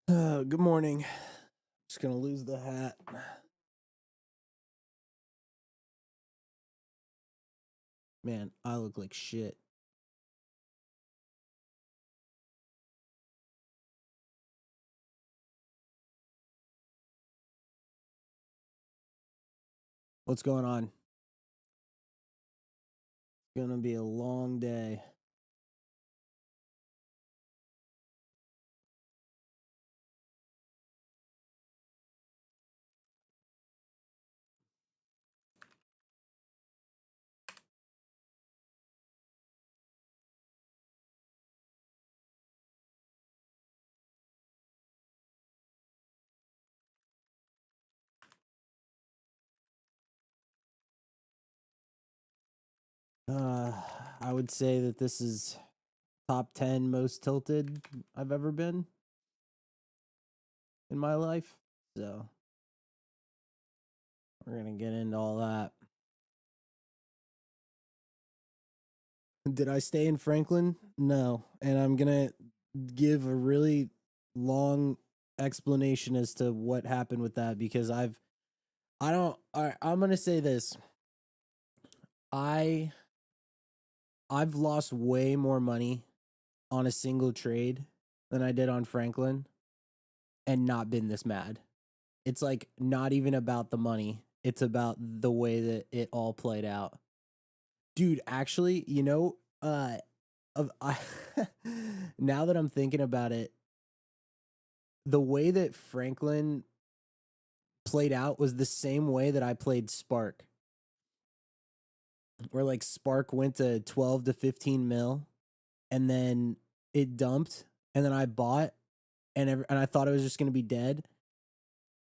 Good morning. Just gonna lose the hat. Man, I look like shit. What's going on? It's gonna be a long day. Uh, I would say that this is top 10 most tilted I've ever been in my life. So, we're gonna get into all that. Did I stay in Franklin? No. And I'm gonna give a really long explanation as to what happened with that because I'm gonna say this. I I've lost way more money on a single trade than I did on Franklin and not been this mad. It's like not even about the money. It's about the way that it all played out. Dude, actually, I, now that I'm thinking about it, the way that Franklin played out was the same way that I played Spark. Where like Spark went to 12 to 15 mil and then it dumped and then I bought and I thought it was just going to be dead.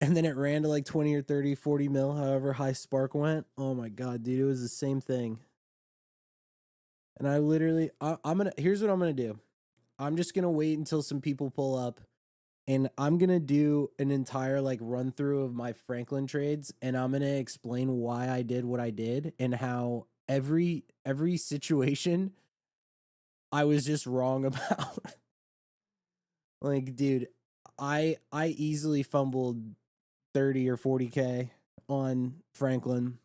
And then it ran to like 20 or 30, 40 mil, however high Spark went. Oh my God, dude, it was the same thing. And I literally, here's what I'm going to do. I'm just going to wait until some people pull up and I'm going to do an entire like run through of my Franklin trades. And I'm going to explain why I did what I did and how every situation I was just wrong about. Like, dude, I easily fumbled 30 or 40K on Franklin.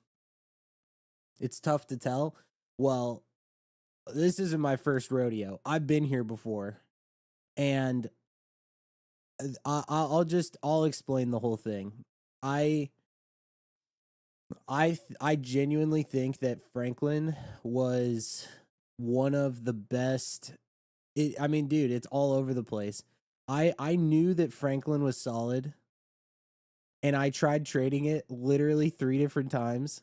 It's tough to tell. Well, this isn't my first rodeo. I've been here before. And I'll explain the whole thing. I I genuinely think that Franklin was one of the best. I mean, dude, it's all over the place. I knew that Franklin was solid and I tried trading it literally 3 different times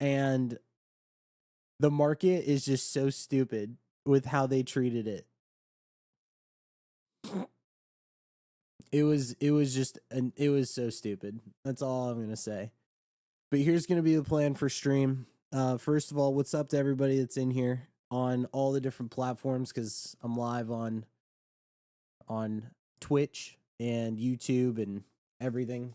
and the market is just so stupid with how they treated it. It was so stupid. That's all I'm gonna say. But here's gonna be the plan for stream. First of all, what's up to everybody that's in here on all the different platforms? Because I'm live on Twitch and YouTube and everything.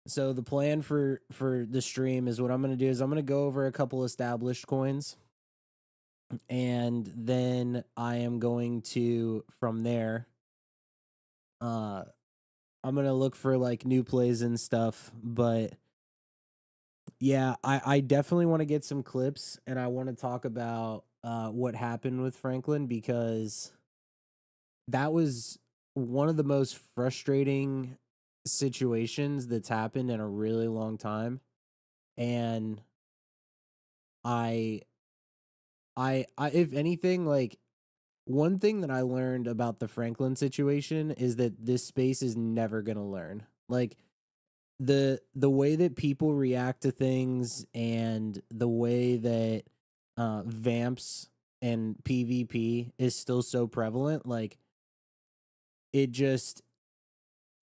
So the plan for the stream is what I'm gonna do is I'm gonna go over a couple established coins, and then I am going to from there. I'm gonna look for like new plays and stuff, but yeah, I definitely want to get some clips and I want to talk about what happened with Franklin because that was one of the most frustrating situations that's happened in a really long time. And I I if anything, like one thing that I learned about the Franklin situation is that this space is never gonna learn. Like the way that people react to things and the way that vamps and PvP is still so prevalent, like it just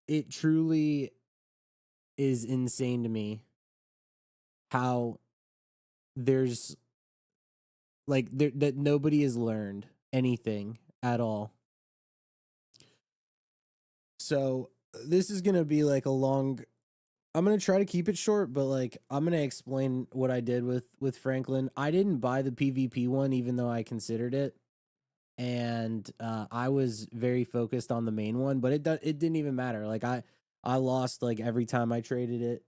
it truly is insane to me how there's like that nobody has learned anything at all. So this is gonna be like a long. I'm gonna try to keep it short, but like I'm gonna explain what I did with Franklin. I didn't buy the PvP one, even though I considered it. and I was very focused on the main one, but it didn't even matter. Like I lost like every time I traded it,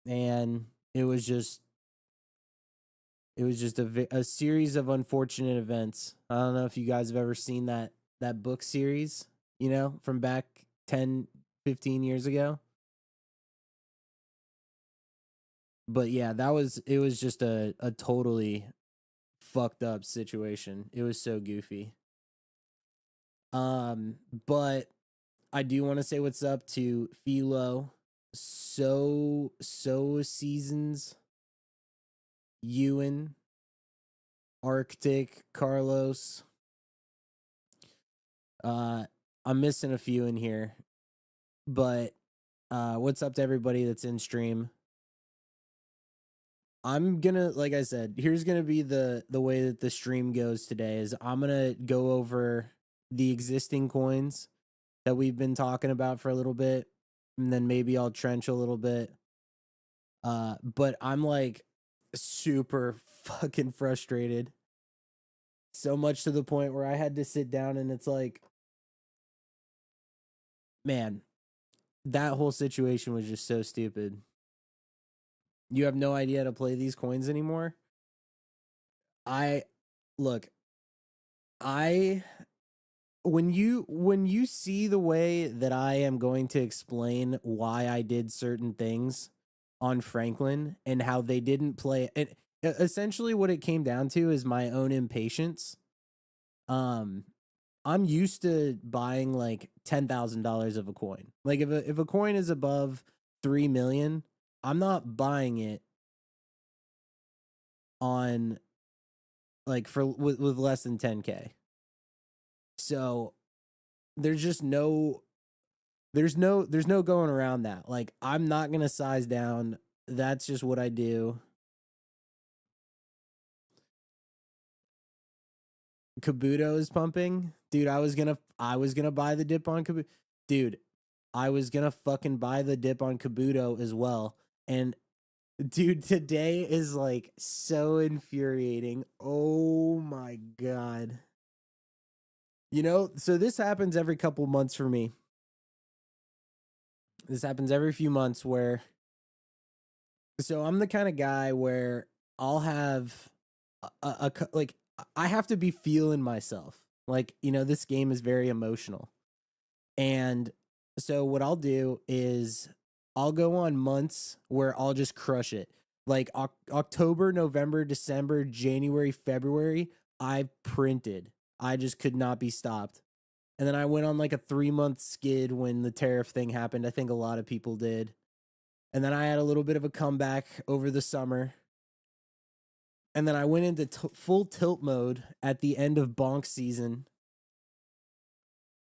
and it was just a series of unfortunate events. I don't know if you guys have ever seen that book series, you know, from back 10, 15 years ago. But yeah, it was just a totally fucked up situation. It was so goofy. Um, but I do want to say what's up to Philo, Seasons, Ewan, Arctic, Carlos. Uh, I'm missing a few in here, but what's up to everybody that's in stream? I'm gonna, like I said, here's gonna be the way that the stream goes today. Is I'm gonna go over the existing coins that we've been talking about for a little bit, and then maybe I'll trench a little bit. But I'm like super fucking frustrated. So much to the point where I had to sit down and it's like, man, that whole situation was just so stupid. You have no idea how to play these coins anymore. I look, I when you see the way that I am going to explain why I did certain things on Franklin and how they didn't play it, essentially what it came down to is my own impatience. Um I'm used to buying like $10,000 of a coin. Like if a coin is above 3 million, I'm not buying it on like for with less than 10K. So there's just there's no going around that. Like I'm not going to size down. That's just what I do. Kabuto is pumping. Dude, I was going to buy the dip on Kabuto. Dude, I was going to fucking buy the dip on Kabuto as well. And dude, today is like so infuriating. Oh my god. You know, so this happens every couple months for me. This happens every few months where so I'm the kind of guy where I'll have like I have to be feeling myself. Like, you know, this game is very emotional. And so what I'll do is I'll go on months where I'll just crush it. Like October, November, December, January, February, I printed. I just could not be stopped. And then I went on like a 3-month skid when the tariff thing happened. I think a lot of people did. And then I had a little bit of a comeback over the summer. And then I went into full tilt mode at the end of bonk season.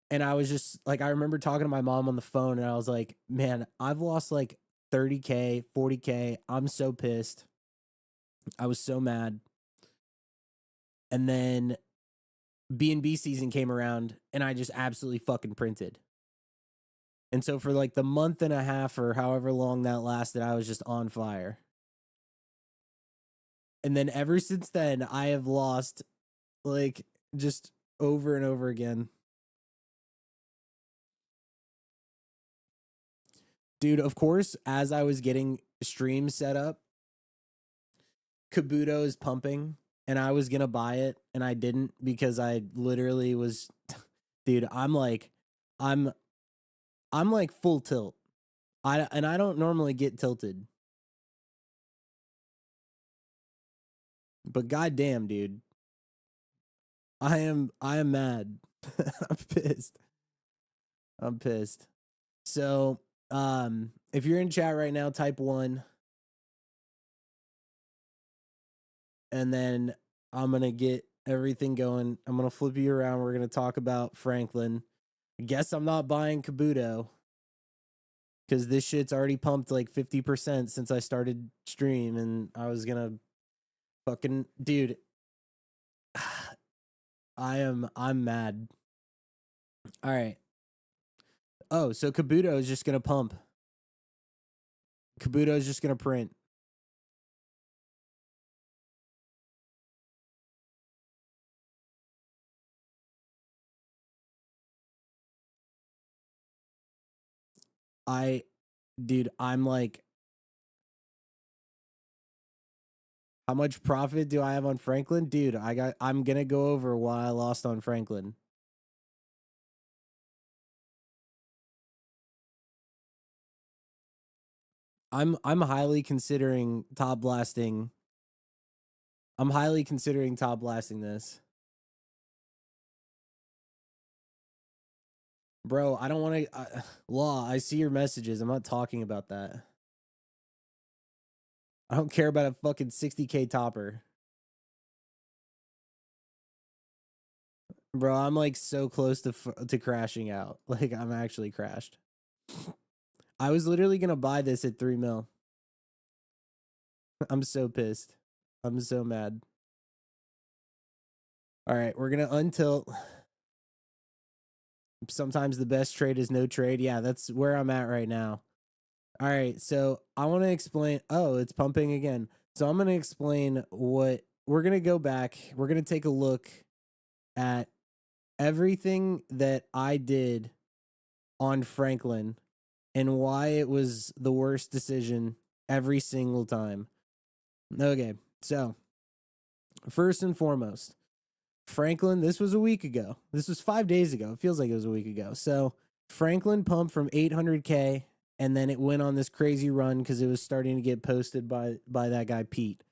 And I was just like, I remember talking to my mom on the phone and I was like, man, I've lost like 30K, 40K. I'm so pissed. I was so mad. And then BNB season came around and I just absolutely fucking printed. And so for like the month and a half or however long that lasted, I was just on fire. And then ever since then, I have lost like just over and over again. Dude, of course, as I was getting streams set up, Kabuto is pumping and I was going to buy it and I didn't because I literally was dude, I'm I'm like full tilt. I don't normally get tilted. But goddamn, dude, I am mad. I'm pissed. I'm pissed. So, if you're in chat right now, type 1 and then I'm going to get everything going. I'm going to flip you around. We're going to talk about Franklin. I guess I'm not buying Kabuto because this shit's already pumped like 50% since I started stream and I was going to fucking dude. I'm mad. All right. Oh, so Kabuto is just going to pump. Kabuto is just going to print. Dude, I'm like, how much profit do I have on Franklin? Dude, I'm gonna go over why I lost on Franklin. I'm highly considering top blasting. I'm highly considering top blasting this. Bro, I don't want to Law, I see your messages. I'm not talking about that. I don't care about a fucking 60K topper. Bro, I'm like so close to crashing out. Like I'm actually crashed. I was literally going to buy this at 3 mil. I'm so pissed. I'm so mad. All right, we're going to untilt. Sometimes the best trade is no trade. Yeah, that's where I'm at right now. All right, so I want to explain. Oh, it's pumping again. So I'm going to explain what we're going to go back. We're going to take a look at everything that I did on Franklin and why it was the worst decision every single time. Okay, so first and foremost, Franklin, this was a week ago. This was 5 days ago. It feels like it was a week ago. So Franklin pumped from 800K and then it went on this crazy run because it was starting to get posted by that guy Pete.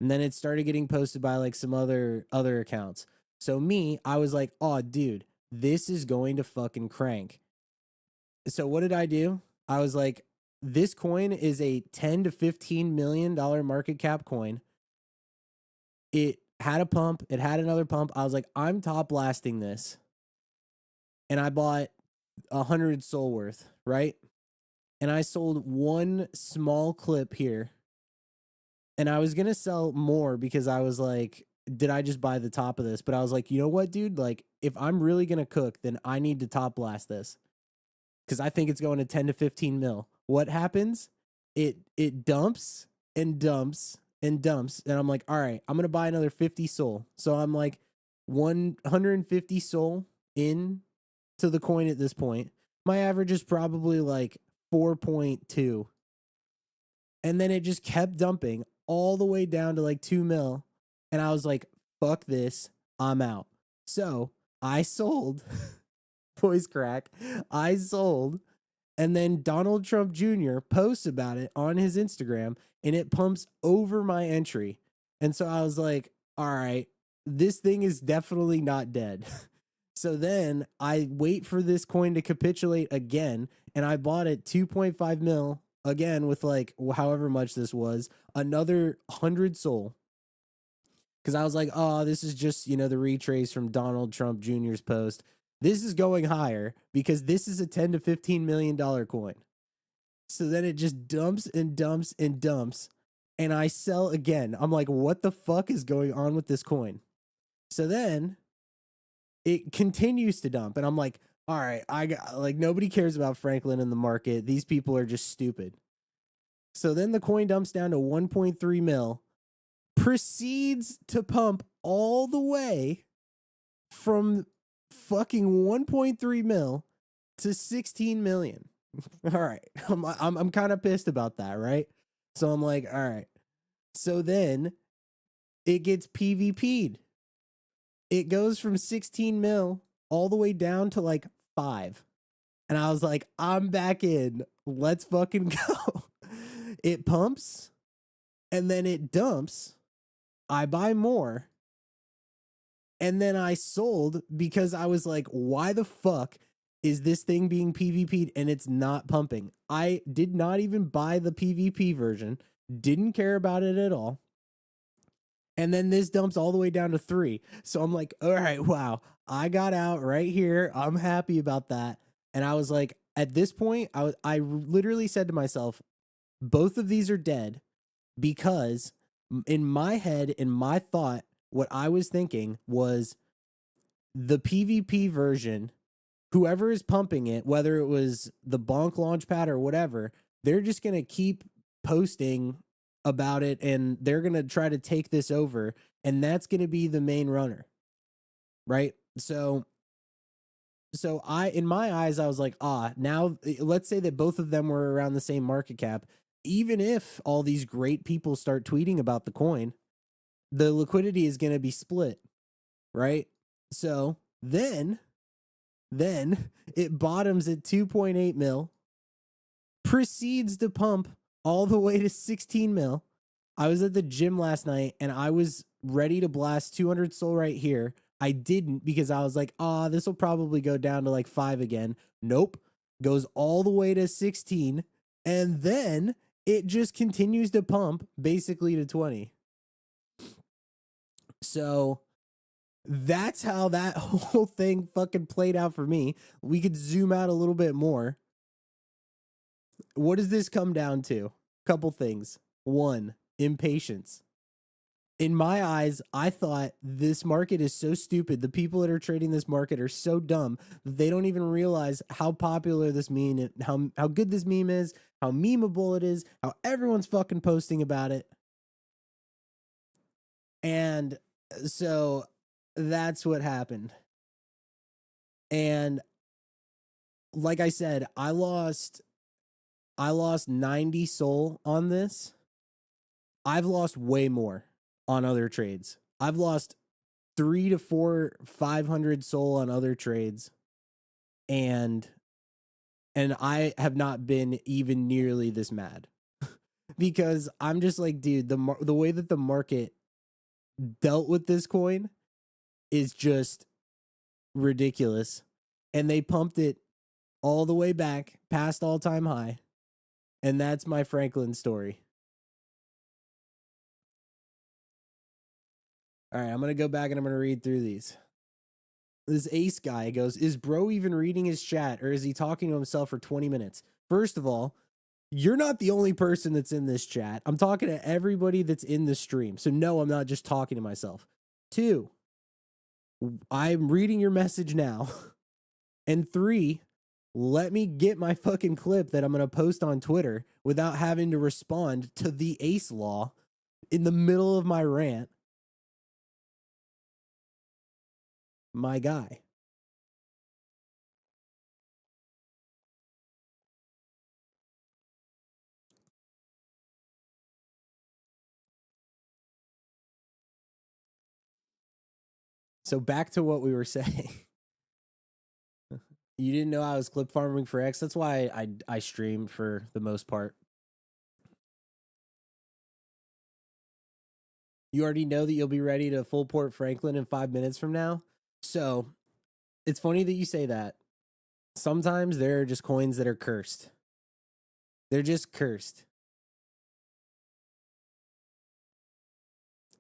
And then it started getting posted by like some other accounts. So I was like, oh dude, this is going to fucking crank. So what did I do? I was like, this coin is a 10 to 15 million dollar market cap coin. It had a pump, it had another pump. I was like, I'm top blasting this. And I bought 100 SOL worth, right? And I sold one small clip here. And I was going to sell more because I was like, did I just buy the top of this? But I was like, you know what, dude? Like, if I'm really going to cook, then I need to top blast this because I think it's going to 10 to 15 mil. What happens? It dumps and dumps and dumps. And I'm like, all right, I'm going to buy another 50 SOL. So I'm like 150 SOL in to the coin at this point. My average is probably like 4.2. And then it just kept dumping all the way down to like 2 mil. And I was like, fuck this. I'm out. So I sold, voice crack. I sold. And then Donald Trump Jr. posts about it on his Instagram and it pumps over my entry. And so I was like, all right, this thing is definitely not dead. So then I wait for this coin to capitulate again, and I bought it 2.5 mil again with like however much this was, another 100 SOL. Because I was like, oh, this is just, the retrace from Donald Trump Jr.'s post. This is going higher because this is a 10 to 15 million dollar coin. So then it just dumps and dumps and dumps, and I sell again. I'm like, what the fuck is going on with this coin? So then it continues to dump. And I'm like, all right, I got like nobody cares about Franklin in the market. These people are just stupid. So then the coin dumps down to 1.3 mil, proceeds to pump all the way from fucking 1.3 mil to 16 million. All right. I'm kind of pissed about that, right? So I'm like, all right. So then it gets PvP'd. It goes from 16 mil all the way down to like 5. And I was like, I'm back in. Let's fucking go. It pumps and then it dumps. I buy more. And then I sold because I was like, why the fuck is this thing being PvP'd and it's not pumping? I did not even buy the PvP version, didn't care about it at all. And then this dumps all the way down to 3. So I'm like, all right, wow, I got out right here. I'm happy about that. And I was like, at this point, I literally said to myself, both of these are dead because in my head, in my thought, what I was thinking was the PvP version, whoever is pumping it, whether it was the Bonk Launchpad or whatever, they're just going to keep posting about it and they're going to try to take this over. And that's going to be the main runner. Right. So So in my eyes, I was like, now let's say that both of them were around the same market cap. Even if all these great people start tweeting about the coin, the liquidity is going to be split, right? So then it bottoms at 2.8 mil, proceeds to pump all the way to 16 mil. I was at the gym last night and I was ready to blast 200 SOL right here. I didn't because I was like, this will probably go down to like 5 again. Nope. Goes all the way to 16. And then it just continues to pump basically to 20. So that's how that whole thing fucking played out for me. We could zoom out a little bit more. What does this come down to? Couple things. One, impatience. In my eyes, I thought this market is so stupid. The people that are trading this market are so dumb that they don't even realize how popular this meme, how good this meme is, how memeable it is, how everyone's fucking posting about it. And so that's what happened. And like I said, I lost 90 SOL on this. I've lost way more on other trades. I've lost 3 to 4, 500 SOL on other trades, and I have not been even nearly this mad because I'm just like, dude, the way that the market dealt with this coin is just ridiculous, and they pumped it all the way back past all-time high, and that's my Franklin story. All right, I'm going to go back and I'm going to read through these. This Ace guy goes, is bro even reading his chat or is he talking to himself for 20 minutes? First of all, you're not the only person that's in this chat. I'm talking to everybody that's in the stream. So no, I'm not just talking to myself. 2, I'm reading your message now. And 3, let me get my fucking clip that I'm going to post on Twitter without having to respond to the Ace law in the middle of my rant. My guy. So back to what we were saying. You didn't know I was clip farming for X. That's why I stream for the most part. You already know that you'll be ready to full port Franklin in 5 minutes from now. So it's funny that you say that. Sometimes there are just coins that are cursed. They're just cursed.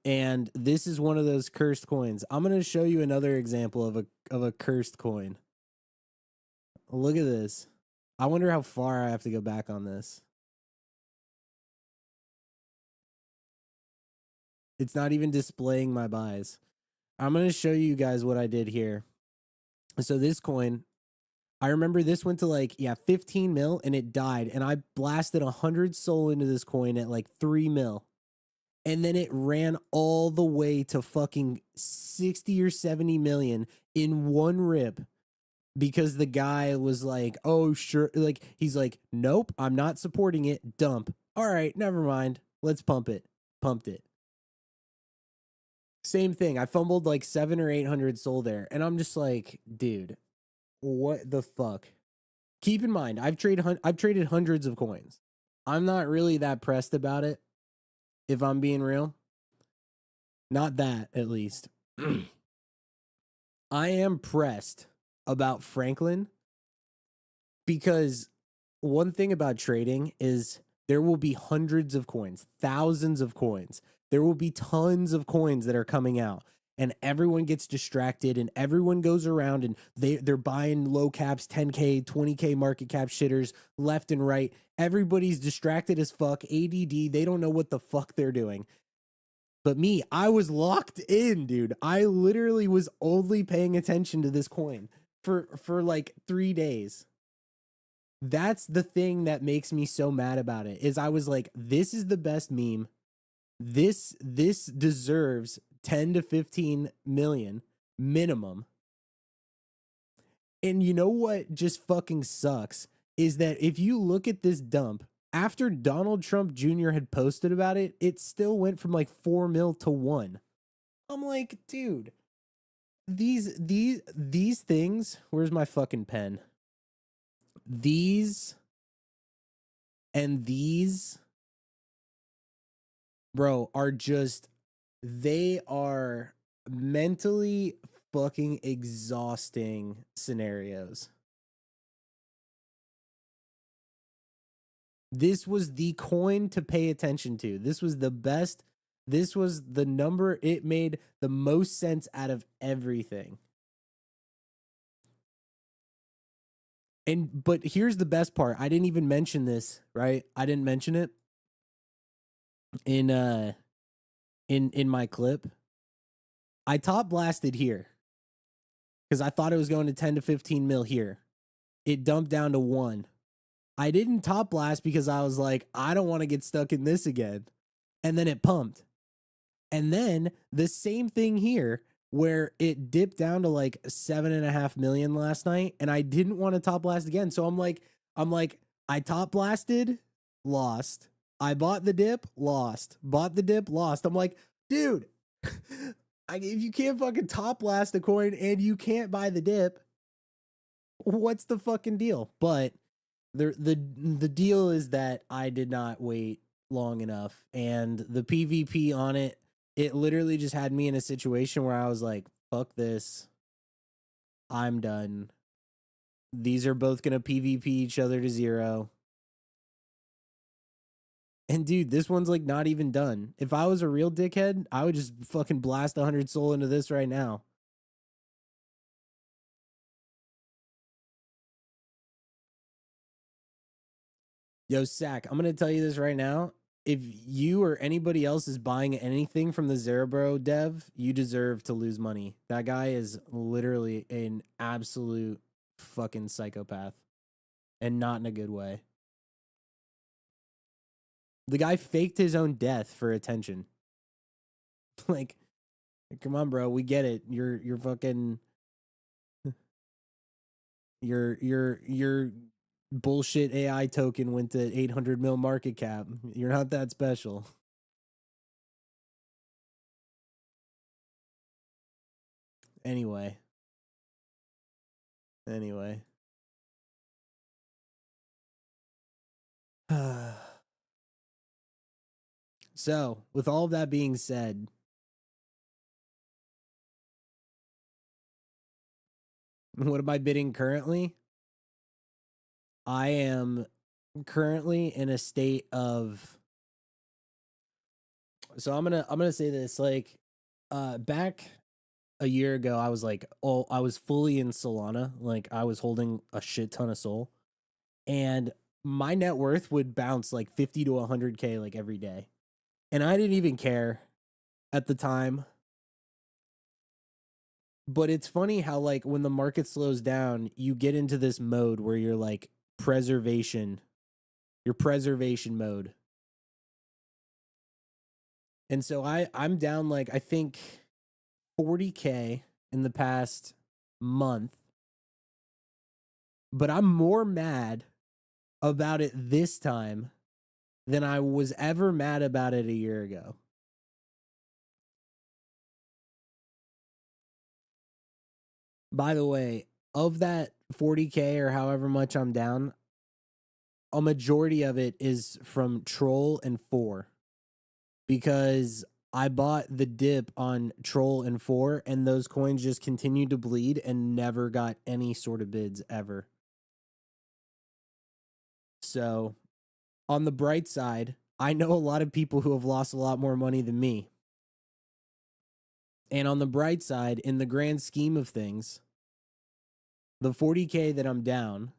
And this is one of those cursed coins. I'm going to show you another example of a cursed coin. Look at this. I wonder how far I have to go back on this. It's not even displaying my buys. I'm going to show you guys what I did here. So this coin, I remember this went to like, 15 mil and it died. And I blasted 100 SOL into this coin at like 3 mil. And then it ran all the way to fucking 60 or 70 million in one rip because the guy was like, oh, sure. Like, he's like, nope, I'm not supporting it. Dump. All right, never mind. Let's pump it. Pumped it. Same thing. I fumbled like 700 or 800 SOL there. And I'm just like, dude, what the fuck? Keep in mind, I've traded hundreds of coins. I'm not really that pressed about it, if I'm being real. Not that, at least. I am pressed about Franklin because one thing about trading is there will be hundreds of coins, thousands of coins. There will be tons of coins that are coming out. And everyone gets distracted and everyone goes around and they're buying low caps, 10K, 20K market cap shitters left and right. Everybody's distracted as fuck, ADD. They don't know what the fuck they're doing. But me, I was locked in, dude. I literally was only paying attention to this coin for like 3 days. That's the thing that makes me so mad about it. Is I was like, this is the best meme. This deserves 10 to 15 million minimum. And you know what just fucking sucks is that if you look at this dump, after Donald Trump Jr. had posted about it, it still went from like 4 mil to 1. I'm like, dude, these things, where's my fucking pen? These and these, bro, are just, they are mentally fucking exhausting scenarios. This was the coin to pay attention to. This was the best. This was the number. It made the most sense out of everything. But here's the best part. I didn't even mention this, right? I didn't mention it in my clip. I top blasted here because I thought it was going to 10 to 15 mil here. It dumped down to 1. I didn't top blast because I was like, I don't want to get stuck in this again. And then it pumped. And then the same thing here where it dipped down to like 7.5 million last night, and I didn't want to top blast again. So I'm like, I top blasted, lost. I bought the dip, lost. Bought the dip, lost. I'm like, dude, if you can't fucking top blast a coin and you can't buy the dip, what's the fucking deal? But the deal is that I did not wait long enough, and the PvP on it literally just had me in a situation where I was like, fuck this. I'm done. These are both going to PvP each other to 0. And dude, this one's like not even done. If I was a real dickhead, I would just fucking blast 100 SOL into this right now. Yo, Sack, I'm going to tell you this right now. If you or anybody else is buying anything from the Zerebro dev, you deserve to lose money. That guy is literally an absolute fucking psychopath, and not in a good way. The guy faked his own death for attention. Like, come on, bro, we get it. You're fucking your bullshit AI token went to 800 mil market cap. You're not that special. Anyway. So, with all of that being said, what am I bidding currently? I am currently in a state of, so I'm gonna say this, like, back a year ago, I was like, oh, I was fully in Solana, like I was holding a shit ton of SOL, and my net worth would bounce like 50 to 100K like every day, and I didn't even care at the time. But it's funny how, like, when the market slows down, you get into this mode where you're like preservation mode. And so I'm down like, I think 40K in the past month, but I'm more mad about it this time than I was ever mad about it a year ago. By the way, of that 40K or however much I'm down, a majority of it is from Troll and 4, because I bought the dip on Troll and 4, and those coins just continued to bleed and never got any sort of bids ever. So, on the bright side, I know a lot of people who have lost a lot more money than me. And on the bright side, in the grand scheme of things, the 40K that I'm down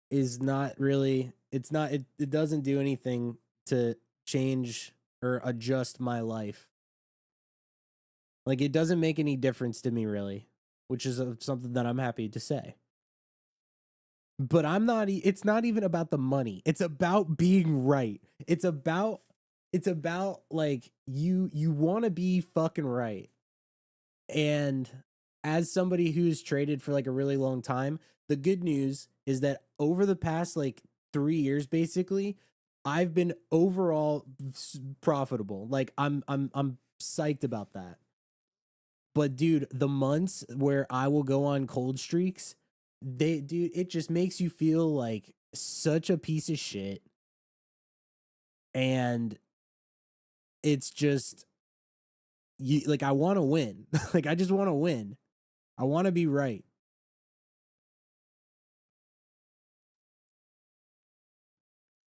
is not really, it doesn't do anything to change or adjust my life. Like, it doesn't make any difference to me, really, which is something that I'm happy to say. But it's not even about the money. It's about being right. It's about like, you want to be fucking right. And as somebody who's traded for like a really long time, the good news is that over the past like 3 years, basically, I've been overall profitable. Like I'm psyched about that. But dude, the months where I will go on cold streaks, dude, it just makes you feel like such a piece of shit. And it's just you like I want to win. Like I just want to win. I want to be right.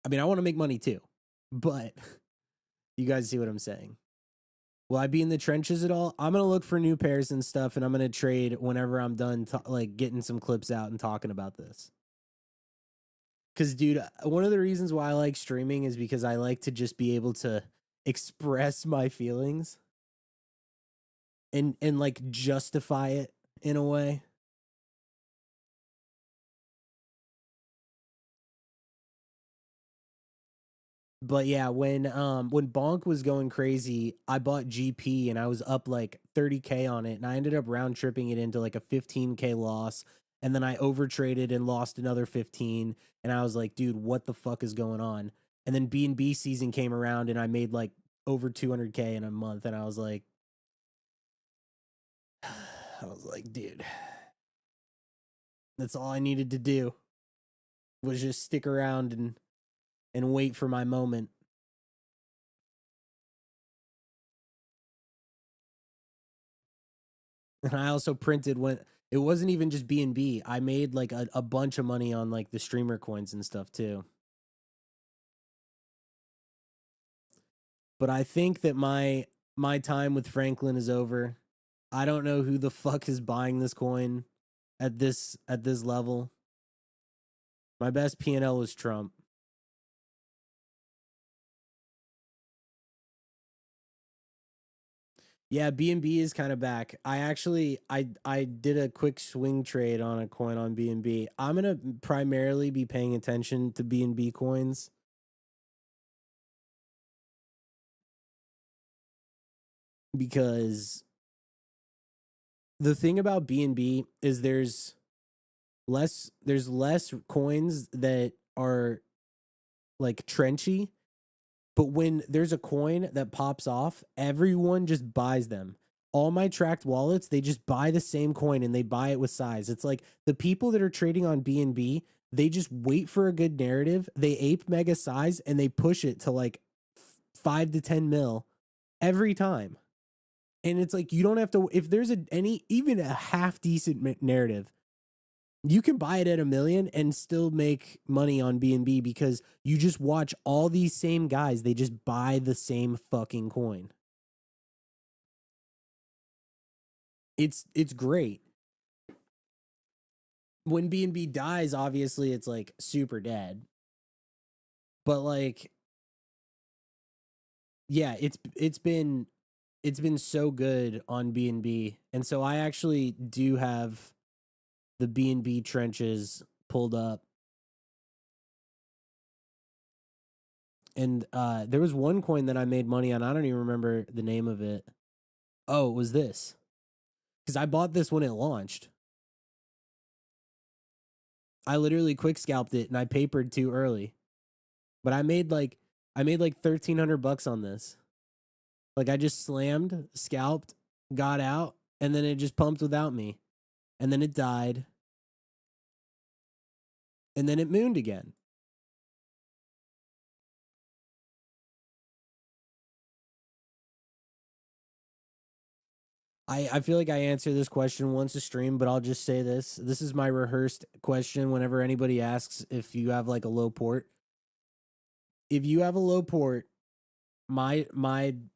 I mean, I want to make money too. But you guys see what I'm saying? Will I be in the trenches at all? I'm gonna look for new pairs and stuff, and I'm gonna trade whenever I'm done, like getting some clips out and talking about this. Because, dude, one of the reasons why I like streaming is because I like to just be able to express my feelings and like justify it in a way. But yeah, when Bonk was going crazy, I bought GP and I was up like 30K on it, and I ended up round tripping it into like a 15K loss, and then I over traded and lost another 15, and I was like, dude, what the fuck is going on? And then BNB season came around and I made like over 200K in a month, and I was like, dude, that's all I needed to do was just stick around and wait for my moment. And I also printed when it wasn't even just BNB. I made like a bunch of money on like the streamer coins and stuff too. But I think that my time with Franklin is over. I don't know who the fuck is buying this coin at this level. My best P&L was Trump. Yeah, BNB is kind of back. I did a quick swing trade on a coin on BNB. I'm gonna primarily be paying attention to BNB coins because the thing about BNB is there's less coins that are like trenchy, but when there's a coin that pops off, everyone just buys them. All my tracked wallets, they just buy the same coin and they buy it with size. It's like the people that are trading on BNB, they just wait for a good narrative, they ape mega size and they push it to like 5 to 10 mil every time. And it's like you don't have to if there's any even a half decent narrative, you can buy it at 1 million and still make money on BNB because you just watch all these same guys. They just buy the same fucking coin. It's great. When BNB dies, obviously it's like super dead. But like, yeah, it's been so good on BNB, and so I actually do have the BNB trenches pulled up. And there was one coin that I made money on. I don't even remember the name of it. Oh, it was this. Because I bought this when it launched. I literally quick scalped it and I papered too early. But I made like $1,300 on this. Like I just slammed, scalped, got out, and then it just pumped without me. And then it died. And then it mooned again. I feel like I answered this question once a stream, but I'll just say this. This is my rehearsed question whenever anybody asks if you have like a low port. If you have a low port, my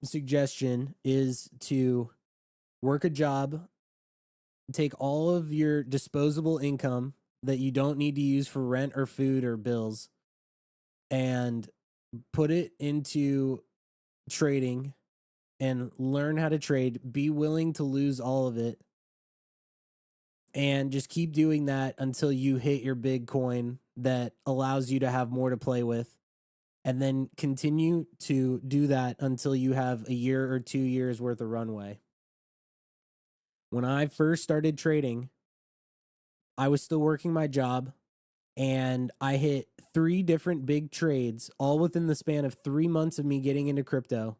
suggestion is to work a job, take all of your disposable income that you don't need to use for rent or food or bills and put it into trading and learn how to trade. Be willing to lose all of it and just keep doing that until you hit your big coin that allows you to have more to play with. And then continue to do that until you have a year or 2 years worth of runway. When I first started trading, I was still working my job and I hit 3 different big trades all within the span of 3 months of me getting into crypto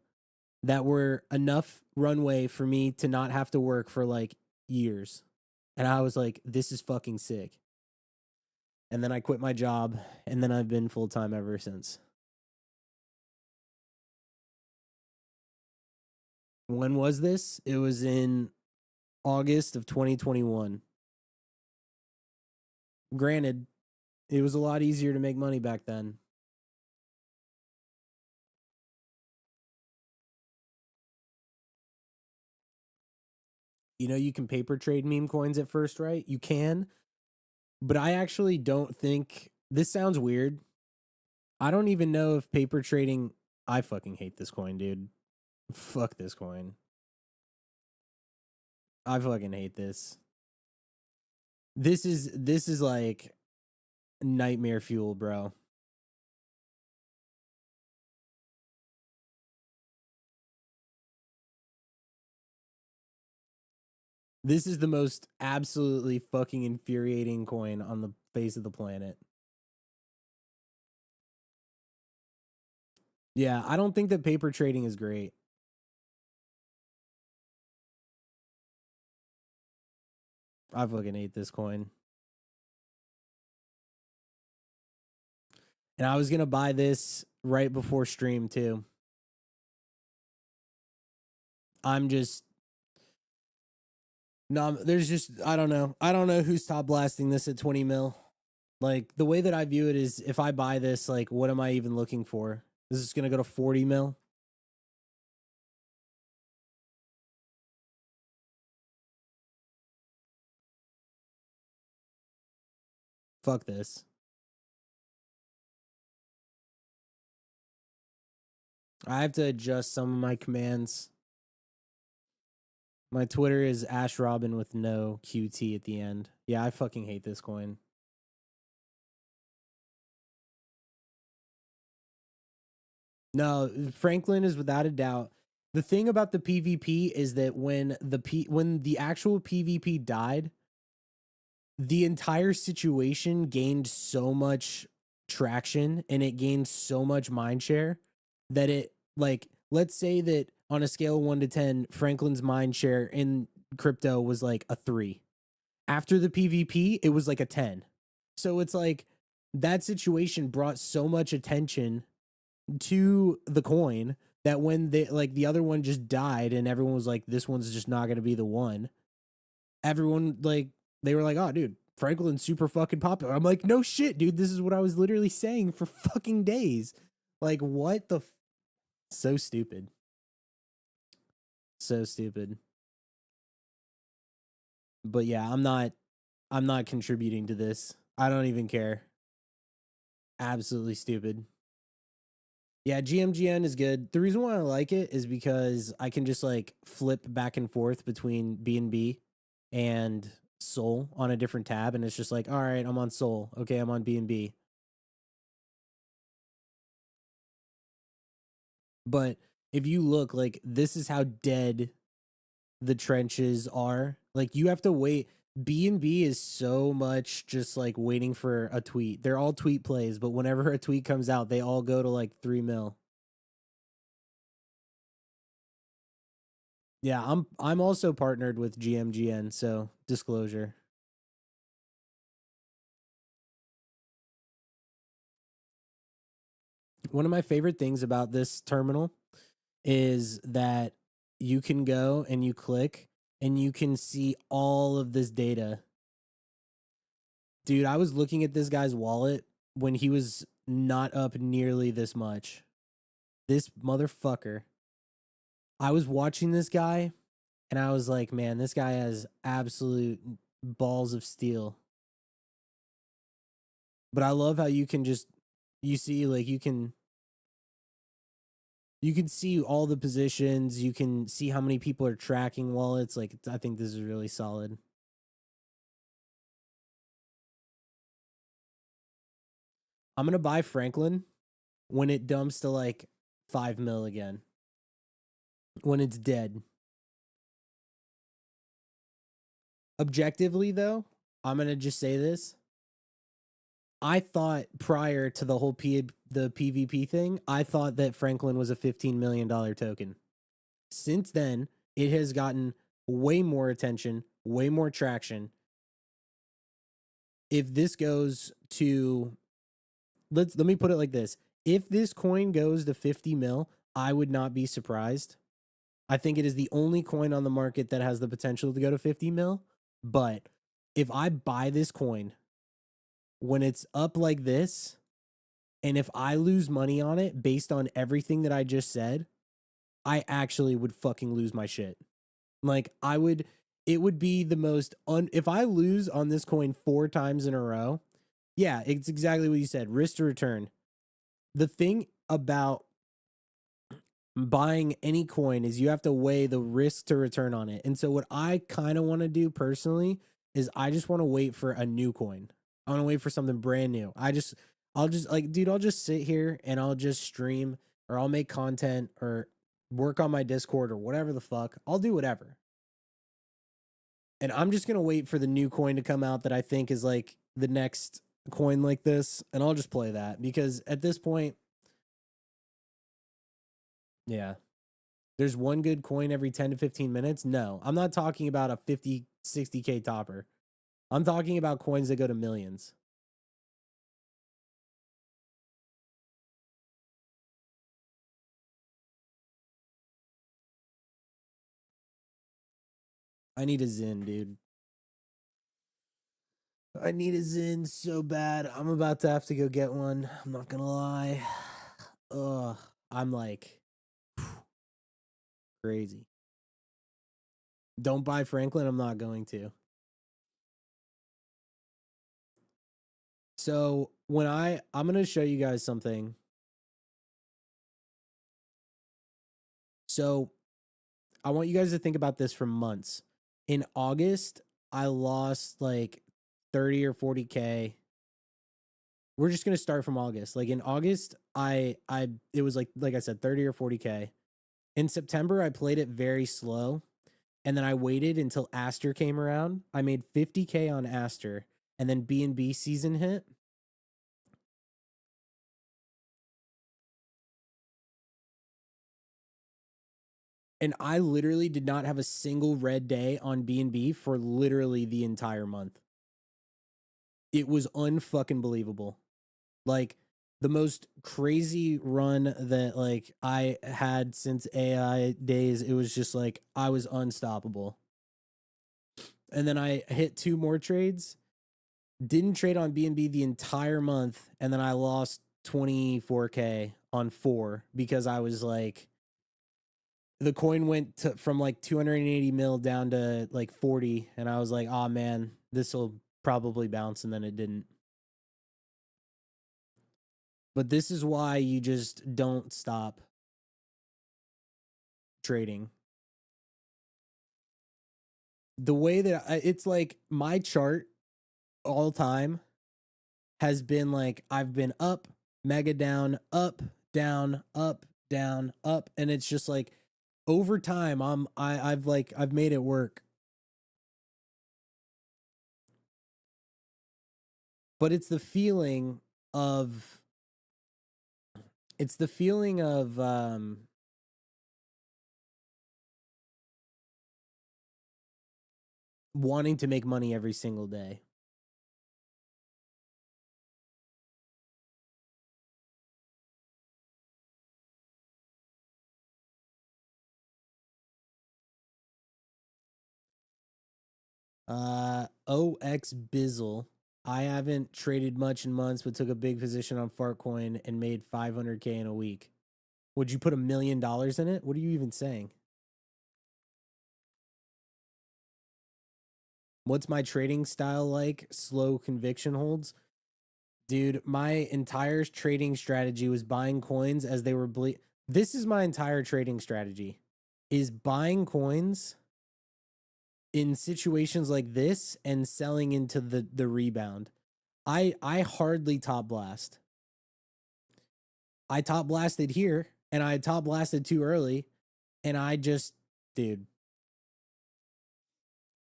that were enough runway for me to not have to work for like years. And I was like, this is fucking sick. And then I quit my job and then I've been full time ever since. When was this? It was in August of 2021. Granted, it was a lot easier to make money back then. You know, you can paper trade meme coins at first, right? You can, but I actually don't think this sounds weird. I don't even know if paper trading. I fucking hate this coin, dude. Fuck this coin. I fucking hate this. This is like nightmare fuel, bro. This is the most absolutely fucking infuriating coin on the face of the planet. Yeah, I don't think that paper trading is great. I fucking hate this coin. And I was gonna buy this right before stream too. I'm just no. There's just I don't know. I don't know who's top blasting this at 20 mil. Like the way that I view it is, if I buy this, like what am I even looking for? Is this gonna go to 40 mil? Fuck this. I have to adjust some of my commands. My Twitter is Ash Robin with no QT at the end. Yeah, I fucking hate this coin. No, Franklin is without a doubt. The thing about the PvP is that when the actual PvP died, the entire situation gained so much traction and it gained so much mind share that it, like, let's say that on a scale of 1 to 10, Franklin's mind share in crypto was like a 3. After the PvP, it was like a 10. So it's like that situation brought so much attention to the coin that when they, like, the other one just died and everyone was like, this one's just not going to be the one, everyone, like, they were like, oh dude, Franklin's super fucking popular. I'm like, no shit, dude, this is what I was literally saying for fucking days. Like, what the so stupid. So stupid. But yeah, I'm not contributing to this. I don't even care. Absolutely stupid. Yeah, GMGN is good. The reason why I like it is because I can just like flip back and forth between BNB and SOL on a different tab, and it's just like, all right, I'm on SOL. Okay, I'm on BNB. But if you look, like, this is how dead the trenches are. Like, you have to wait. BNB is so much just like waiting for a tweet. They're all tweet plays, but whenever a tweet comes out, they all go to like 3 mil. Yeah, I'm also partnered with GMGN, so disclosure. One of my favorite things about this terminal is that you can go and you click and you can see all of this data. Dude, I was looking at this guy's wallet when he was not up nearly this much. This motherfucker. I was watching this guy and I was like, man, this guy has absolute balls of steel. But I love how you can just, you see, like, you can see all the positions, you can see how many people are tracking wallets. Like, I think this is really solid. I'm gonna buy Franklin when it dumps to like 5 mil again. When it's dead. Objectively, though, I'm gonna just say this. I thought prior to the whole the PvP thing, I thought that Franklin was a $15 million token. Since then, it has gotten way more attention, way more traction. If this goes to, let me put it like this. If this coin goes to 50 mil, I would not be surprised. I think it is the only coin on the market that has the potential to go to 50 mil. But if I buy this coin when it's up like this, and if I lose money on it based on everything that I just said, I actually would fucking lose my shit. Like, it would be the most, if I lose on this coin 4 times in a row, yeah, it's exactly what you said, risk to return. The thing about buying any coin is you have to weigh the risk to return on it. And so what I kind of want to do personally is I just want to wait for a new coin. I want to wait for something brand new. I'll just like, dude, I'll just sit here and I'll just stream or I'll make content or work on my Discord or whatever the fuck. I'll do whatever. And I'm just going to wait for the new coin to come out that I think is like the next coin like this. And I'll just play that because at this point, yeah. There's one good coin every 10 to 15 minutes. No, I'm not talking about a 50, 60K topper. I'm talking about coins that go to millions. I need a Zin, dude. I need a Zin so bad. I'm about to have to go get one. I'm not gonna lie. Ugh. I'm like crazy. Don't buy Franklin. I'm not going to. So when I'm gonna show you guys something. So I want you guys to think about this for months. In August, I lost like 30 or 40K. We're just gonna start from August. Like in August, it was like I said, 30 or 40K. In September, I played it very slow. And then I waited until Aster came around. I made 50K on Aster. And then BNB season hit. And I literally did not have a single red day on BNB for literally the entire month. It was unfucking believable. Like the most crazy run that like I had since AI days, it was just like I was unstoppable. And then I hit 2 more trades, didn't trade on BNB the entire month, and then I lost 24K on 4 because I was like the coin went from like 280 mil down to like 40 and I was like, "Oh man, this will probably bounce," and then it didn't. But this is why you just don't stop trading. The way that it's like my chart all time has been like I've been up, mega down, up, down, up, down, up, and it's just like over time I've made it work. But it's the feeling of wanting to make money every single day. OX Bizzle. I haven't traded much in months, but took a big position on Fartcoin and made 500K in a week. Would you put $1 million in it? What are you even saying? What's my trading style like? Slow conviction holds. Dude, my entire trading strategy was buying coins as they were this is my entire trading strategy. Is buying coins in situations like this and selling into the rebound. I hardly top blast. I top blasted here and I top blasted too early and I just dude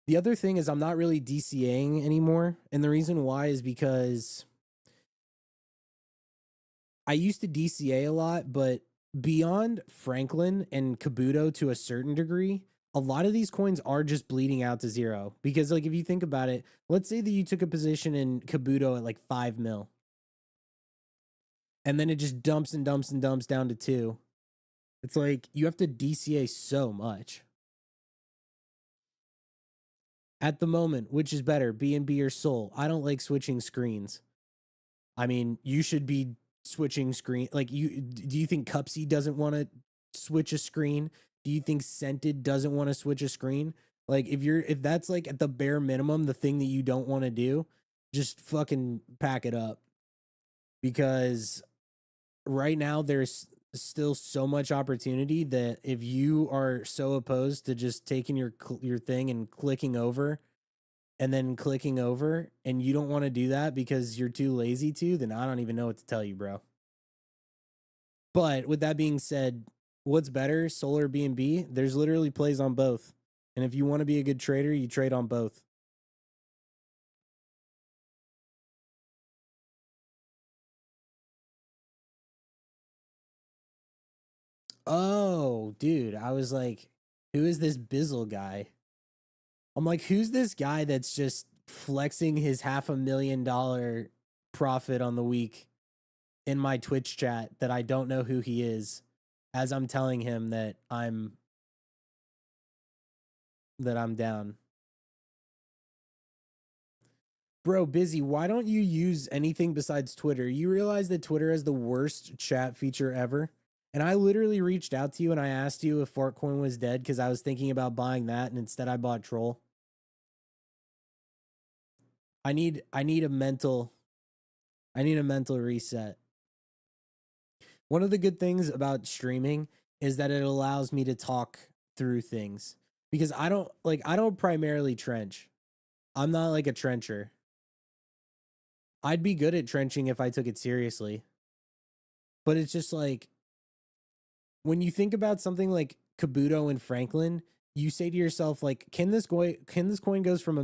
The other thing is I'm not really DCAing anymore. And the reason why is because I used to DCA a lot, but beyond Franklin and Kabuto to a certain degree, a lot of these coins are just bleeding out to zero. Because, like, if you think about it, let's say that you took a position in Kabuto at like 5 mil, and then it just dumps and dumps and dumps down to 2. It's like you have to DCA so much. At the moment, which is better, BNB or SOL? I don't like switching screens. I mean, you should be switching screen. Like, do you think Cupsy doesn't want to switch a screen? Do you think Scented doesn't want to switch a screen? Like, if that's like at the bare minimum, the thing that you don't want to do, just fucking pack it up. Because right now there's still so much opportunity that if you are so opposed to just taking your thing and clicking over and then clicking over and you don't want to do that because you're too lazy to, then I don't even know what to tell you, bro. But with that being said, what's better, SOL or BNB? There's literally plays on both. And if you want to be a good trader, you trade on both. Oh, dude, I was like, who is this Bizzle guy? I'm like, who's this guy that's just flexing his $500,000 profit on the week in my Twitch chat that I don't know who he is, as I'm telling him that I'm down. Bro, Busy, why don't you use anything besides Twitter? You realize that Twitter has the worst chat feature ever? And I literally reached out to you and I asked you if Fortcoin was dead because I was thinking about buying that, and instead I bought Troll. I need a mental reset. One of the good things about streaming is that it allows me to talk through things because I don't primarily trench. I'm not like a trencher. I'd be good at trenching if I took it seriously. But it's just like when you think about something like Kabuto and Franklin, you say to yourself like, can this coin goes from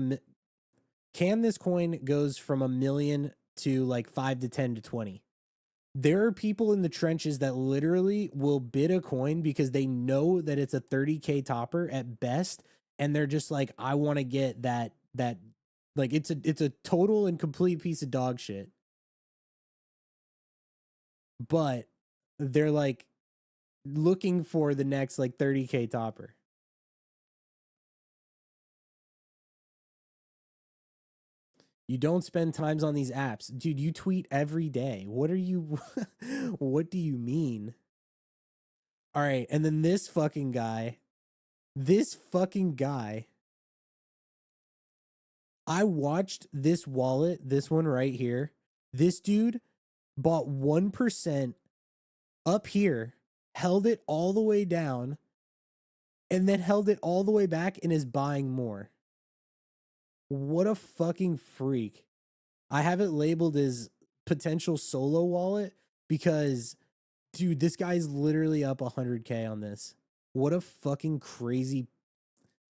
a million to like 5 to 10 to 20? There are people in the trenches that literally will bid a coin because they know that it's a 30K topper at best, and they're just like, I want to get that like it's a total and complete piece of dog shit. But they're like looking for the next like 30K topper. You don't spend times on these apps. Dude, you tweet every day. What are you what do you mean? All right, and then this fucking guy, I watched this wallet, this one right here. This dude bought 1% up here, held it all the way down, and then held it all the way back and is buying more. What a fucking freak. I have it labeled as potential solo wallet because, dude, this guy's literally up 100K on this. What a fucking crazy,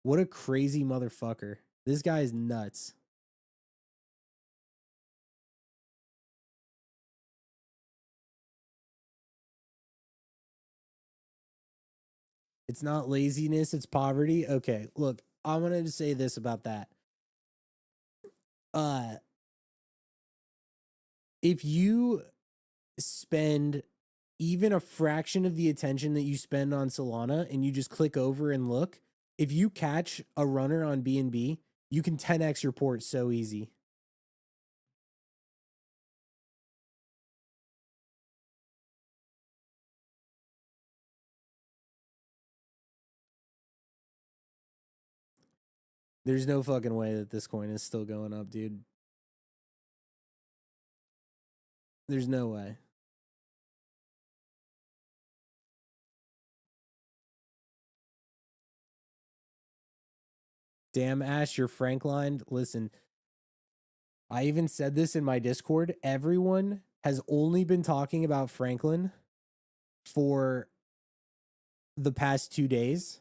what a crazy motherfucker. This guy is nuts. It's not laziness, it's poverty. Okay, look, I wanted to say this about that. Uh if you spend even a fraction of the attention that you spend on Solana and you just click over and look, if you catch a runner on BNB, you can 10x your port so easy. There's no fucking way that this coin is still going up, dude. There's no way. Damn, Ash, you're Franklined. Listen, I even said this in my Discord. Everyone has only been talking about Franklin for the past 2 days.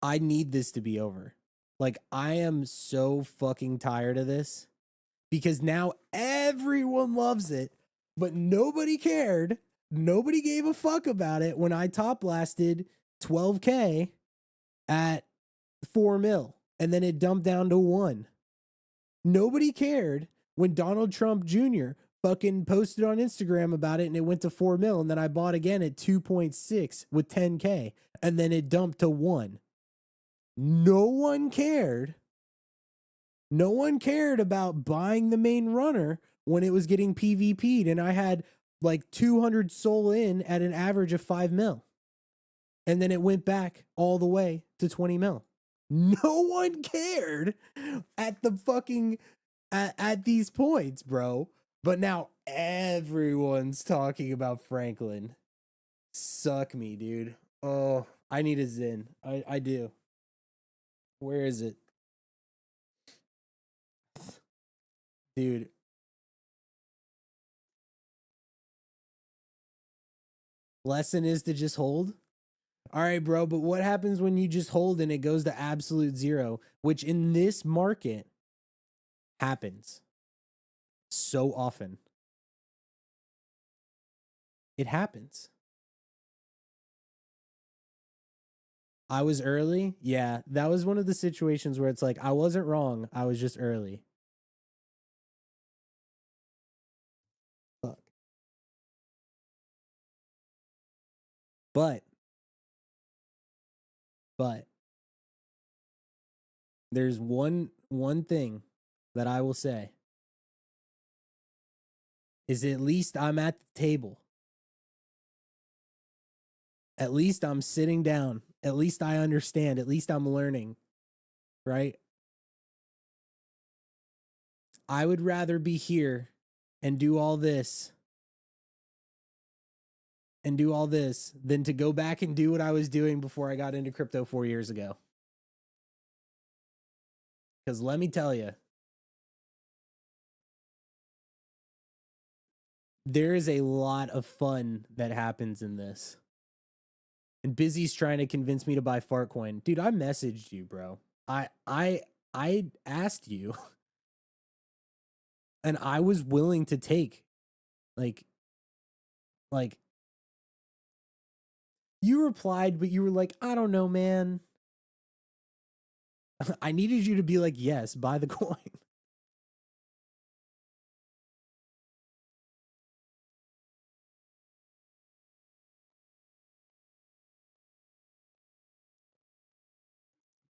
I need this to be over. Like, I am so fucking tired of this because now everyone loves it, but nobody cared. Nobody gave a fuck about it when I top blasted 12K at 4 mil and then it dumped down to 1. Nobody cared when Donald Trump Jr. fucking posted on Instagram about it and it went to 4 mil and then I bought again at 2.6 with 10K and then it dumped to 1. No one cared. No one cared about buying the main runner when it was getting PvP'd and I had like 200 SOL in at an average of 5 mil. And then it went back all the way to 20 mil. No one cared at the fucking at these points, bro. But now everyone's talking about Franklin. Suck me, dude. Oh, I need a Zen. I do. Where is it? Dude. Lesson is to just hold. All right, bro, but what happens when you just hold and it goes to absolute zero, which in this market happens so often? It happens. I was early. Yeah, that was one of the situations where it's like I wasn't wrong. I was just early. Fuck. But but there's one thing that I will say is at least I'm at the table. At least I'm sitting down. At least I understand. At least I'm learning. Right? I would rather be here and do all this than to go back and do what I was doing before I got into crypto 4 years ago. Because let me tell you, there is a lot of fun that happens in this. And Busy's trying to convince me to buy Fartcoin. Dude, I messaged you, bro. I asked you and I was willing to take like you replied, but you were like, I don't know, man. I needed you to be like, yes, buy the coin.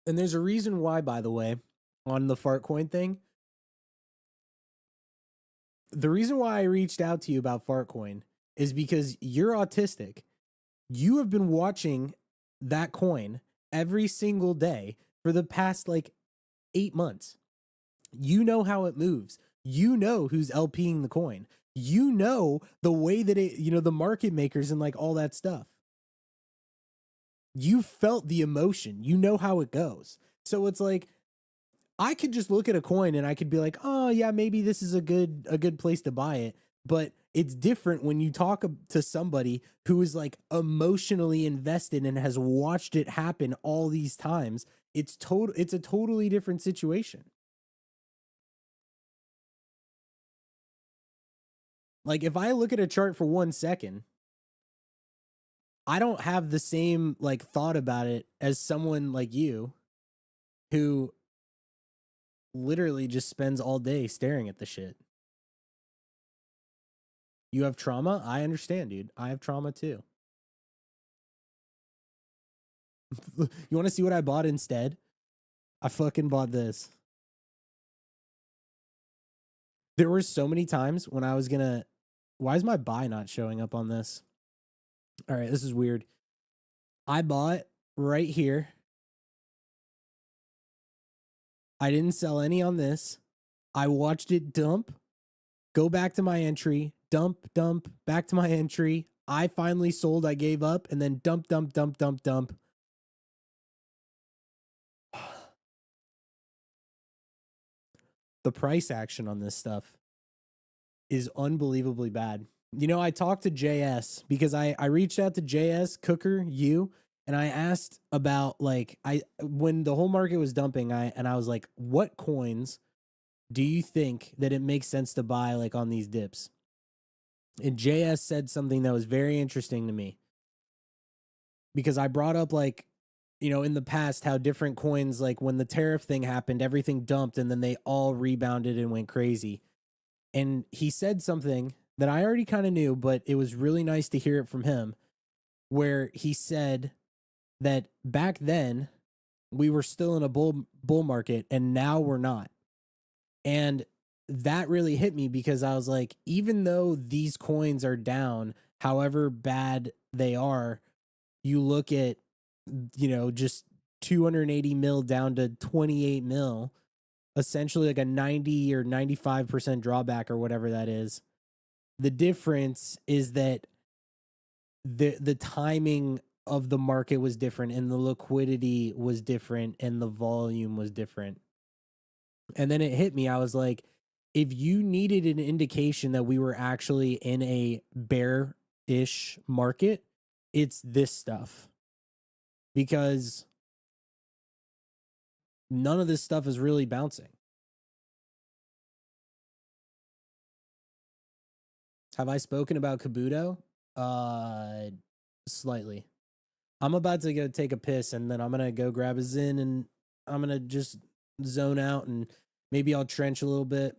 And there's a reason why, by the way, on the Fartcoin thing. The reason why I reached out to you about Fartcoin is because you're autistic. You have been watching that coin every single day for the past like 8 months. You know how it moves. You know who's LPing the coin. You know the way that it, the market makers and like all that stuff. You felt the emotion. You know how it goes. So it's like I could just look at a coin and I could be like, "Oh, yeah, maybe this is a good place to buy it." But it's different when you talk to somebody who is like emotionally invested and has watched it happen all these times. It's a totally different situation. Like if I look at a chart for 1 second, I don't have the same like thought about it as someone like you who literally just spends all day staring at the shit. You have trauma? I understand, dude. I have trauma too. You want to see what I bought instead? I fucking bought this. There were so many times when I was gonna. Why is my buy not showing up on this? All right, this is weird. I bought right here. I didn't sell any on this. I watched it dump, go back to my entry, dump, back to my entry. I finally sold, I gave up, and then dump. The price action on this stuff is unbelievably bad. I talked to JS because I reached out to JS, Cooker, you, And I asked about like when the whole market was dumping, I was like, what coins do you think that it makes sense to buy like on these dips? And JS said something that was very interesting to me because I brought up like, you know, in the past how different coins, like when the tariff thing happened, everything dumped and then they all rebounded and went crazy. And he said something that I already kind of knew, but it was really nice to hear it from him, where he said that back then we were still in a bull market and now we're not. And that really hit me because I was like, even though these coins are down, however bad they are, you look at, you know, just 280 mil down to 28 mil, essentially like a 90 or 95% drawback or whatever that is. The difference is that the timing of the market was different and the liquidity was different and the volume was different. And then it hit me. I was like, if you needed an indication that we were actually in a bear-ish market, it's this stuff. Because none of this stuff is really bouncing. Have I spoken about Kabuto? Slightly. I'm about to go take a piss and then I'm gonna go grab a Zin and I'm gonna just zone out and maybe I'll trench a little bit.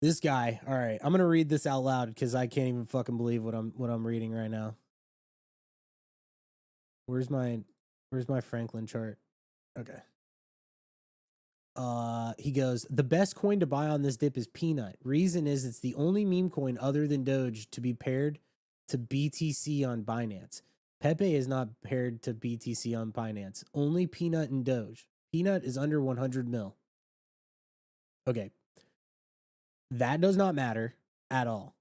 This guy, all right, I'm gonna read this out loud because I can't even fucking believe what I'm reading right now. Where's my Franklin chart? Okay. He goes, the best coin to buy on this dip is Peanut. Reason is it's the only meme coin other than Doge to be paired to BTC on Binance. Pepe is not paired to BTC on Binance. Only Peanut and Doge. Peanut is under 100 mil. Okay. That does not matter at all.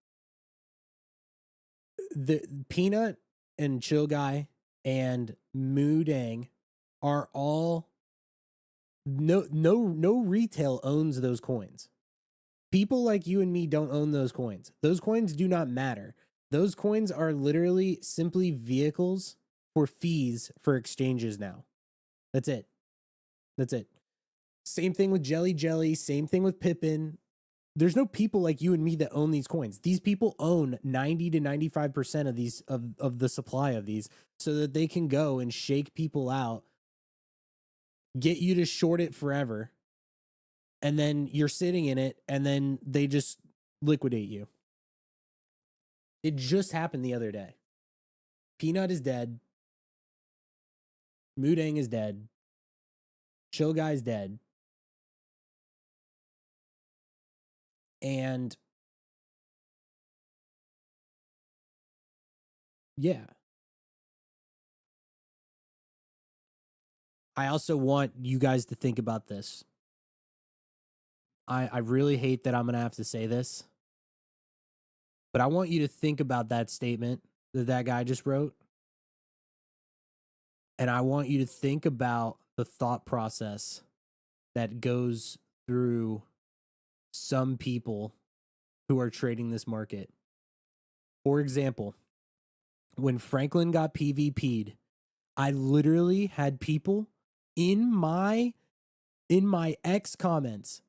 The Peanut and Chill Guy and Moodang are all no retail owns those coins. People like you and me don't own those coins. Those coins do not matter. Those coins are literally simply vehicles for fees for exchanges now. That's it. That's it. Same thing with Jelly Jelly. Same thing with Pippin. There's no people like you and me that own these coins. These people own 90 to 95% of these of the supply of these so that they can go and shake people out, get you to short it forever, and then you're sitting in it and then they just liquidate you. It just happened the other day. Peanut is dead. Moodang is dead. Chill Guy's dead. And yeah. I also want you guys to think about this. I really hate that I'm going to have to say this, but I want you to think about that statement that guy just wrote. And I want you to think about the thought process that goes through some people who are trading this market. For example, when Franklin got PvP'd, I literally had people in my X comments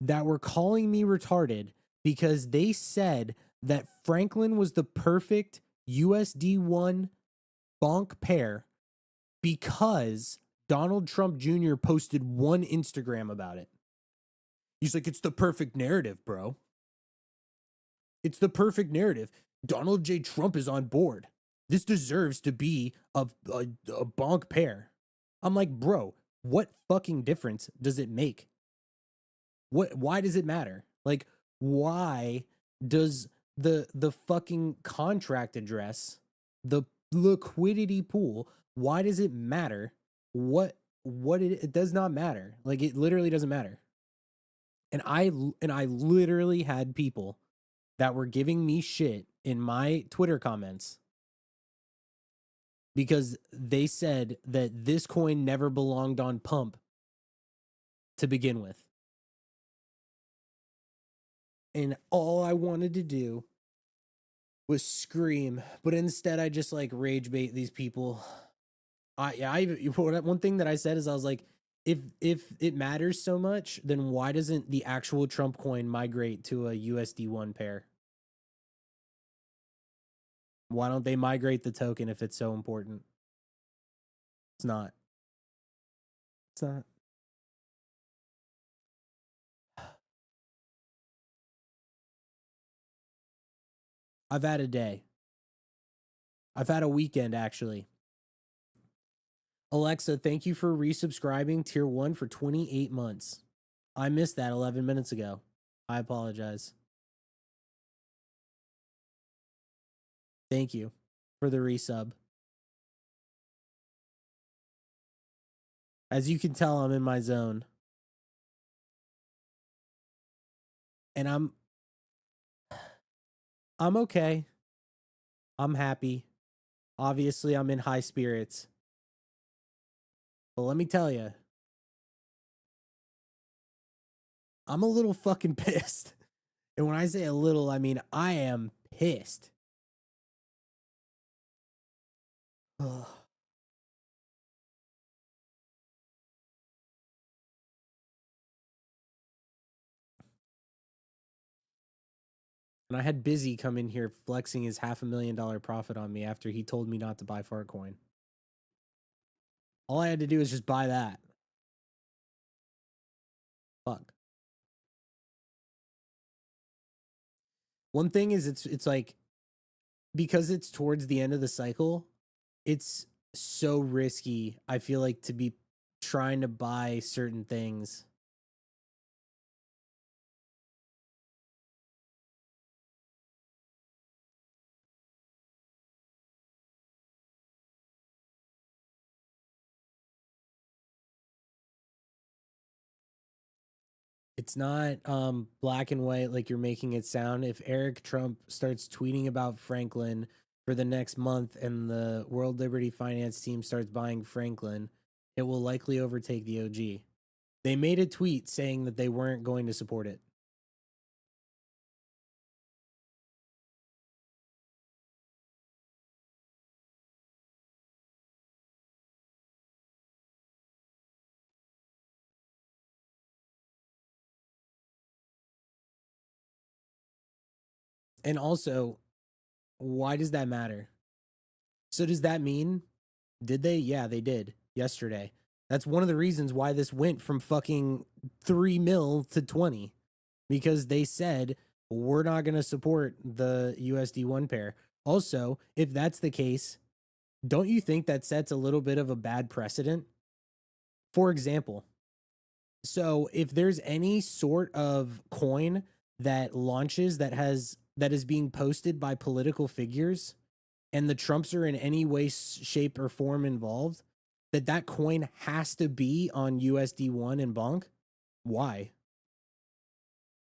that were calling me retarded because they said that Franklin was the perfect USD1 bonk pair because Donald Trump Jr. posted one Instagram about it. He's like, it's the perfect narrative, bro. It's the perfect narrative. Donald J. Trump is on board. This deserves to be a bonk pair. I'm like, bro, what fucking difference does it make? Why does it matter? Like, why does the fucking contract address, the liquidity pool, why does it matter? It does not matter. Like, it literally doesn't matter. And I literally had people that were giving me shit in my Twitter comments because they said that this coin never belonged on Pump to begin with. And all I wanted to do was scream, but instead I just like rage bait these people. One thing that I said is I was like, if it matters so much, then why doesn't the actual Trump coin migrate to a USD1 pair? Why don't they migrate the token if it's so important? It's not. It's not. I've had a day. I've had a weekend actually. Alexa, thank you for resubscribing tier 1 for 28 months. I missed that 11 minutes ago. I apologize. Thank you for the resub. As you can tell, I'm in my zone. And I'm okay. I'm happy. Obviously, I'm in high spirits. But let me tell you, I'm a little fucking pissed. And when I say a little, I mean I am pissed. Ugh. And I had Busy come in here flexing his $500,000 profit on me after he told me not to buy Fartcoin. All I had to do was just buy that. Fuck. One thing is it's like, because it's towards the end of the cycle, it's so risky, I feel like, to be trying to buy certain things. It's not black and white like you're making it sound. If Eric Trump starts tweeting about Franklin for the next month and the World Liberty Finance team starts buying Franklin, it will likely overtake the OG. They made a tweet saying that they weren't going to support it. And also, why does that matter? So does that mean, did they? Yeah, they did yesterday. That's one of the reasons why this went from fucking 3 mil to 20, because they said we're not going to support the USD1 pair. Also, if that's the case, don't you think that sets a little bit of a bad precedent? For example, so if there's any sort of coin that launches that is being posted by political figures, and the Trumps are in any way, shape, or form involved, that coin has to be on USD1 and Bonk. Why?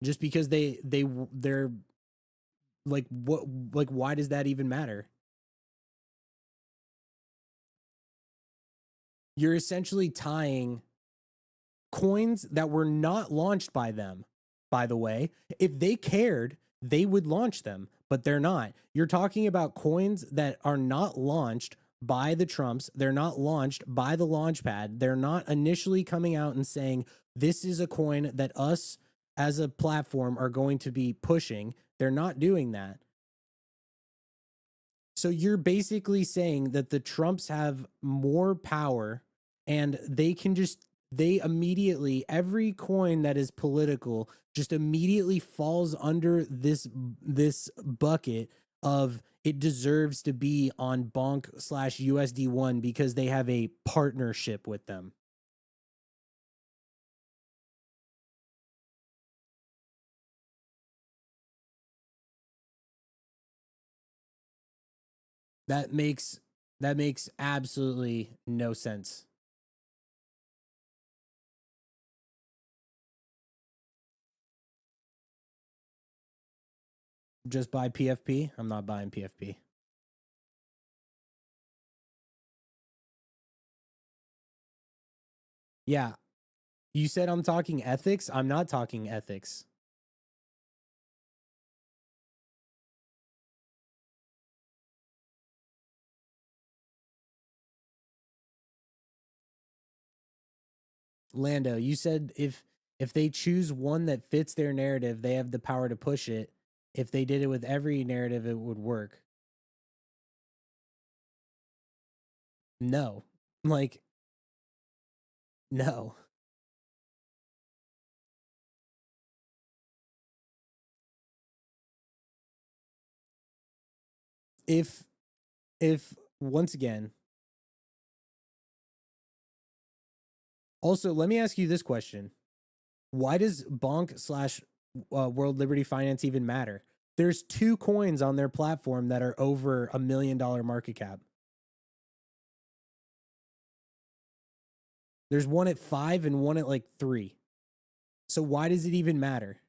Just because they're like, what, like, why does that even matter? You're essentially tying coins that were not launched by them. By the way, if they cared, they would launch them, but they're not. You're talking about coins that are not launched by the Trumps. They're not launched by the launchpad. They're not initially coming out and saying, this is a coin that us as a platform are going to be pushing. They're not doing that. So you're basically saying that the Trumps have more power and they immediately, every coin that is political just immediately falls under this bucket of it deserves to be on Bonk/USD1 because they have a partnership with them. That makes absolutely no sense. Just buy PFP? I'm not buying PFP. Yeah, you said I'm talking ethics. I'm not talking ethics. Lando, you said if they choose one that fits their narrative, they have the power to push it. If they did it with every narrative, it would work. No. Like, no. If if once again, also let me ask you this question. Why does Bonk slash World Liberty Finance even matter? There's two coins on their platform that are over $1 million market cap. There's one at 5 and one at like 3. So why does it even matter?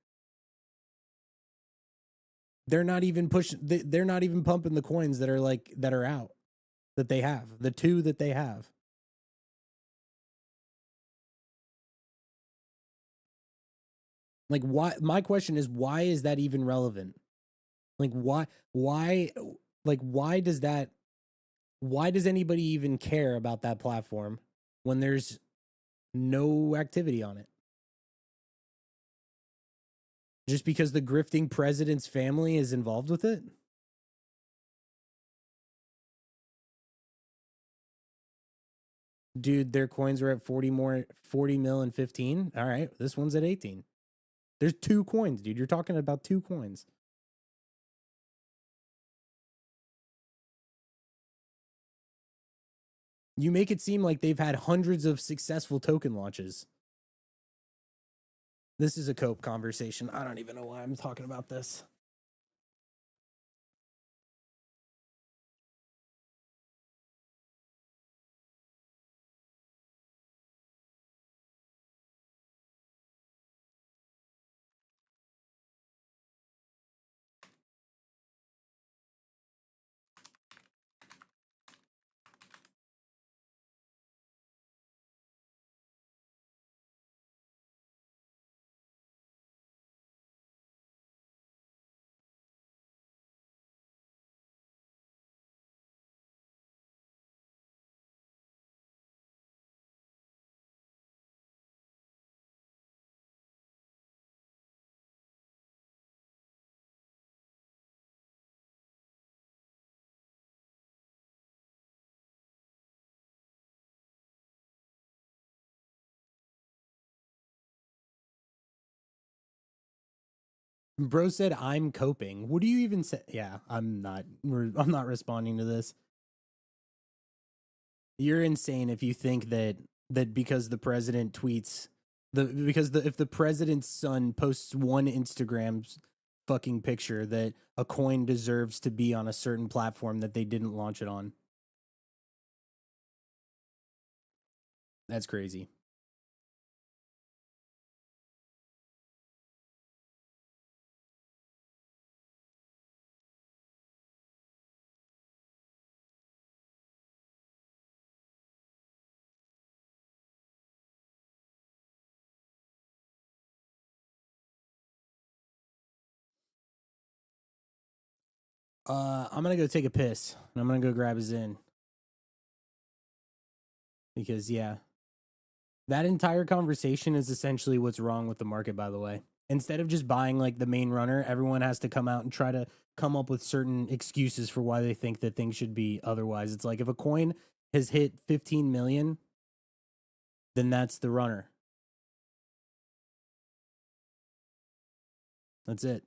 They're not even pushing. They're not even pumping the coins that are like that are out that they have. The two that they have. Like why? My question is why is that even relevant? Like why like why does that why does anybody even care about that platform when there's no activity on it? Just because the grifting president's family is involved with it? Dude, their coins are at 40 mil and 15. All right, this one's at 18. There's two coins, dude. You're talking about two coins. You make it seem like they've had hundreds of successful token launches. This is a cope conversation. I don't even know why I'm talking about this. Bro said I'm coping. What do you even say? Yeah, I'm not. I'm not responding to this. You're insane if you think that because the president tweets if the president's son posts one Instagram fucking picture that a coin deserves to be on a certain platform that they didn't launch it on. That's crazy. I'm gonna go take a piss and I'm gonna go grab a Zin because yeah, that entire conversation is essentially what's wrong with the market. By the way, instead of just buying like the main runner, everyone has to come out and try to come up with certain excuses for why they think that things should be otherwise. It's like if a coin has hit 15 million, then that's the runner. That's it.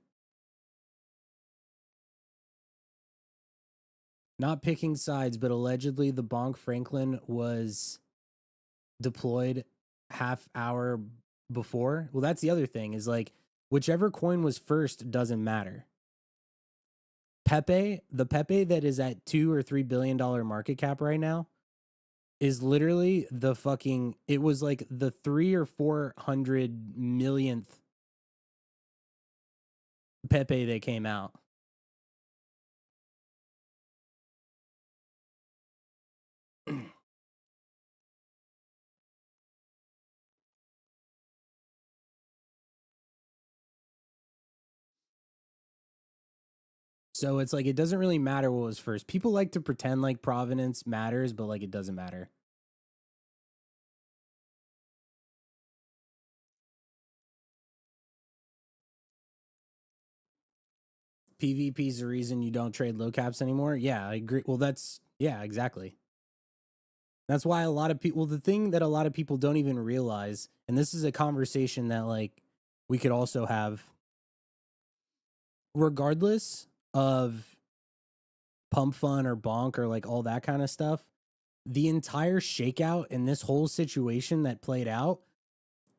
Not picking sides, but allegedly the Bonk Franklin was deployed half hour before. Well, that's the other thing is like whichever coin was first doesn't matter. Pepe, the Pepe that is at $2 or $3 billion market cap right now, is literally the fucking. It was like the 300 or 400 millionth Pepe that came out. So it's like it doesn't really matter what was first. People like to pretend like provenance matters, but like it doesn't matter. PvP is the reason you don't trade low caps anymore. Yeah, I agree. Well, yeah, exactly. That's why a lot of people, the thing that a lot of people don't even realize, and this is a conversation that like we could also have, regardless of pump fun or bonk or like all that kind of stuff, the entire shakeout and this whole situation that played out,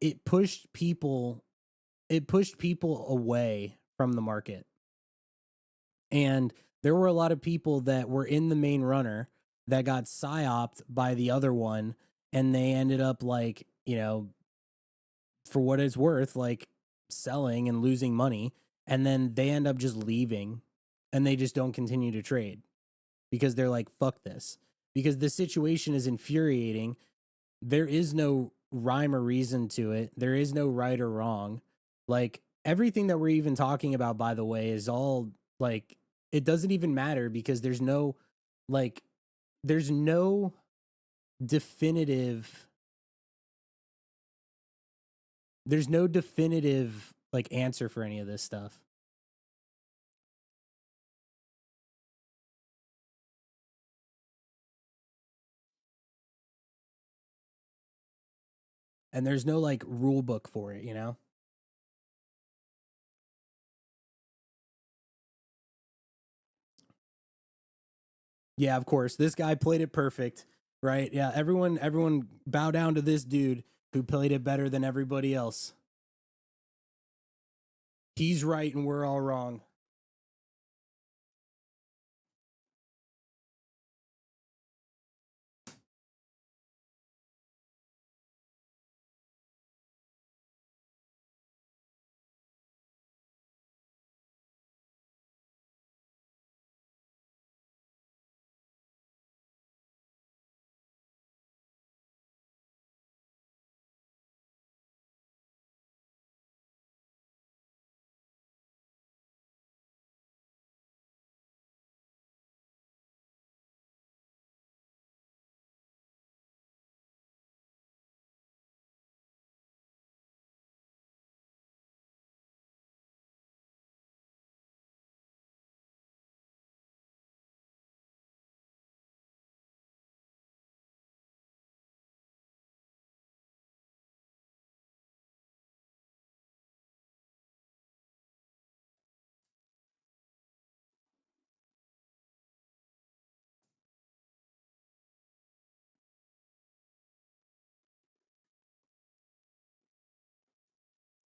it pushed people away from the market. And there were a lot of people that were in the main runner that got psyoped by the other one, and they ended up like, for what it's worth, like selling and losing money, and then they end up just leaving and they just don't continue to trade because they're like, fuck this. Because the situation is infuriating. There is no rhyme or reason to it. There is no right or wrong. Like everything that we're even talking about, by the way, is all like, it doesn't even matter because like there's no definitive like answer for any of this stuff. And there's no like rule book for it, Yeah, of course. This guy played it perfect, right? Yeah, everyone bow down to this dude who played it better than everybody else. He's right and we're all wrong.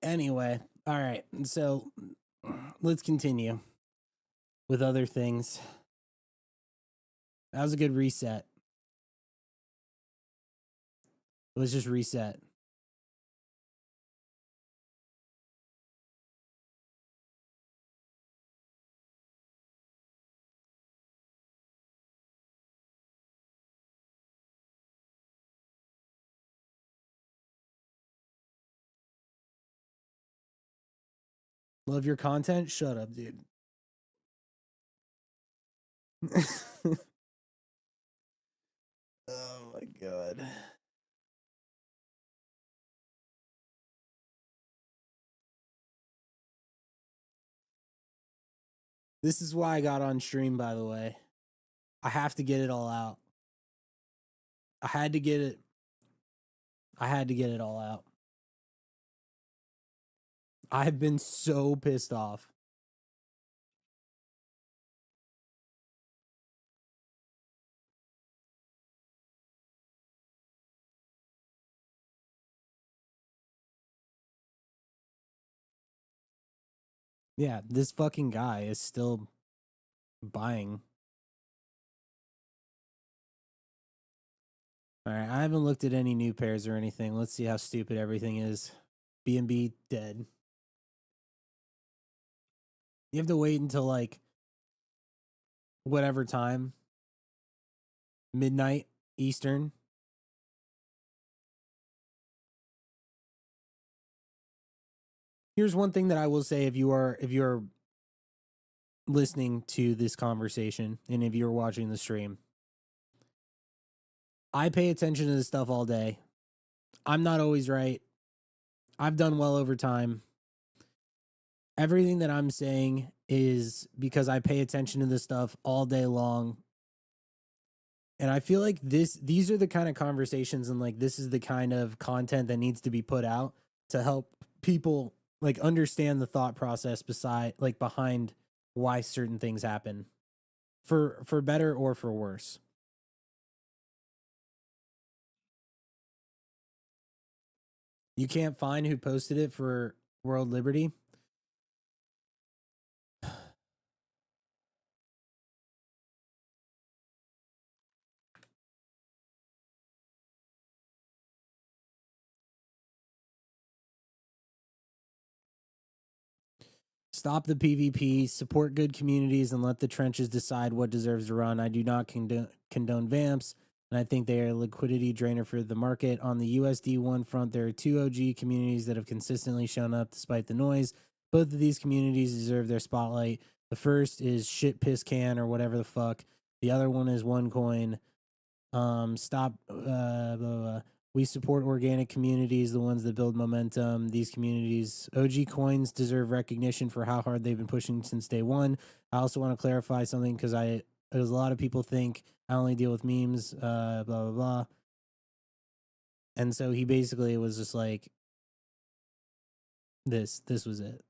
Anyway, all right. So let's continue with other things. That was a good reset. Let's just reset. Love your content? Shut up, dude. Oh my god. This is why I got on stream, by the way. I have to get it all out. I had to get it. I had to get it all out. I've been so pissed off. Yeah, this fucking guy is still buying. All right, I haven't looked at any new pairs or anything. Let's see how stupid everything is. BNB dead. You have to wait until like whatever time, midnight Eastern. Here's one thing that I will say: if you're listening to this conversation and if you're watching the stream, I pay attention to this stuff all day. I'm not always right. I've done well over time. Everything that I'm saying is because I pay attention to this stuff all day long. And I feel like these are the kind of conversations and like this is the kind of content that needs to be put out to help people like understand the thought process behind why certain things happen for better or for worse. You can't find who posted it for World Liberty. Stop the PvP, support good communities, and let the trenches decide what deserves to run. I do not condone vamps, and I think they are a liquidity drainer for the market. On the USD1 front, there are two OG communities that have consistently shown up despite the noise. Both of these communities deserve their spotlight. The first is Shit Piss Can or whatever the fuck. The other one is OneCoin. Stop. Blah, blah, blah. We support organic communities, the ones that build momentum. These communities, OG coins deserve recognition for how hard they've been pushing since day one. I also want to clarify something because there's a lot of people think I only deal with memes, blah, blah, blah. And so he basically was just like, this was it.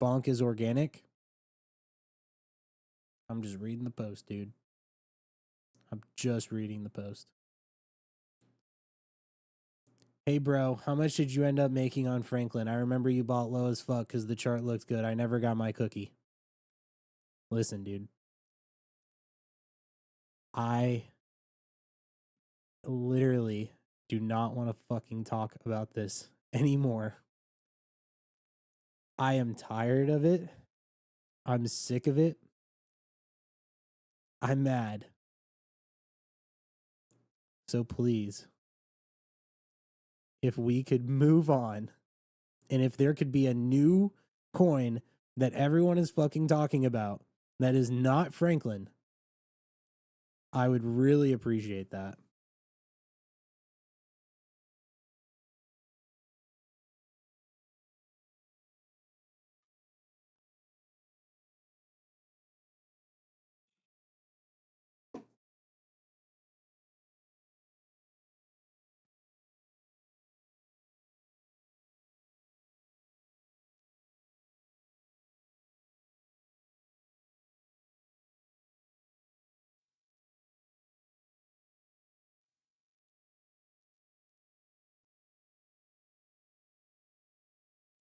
Bonk is organic. I'm just reading the post, dude. I'm just reading the post. Hey, bro, how much did you end up making on Franklin? I remember you bought low as fuck because the chart looked good. I never got my cookie. Listen, dude. I literally do not want to fucking talk about this anymore. I am tired of it. I'm sick of it. I'm mad. So please, if we could move on and if there could be a new coin that everyone is fucking talking about that is not Franklin, I would really appreciate that.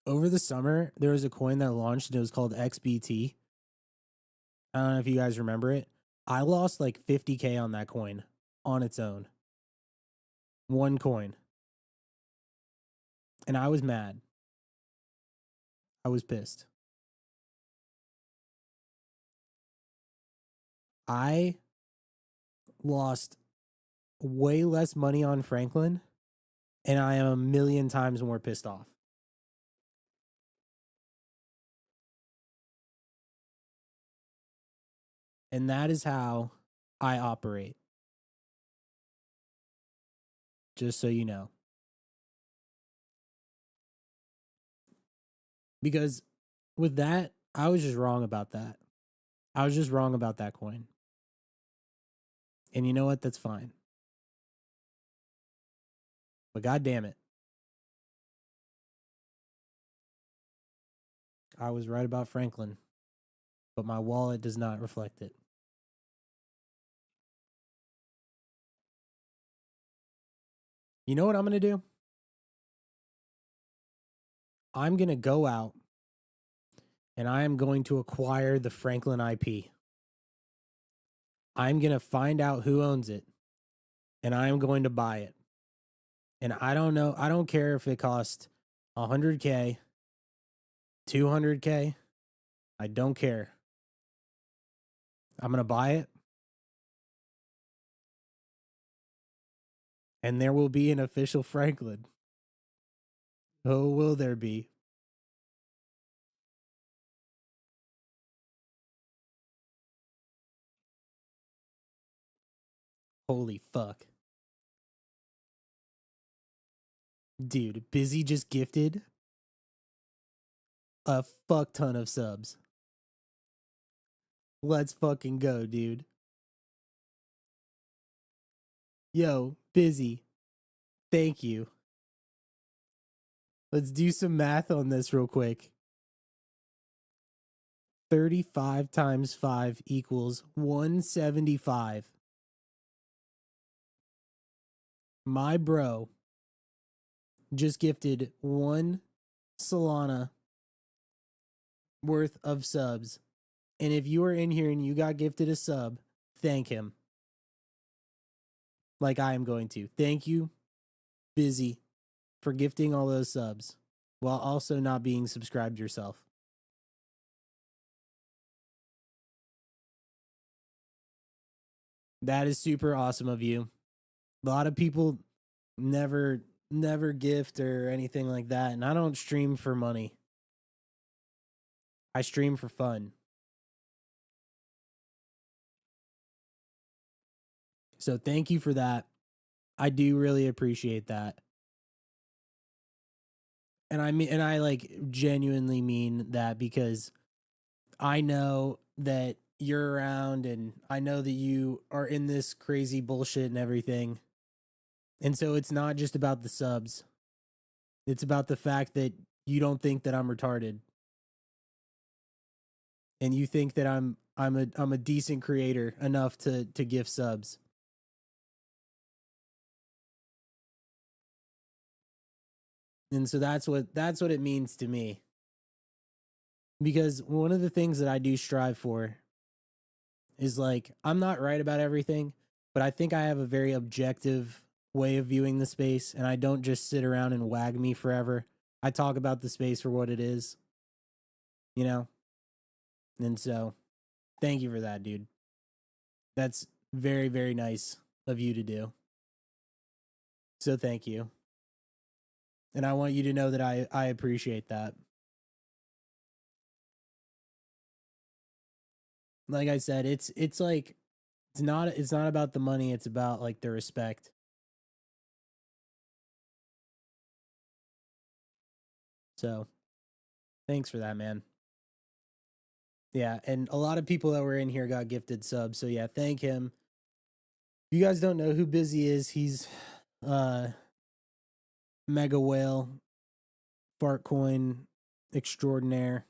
Over the summer, there was a coin that launched and it was called XBT. I don't know if you guys remember it. I lost like 50K on that coin on its own. One coin. And I was mad. I was pissed. I lost way less money on Franklin and I am a million times more pissed off. And that is how I operate. Just so you know. Because with that, I was just wrong about that. I was just wrong about that coin. And you know what? That's fine. But god damn it. I was right about Franklin, but my wallet does not reflect it. You know what I'm going to do? I'm going to go out and I am going to acquire the Franklin IP. I'm going to find out who owns it and I am going to buy it. And I don't know, I don't care if it costs 100K, 200K. I don't care. I'm going to buy it. And there will be an official Franklin. Oh, will there be? Holy fuck. Dude, Busy just gifted a fuck ton of subs. Let's fucking go, dude. Yo, Busy, thank you. Let's do some math on this real quick. 35 times 5 equals 175. My bro just gifted 1 Solana worth of subs. And if you are in here and you got gifted a sub, thank him. Like I am going to. Thank you, Busy, for gifting all those subs while also not being subscribed yourself. That is super awesome of you. A lot of people never gift or anything like that, and I don't stream for money. I stream for fun. So thank you for that. I do really appreciate that. And I like genuinely mean that because I know that you're around and I know that you are in this crazy bullshit and everything. And so it's not just about the subs. It's about the fact that you don't think that I'm retarded. And you think that I'm a decent creator enough to gift subs. And so that's what it means to me. Because one of the things that I do strive for is like I'm not right about everything, but I think I have a very objective way of viewing the space and I don't just sit around and wag me forever. I talk about the space for what it is, you know? And so, thank you for that, dude. That's very, very nice of you to do. So, thank you. And I want you to know that I appreciate that. Like I said, it's like it's not about the money, it's about like the respect. So, thanks for that, man. Yeah, and a lot of people that were in here got gifted subs. So yeah, thank him. You guys don't know who Busy is. He's uh mega whale fart coin extraordinaire.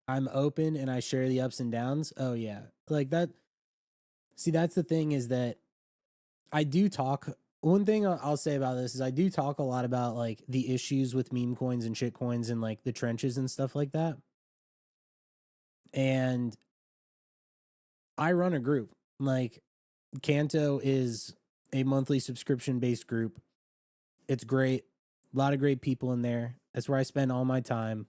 I'm open and I share the ups and downs. Oh yeah. Like that. See, that's the thing is that I do talk. One thing I'll say about this is I do talk a lot about like the issues with meme coins and shit coins and like the trenches and stuff like that. And I run a group. Like Kanto is a monthly subscription based group. It's great. A lot of great people in there. That's where I spend all my time.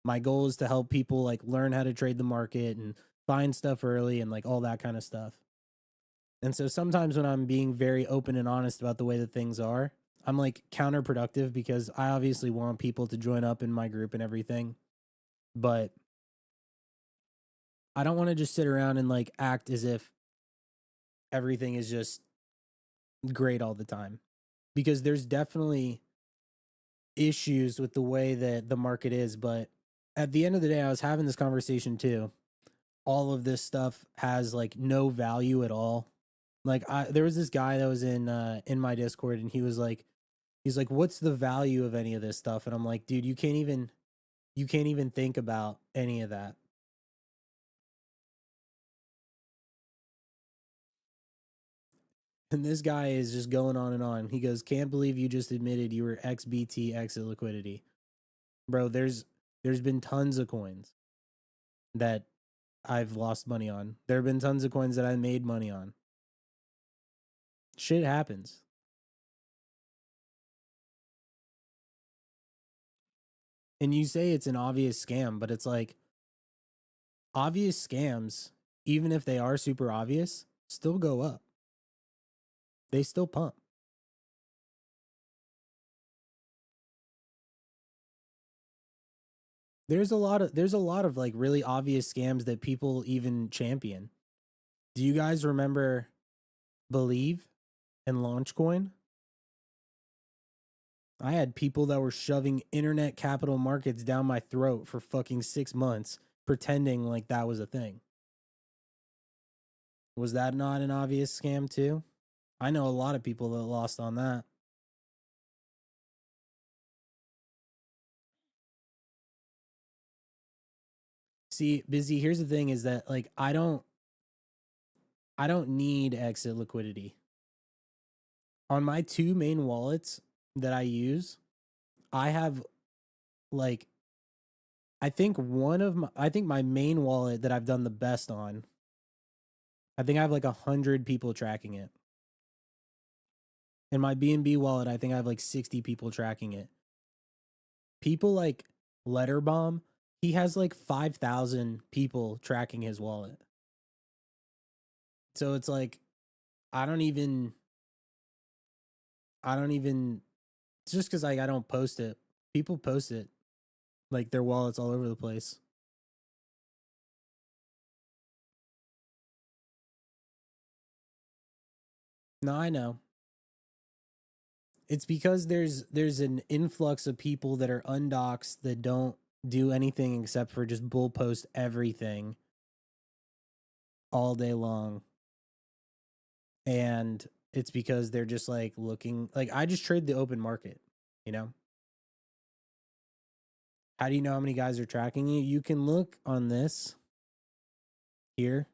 My goal is to help people like learn how to trade the market and find stuff early and like all that kind of stuff. And so sometimes when I'm being very open and honest about the way that things are, I'm like counterproductive because I obviously want people to join up in my group and everything. But I don't want to just sit around and like act as if everything is just great all the time. Because there's definitely issues with the way that the market is. But at the end of the day, I was having this conversation too. All of this stuff has like no value at all. Like there was this guy that was in my Discord and he's like, what's the value of any of this stuff? And I'm like, dude, you can't even think about any of that. And this guy is just going on and on. He goes, can't believe you just admitted you were XBT exit liquidity. Bro, there's been tons of coins that I've lost money on. There have been tons of coins that I made money on. Shit happens. And you say it's an obvious scam, but it's like obvious scams, even if they are super obvious, still go up. They still pump. There's a lot of like really obvious scams that people even champion. Do you guys remember Believe and Launchcoin. I had people that were shoving internet capital markets down my throat for fucking 6 months, pretending like that was a thing. Was that not an obvious scam too? I know a lot of people that lost on that. See, Busy, here's the thing is that like I don't need exit liquidity. On my two main wallets that I use, I have like I think my main wallet that I've done the best on, I think I have like 100 people tracking it. In my BNB wallet, I think I have like 60 people tracking it. People like Letterbomb, he has like 5,000 people tracking his wallet. So it's like I don't even it's just because like I don't post it. People post it. Like their wallets all over the place. No, I know. It's because there's an influx of people that are undoxed that don't do anything except for just bull post everything all day long. And it's because they're just like looking like I just trade the open market, you know? How do you know how many guys are tracking you? You can look on this here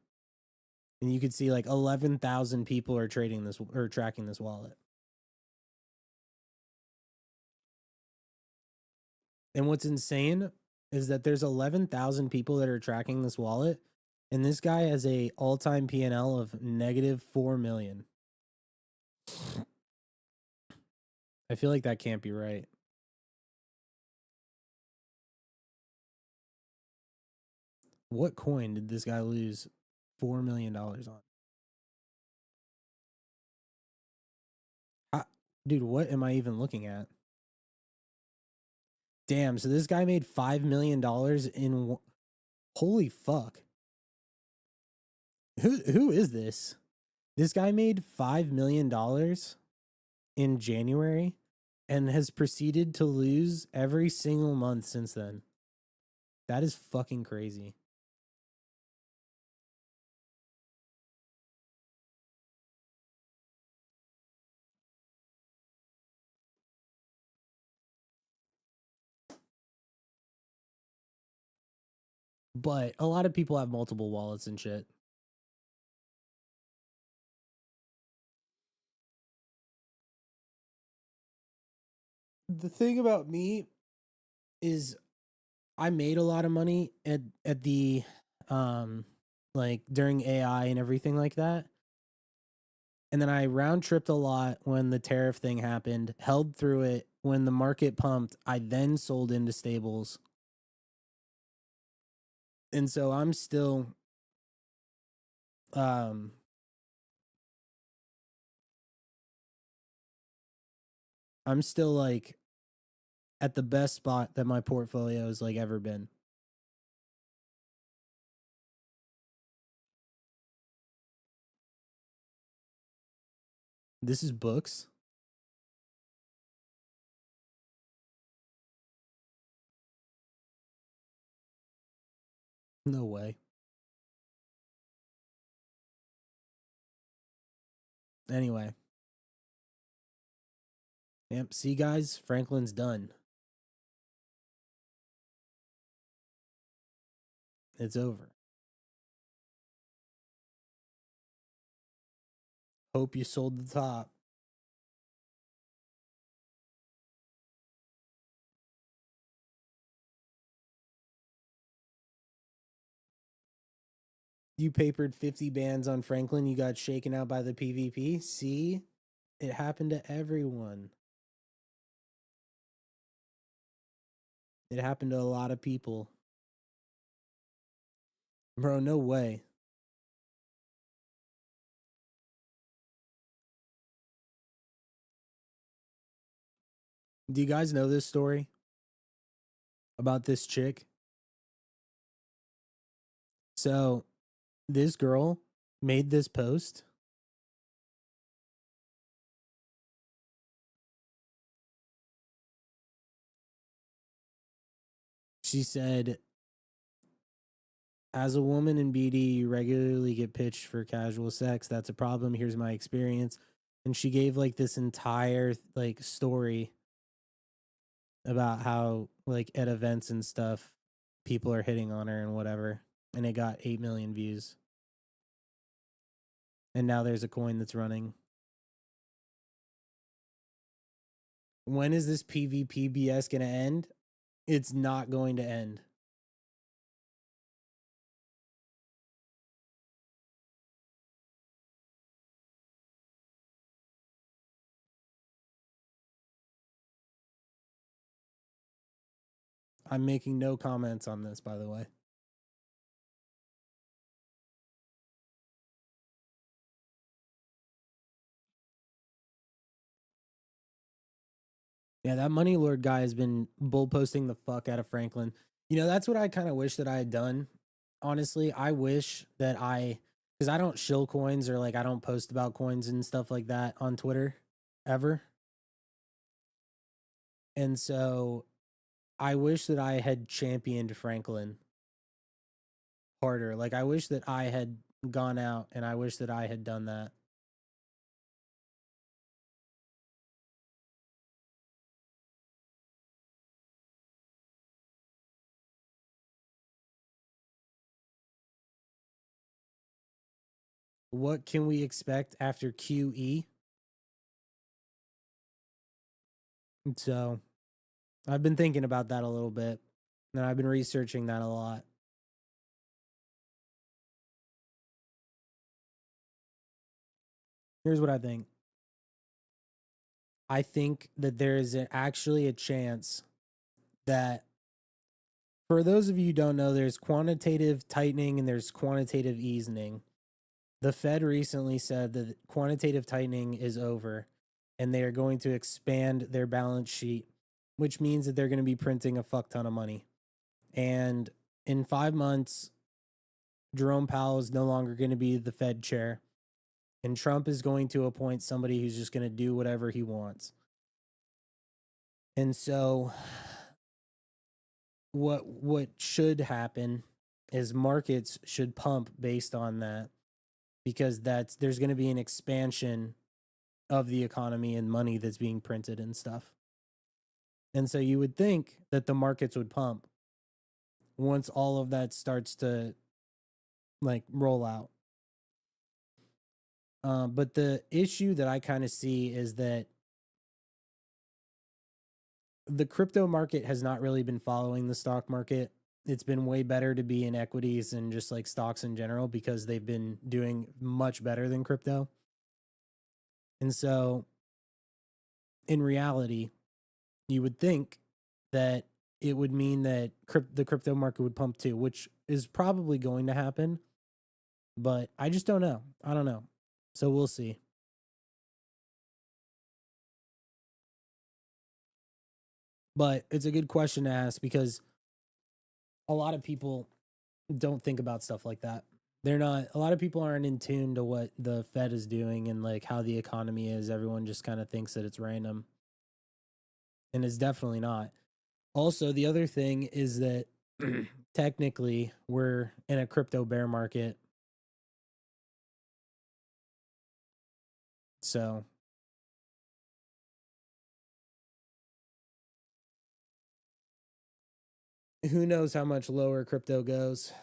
and you can see like 11,000 people are trading this or tracking this wallet. And what's insane is that there's 11,000 people that are tracking this wallet, and this guy has a all-time P&L of negative 4 million. I feel like that can't be right. What coin did this guy lose $4 million on? Dude, what am I even looking at? Damn, so this guy made $5 million in... Holy fuck. Who is this? This guy made $5 million in January and has proceeded to lose every single month since then. That is fucking crazy. But a lot of people have multiple wallets and shit. The thing about me is I made a lot of money at the like during AI and everything like that. And then I round tripped a lot when the tariff thing happened, held through it. When the market pumped, I then sold into stables. And so um I'm still like at the best spot that my portfolio has like ever been. This is books. No way. Anyway. Yep. See, guys, Franklin's done. It's over. Hope you sold the top. You papered 50 bands on Franklin. You got shaken out by the PvP. See? It happened to everyone. It happened to a lot of people. Bro, no way. Do you guys know this story about this chick? So, this girl made this post She said, as a woman in BD, you regularly get pitched for casual sex. That's a problem. Here's my experience. And she gave like this entire like story about how like at events and stuff, people are hitting on her and whatever. And it got 8 million views. And now there's a coin that's running. When is this PvP BS going to end? It's not going to end. I'm making no comments on this, by the way. Yeah, that Money Lord guy has been bull posting the fuck out of Franklin. You know, that's what I kind of wish that I had done. Honestly, I wish that because I don't shill coins or like I don't post about coins and stuff like that on Twitter ever. And so I wish that I had championed Franklin harder. Like, I wish that I had gone out and I wish that I had done that. What can we expect after QE? So I've been thinking about that a little bit, and I've been researching that a lot. Here's what I think. I think that there is actually a chance that, for those of you who don't know, there's quantitative tightening and there's quantitative easing. The Fed recently said that quantitative tightening is over and they are going to expand their balance sheet, which means that they're going to be printing a fuck ton of money. And in 5 months, Jerome Powell is no longer going to be the Fed chair. And Trump is going to appoint somebody who's just going to do whatever he wants. And so what should happen is markets should pump based on that, because there's going to be an expansion of the economy and money that's being printed and stuff. And so you would think that the markets would pump once all of that starts to like roll out. But the issue that I kind of see is that the crypto market has not really been following the stock market. It's been way better to be in equities and just like stocks in general because they've been doing much better than crypto. And so in reality, you would think that it would mean that the crypto market would pump too, which is probably going to happen. But I just don't know. I don't know. So we'll see. But it's a good question to ask because a lot of people don't think about stuff like that. They're not, a lot of people aren't in tune to what the Fed is doing and like how the economy is. Everyone just kind of thinks that it's random. And it's definitely not. Also, the other thing is that technically we're in a crypto bear market. So who knows how much lower crypto goes.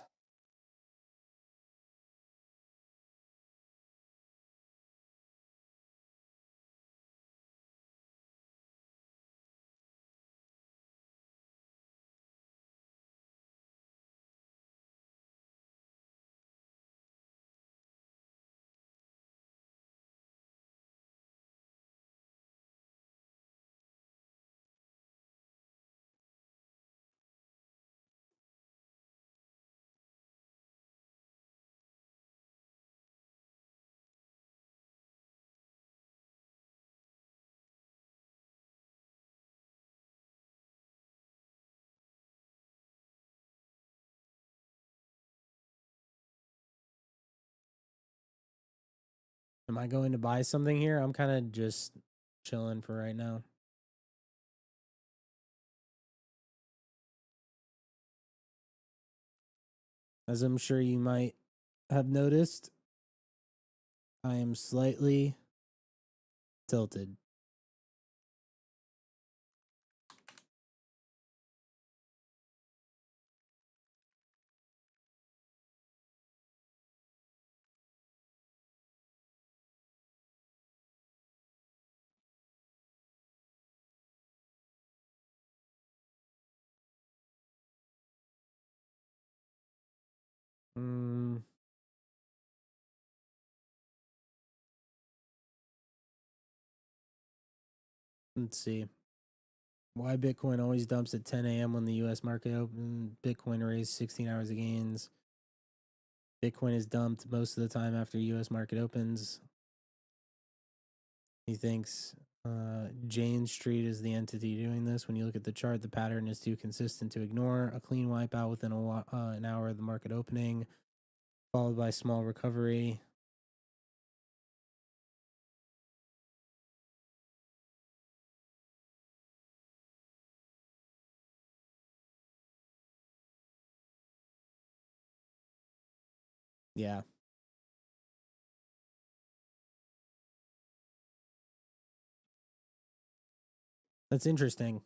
Am I going to buy something here? I'm kind of just chilling for right now. As I'm sure you might have noticed, I am slightly tilted. Mm, let's see. Why Bitcoin always dumps at 10 a.m. when the U.S. market opened. Bitcoin raised 16 hours of gains. Bitcoin is dumped most of the time after U.S. market opens. He thinks Jane Street is the entity doing this. When you look at the chart, the pattern is too consistent to ignore. A clean wipeout within an hour of the market opening, followed by small recovery. Yeah, that's interesting.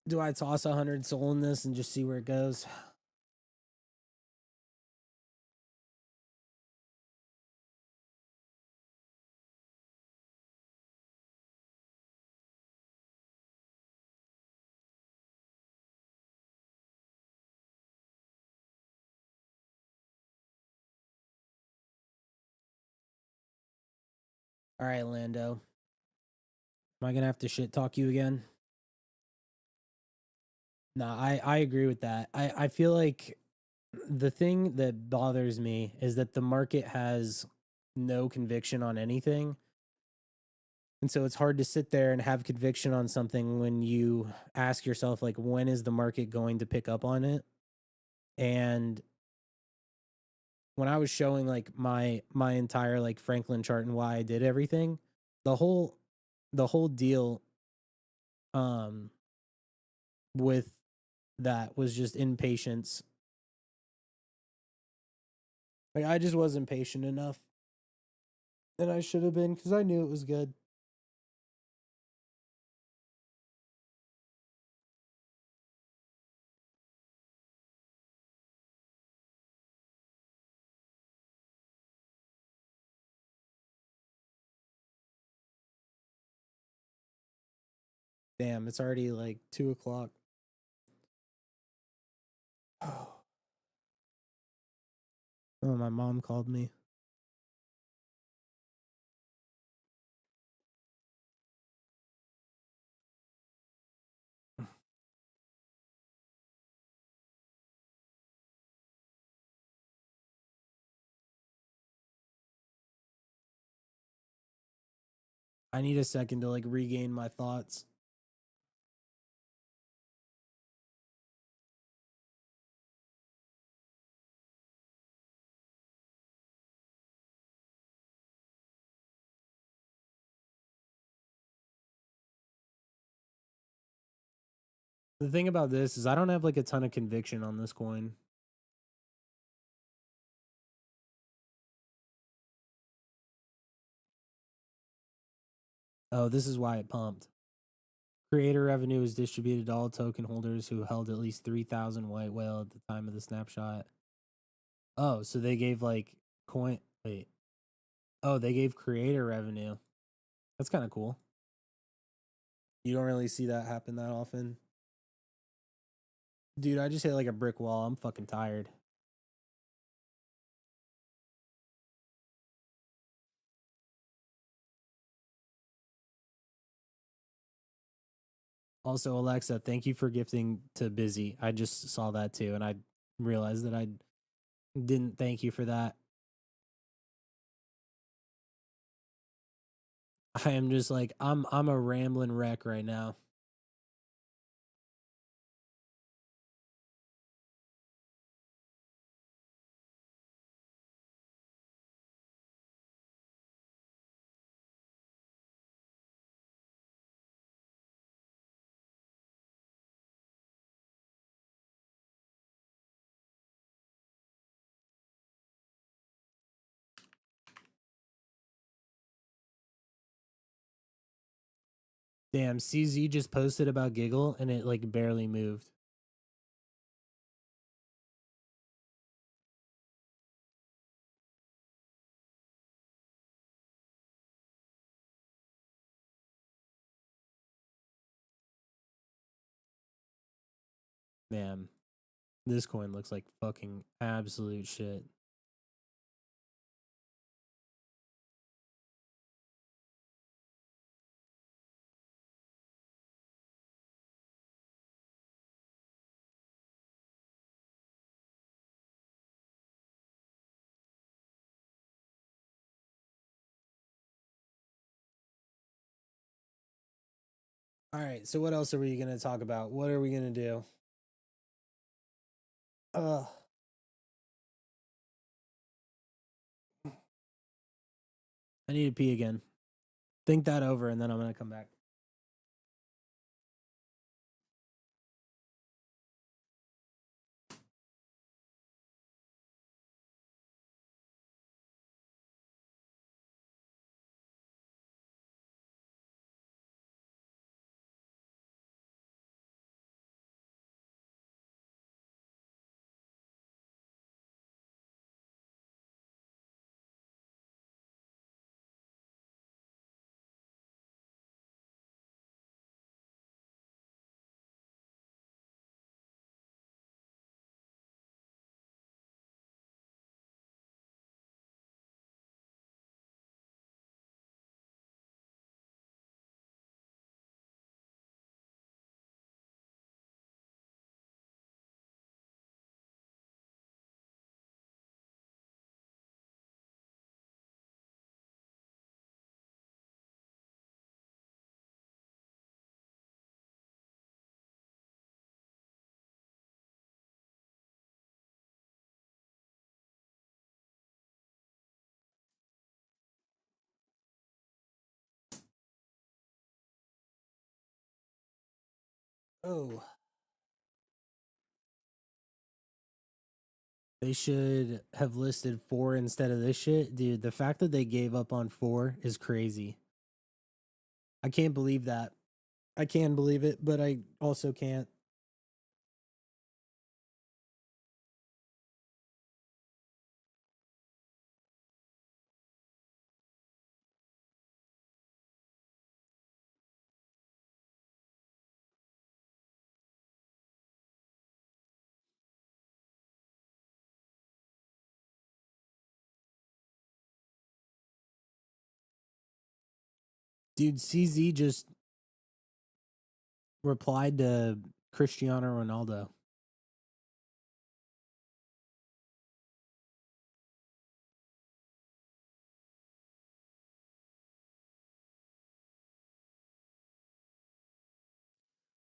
Do I toss 100 SOL in this and just see where it goes? All right, Lando. Am I gonna have to shit talk you again? No, I agree with that. I feel like the thing that bothers me is that the market has no conviction on anything. And so it's hard to sit there and have conviction on something when you ask yourself, like, when is the market going to pick up on it? And when I was showing like my entire like Franklin chart and why I did everything, the whole the whole deal um with that was just impatience. Like I just wasn't patient enough. And I should have been because I knew it was good. Damn, it's already like 2 o'clock. Oh, my mom called me. I need a second to like regain my thoughts. The thing about this is I don't have like a ton of conviction on this coin. Oh, this is why it pumped. Creator revenue is distributed to all token holders who held at least 3,000 white whale at the time of the snapshot. Oh, so they gave like coin. Wait. Oh, they gave creator revenue. That's kind of cool. You don't really see that happen that often. Dude, I just hit like a brick wall. I'm fucking tired. Also, Alexa, thank you for gifting to Busy. I just saw that too, and I realized that I didn't thank you for that. I am just like I'm a rambling wreck right now. Damn, CZ just posted about Giggle and it like barely moved. Man, this coin looks like fucking absolute shit. All right, so what else are we gonna talk about? What are we gonna do? I need to pee again. Think that over, and then I'm gonna come back. Oh, they should have listed 4 instead of this shit, dude. The fact that they gave up on 4 is crazy. I can't believe that. I can believe it, but I also can't. Dude, CZ just replied to Cristiano Ronaldo.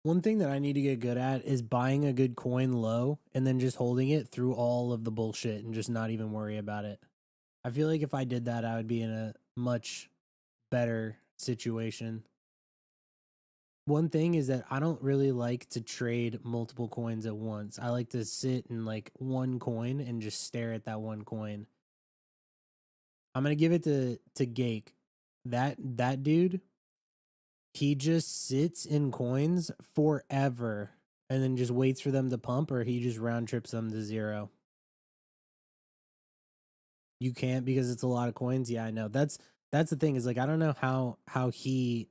One thing that I need to get good at is buying a good coin low and then just holding it through all of the bullshit and just not even worry about it. I feel like if I did that, I would be in a much better situation. One thing is that I don't really like to trade multiple coins at once. I like to sit in like one coin and just stare at that one coin. I'm gonna give it to Gake. That dude, he just sits in coins forever and then just waits for them to pump, or he just round trips them to 0. You can't because it's a lot of coins. Yeah, I know. That's the thing, is like I don't know how he,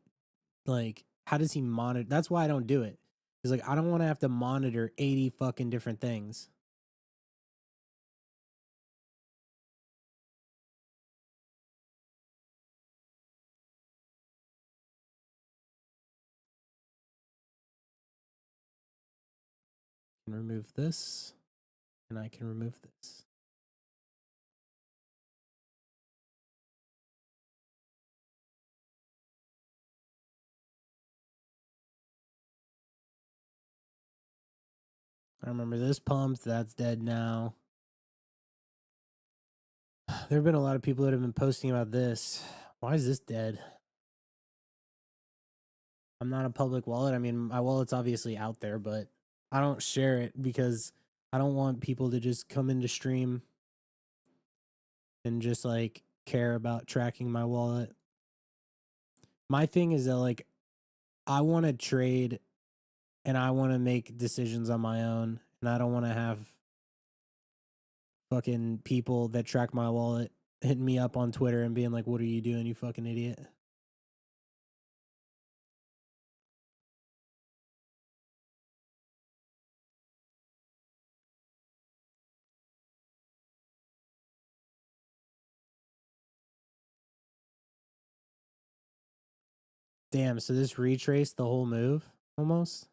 like, how does he monitor? That's why I don't do it. It's like I don't want to have to monitor 80 fucking different things. I can remove this, and I can remove this. I remember this pumped. That's dead now. There have been a lot of people that have been posting about this. Why is this dead? I'm not a public wallet. I mean, my wallet's obviously out there, but I don't share it because I don't want people to just come into stream and just like care about tracking my wallet. My thing is that like I want to trade and I want to make decisions on my own, and I don't want to have fucking people that track my wallet hitting me up on Twitter and being like, "What are you doing, you fucking idiot?" Damn, so this retraced the whole move almost?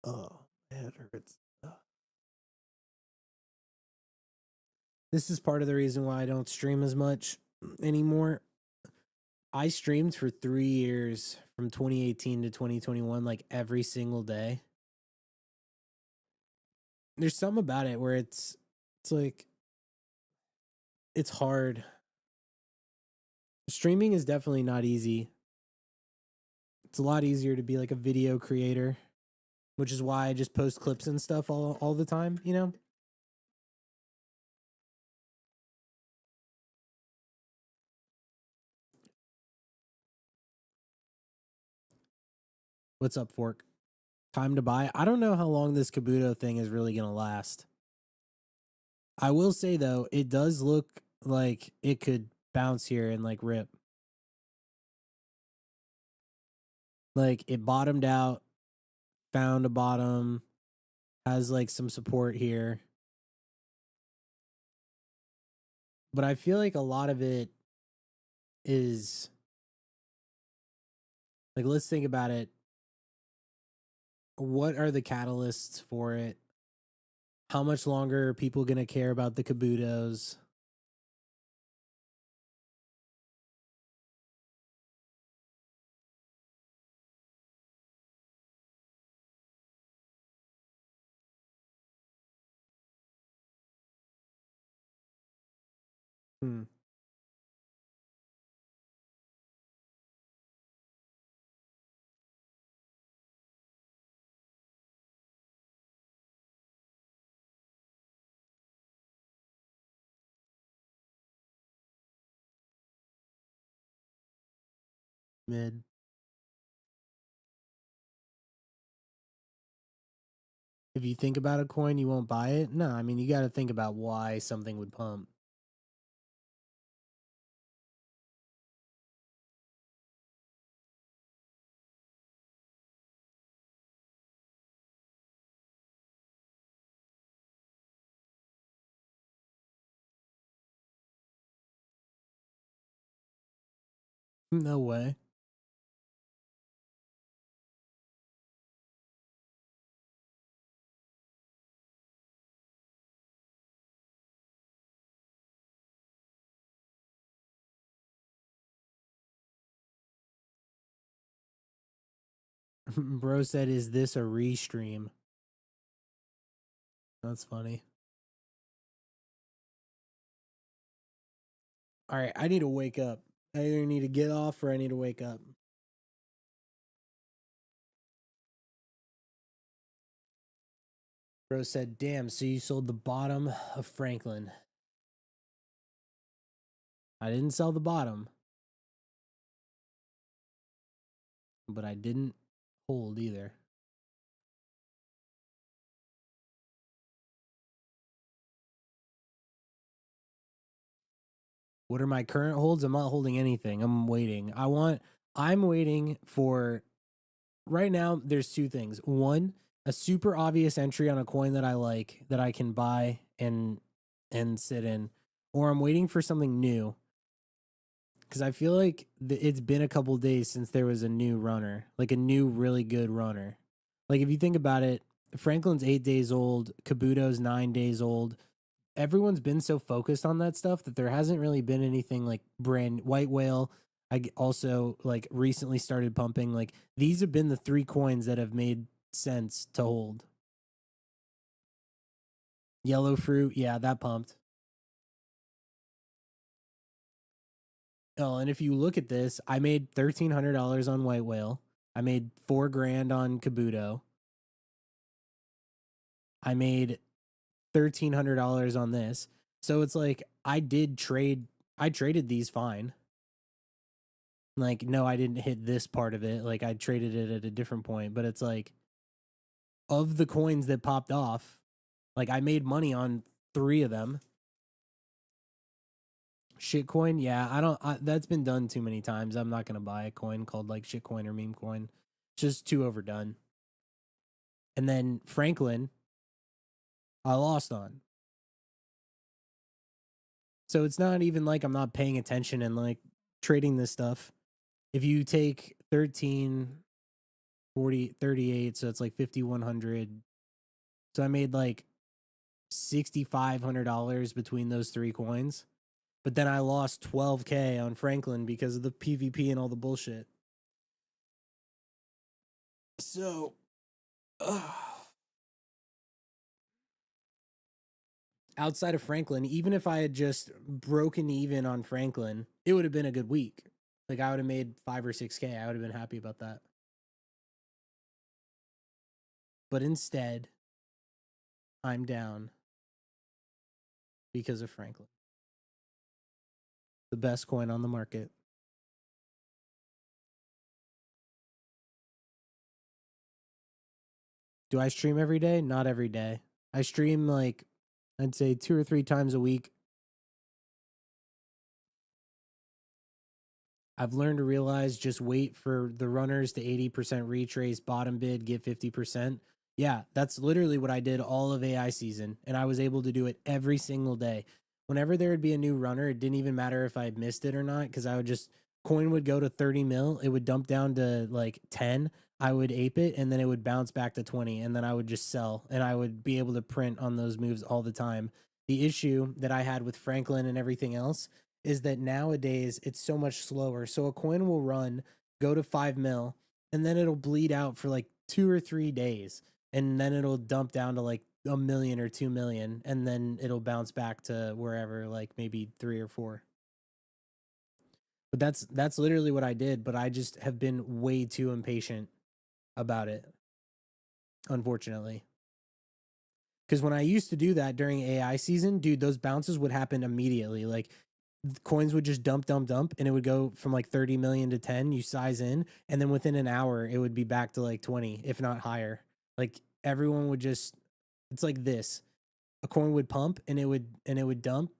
Oh, my head hurts. Ugh. This is part of the reason why I don't stream as much anymore. I streamed for 3 years from 2018 to 2021, like every single day. There's something about it where it's like it's hard. Streaming is definitely not easy. It's a lot easier to be like a video creator, which is why I just post clips and stuff all the time, you know? What's up, Fork? Time to buy. I don't know how long this Kabuto thing is really going to last. I will say though, it does look like it could bounce here and like rip. Like it bottomed out, found a bottom, has like some support here. But I feel like a lot of it is like, let's think about it. What are the catalysts for it? How much longer are people going to care about the Kabutos? Hmm. Mid. If you think about a coin, you won't buy it. No, I mean, you got to think about why something would pump. No way. Bro said, "Is this a restream?" That's funny. All right, I need to wake up. I either need to get off or I need to wake up. Bro said, "Damn, so you sold the bottom of Franklin." I didn't sell the bottom, but I didn't hold either. What are my current holds? I'm not holding anything. I'm waiting. I'm waiting for right now. There's two things. One, a super obvious entry on a coin that I like that I can buy and sit in, or I'm waiting for something new because I feel like it's been a couple days since there was a new runner, like a new really good runner. Like if you think about it, Franklin's 8 days old, Kabuto's 9 days old. Everyone's been so focused on that stuff that there hasn't really been anything like brand white whale. Also like recently started pumping. Like these have been the three coins that have made sense to hold. Yellow fruit, yeah, that pumped. Oh, and if you look at this, I made $1,300 on white whale. I made $4,000 on Kabuto. I made $1,300 on this. So it's like I traded these fine. Like, no, I didn't hit this part of it. Like I traded it at a different point, but it's like of the coins that popped off, like I made money on 3 of them. Shitcoin, yeah, that's been done too many times. I'm not gonna buy a coin called like shitcoin or meme coin. It's just too overdone. And then Franklin, I lost on. So it's not even like I'm not paying attention and like trading this stuff. If you take 13, 40, 38, so it's like 5,100. So I made like $6,500 between those 3 coins. But then I lost 12K on Franklin because of the PvP and all the bullshit. So, outside of Franklin, even if I had just broken even on Franklin, it would have been a good week. Like I would have made 5 or 6K. I would have been happy about that. But instead, I'm down because of Franklin, the best coin on the market. Do I stream every day? Not every day. I stream like, I'd say 2 or 3 times a week. I've learned to realize just wait for the runners to 80% retrace, bottom bid, get 50%. Yeah, that's literally what I did all of AI season. And I was able to do it every single day. Whenever there would be a new runner, it didn't even matter if I missed it or not, because I would just, coin would go to 30 mil, it would dump down to like 10. I would ape it, and then it would bounce back to 20, and then I would just sell, and I would be able to print on those moves all the time. The issue that I had with Franklin and everything else is that nowadays it's so much slower. So a coin will run, go to 5 mil, and then it'll bleed out for like 2 or 3 days. And then it'll dump down to like a million or 2 million. And then it'll bounce back to wherever, like maybe 3 or 4. But that's literally what I did. But I just have been way too impatient about it, unfortunately. Because when I used to do that during AI season, dude, those bounces would happen immediately. Like coins would just dump, and it would go from like 30 million to 10. You size in, and then within an hour, it would be back to like 20, if not higher. Like everyone would just, it's like this: a coin would pump, and it would dump,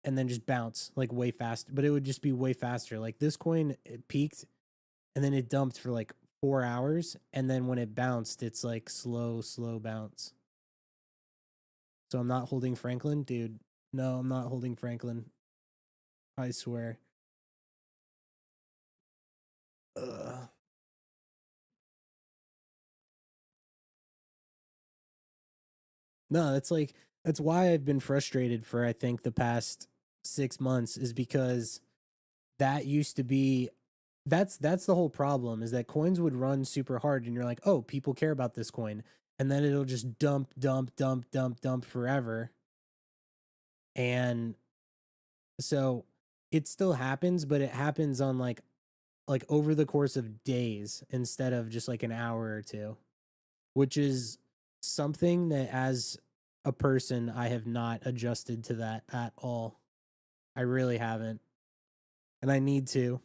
and then just bounce like way fast. But it would just be way faster. Like this coin, it peaked, and then it dumped for like 4 hours, and then when it bounced, it's like slow bounce. So I'm not holding Franklin, dude. No, I'm not holding Franklin. I swear. Ugh. No, that's why I've been frustrated for I think the past 6 months, is because that used to be, that's the whole problem, is that coins would run super hard and you're like, oh, people care about this coin. And then it'll just dump forever. And so it still happens, but it happens on like over the course of days instead of just like an hour or two, which is something that as a person I have not adjusted to that at all. I really haven't. And I need to.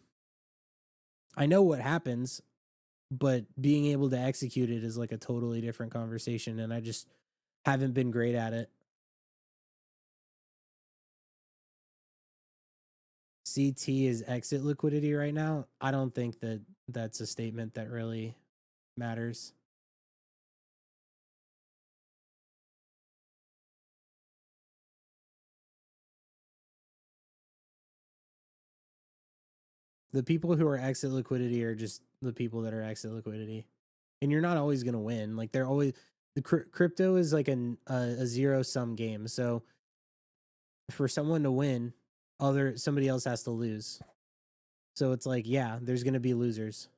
I know what happens, but being able to execute it is like a totally different conversation, and I just haven't been great at it. CT is exit liquidity right now. I don't think that that's a statement that really matters. The people who are exit liquidity are just the people that are exit liquidity. And you're not always going to win. Like they're always, the crypto is like a zero sum game. So for someone to win, somebody else has to lose. So it's like, yeah, there's going to be losers.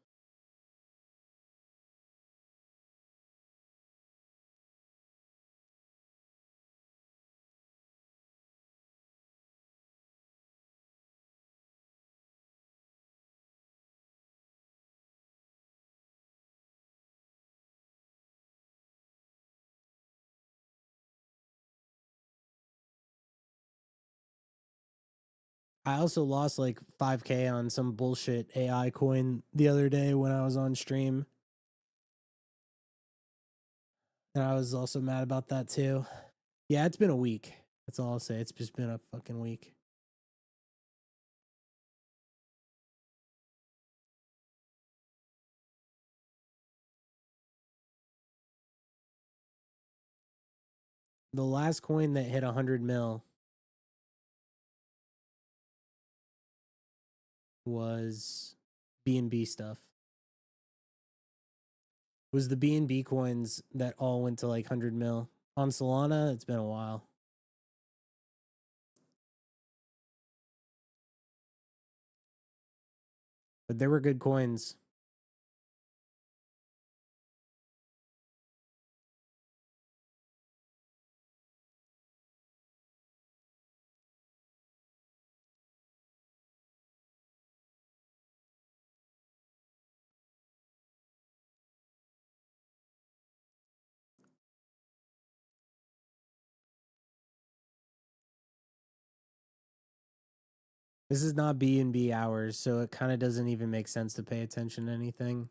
I also lost like 5K on some bullshit AI coin the other day when I was on stream. And I was also mad about that too. Yeah, it's been a week. That's all I'll say. It's just been a fucking week. The last coin that hit 100 mil was BNB stuff. It was the BNB coins that all went to like 100 mil. On Solana, it's been a while. But there were good coins. This is not BNB hours, so it kind of doesn't even make sense to pay attention to anything.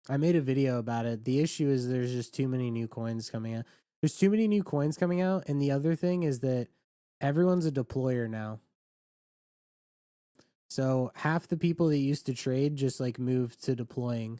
I made a video about it. The issue is there's just too many new coins coming out. There's too many new coins coming out, and the other thing is that everyone's a deployer now. So half the people that used to trade just like moved to deploying.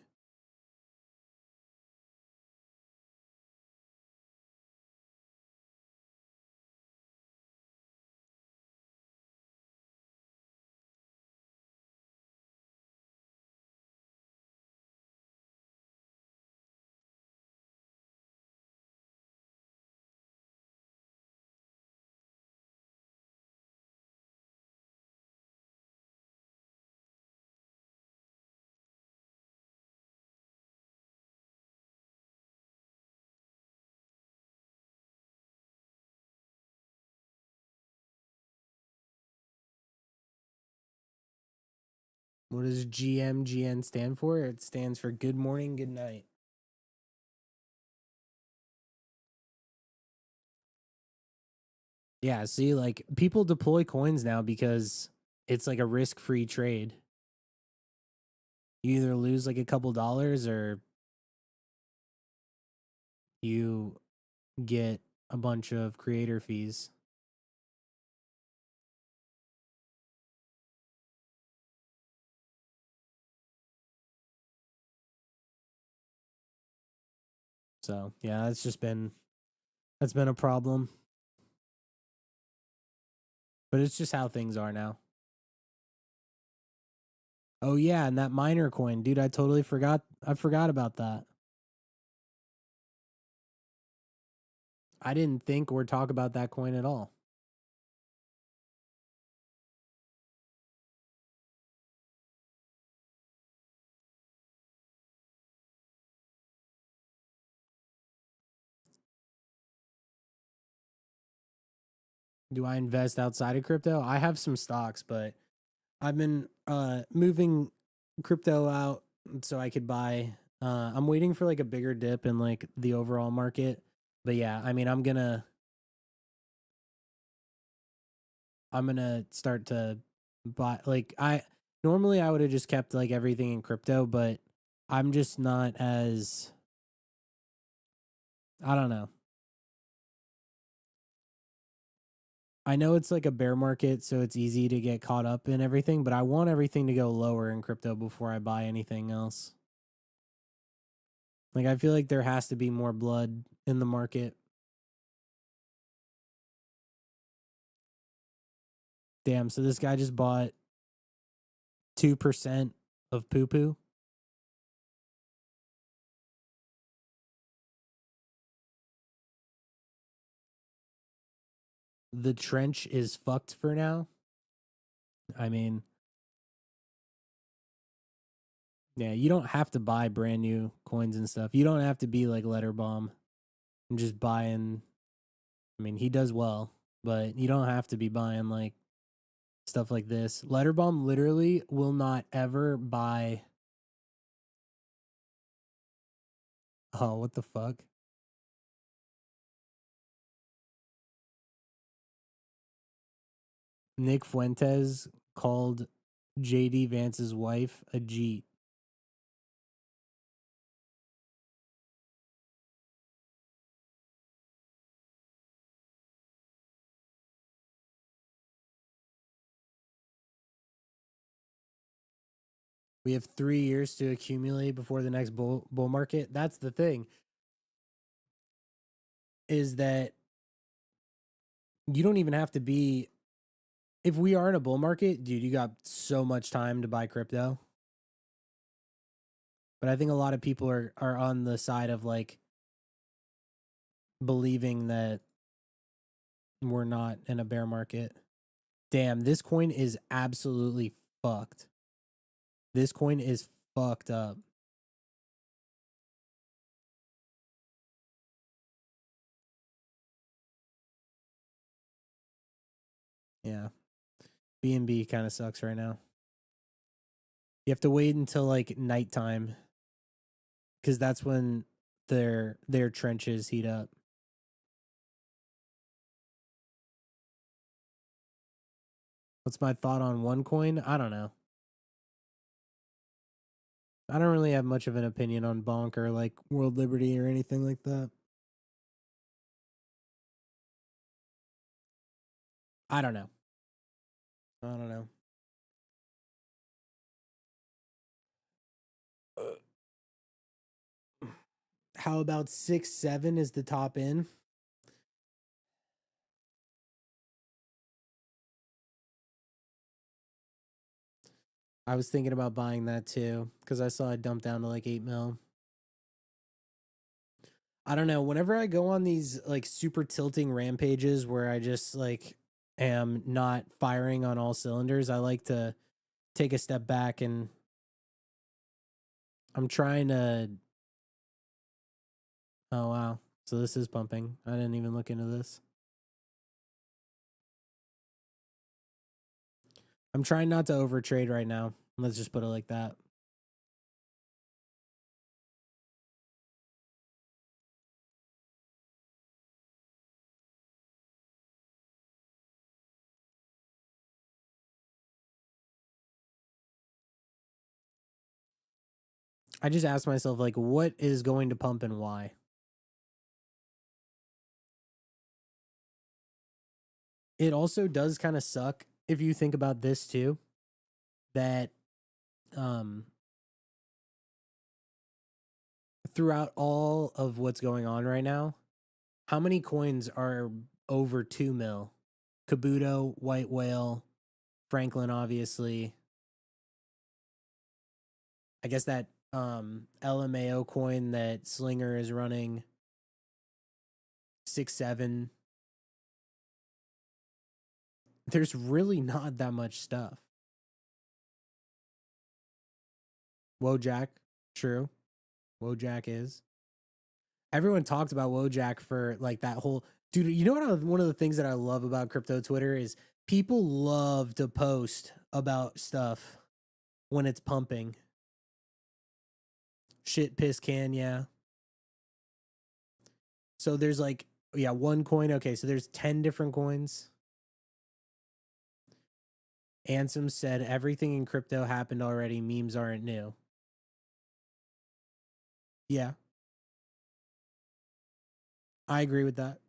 What does GMGN stand for? It stands for good morning, good night. Yeah, see, like people deploy coins now because it's like a risk-free trade. You either lose like a couple dollars or you get a bunch of creator fees. So yeah, that's been a problem. But it's just how things are now. Oh yeah, and that miner coin, dude, I totally forgot. I forgot about that. I didn't think or talk about that coin at all. Do I invest outside of crypto? I have some stocks, but I've been moving crypto out so I could buy. I'm waiting for like a bigger dip in like the overall market. But yeah, I mean, I'm gonna start to buy. Like I normally I would have just kept like everything in crypto, but I'm just not as, I don't know. I know it's like a bear market, so it's easy to get caught up in everything, but I want everything to go lower in crypto before I buy anything else. Like, I feel like there has to be more blood in the market. Damn, so this guy just bought 2% of poo poo. The trench is fucked for now. I mean, yeah, you don't have to buy brand new coins and stuff. You don't have to be like Letterbomb and just buying. I mean, he does well, but you don't have to be buying like stuff like this. Letterbomb literally will not ever buy. Oh, what the fuck? Nick Fuentes called JD Vance's wife a Jeet. We have 3 years to accumulate before the next bull market. That's the thing, is that you don't even have to be. If we are in a bull market, dude, you got so much time to buy crypto. But I think a lot of people are on the side of like believing that we're not in a bear market. Damn, this coin is absolutely fucked. This coin is fucked up. Yeah. BNB kind of sucks right now. You have to wait until like nighttime because that's when their trenches heat up. What's my thought on OneCoin? I don't know. I don't really have much of an opinion on Bonk or like World Liberty or anything like that. I don't know. I don't know. How about 6-7 is the top in? I was thinking about buying that too because I saw it dump down to like 8 mil. I don't know. Whenever I go on these like super tilting rampages where I just like am not firing on all cylinders, I like to take a step back and I'm trying to. Oh, wow. So this is pumping. I didn't even look into this. I'm trying not to overtrade right now. Let's just put it like that. I just asked myself, like, what is going to pump and why? It also does kind of suck if you think about this too, that um throughout all of what's going on right now, how many coins are over 2 mil? Kabuto, White Whale, Franklin, obviously. I guess that LMAO coin that Slinger is running 6-7. There's really not that much stuff. Wojak, true. Wojak is. Everyone talked about Wojak for like that whole dude. You know what? One of the things that I love about crypto Twitter is people love to post about stuff when it's pumping. Shit, piss can, yeah. So there's like, yeah, one coin. Okay, so there's 10 different coins. Ansem said everything in crypto happened already. Memes aren't new. Yeah, I agree with that.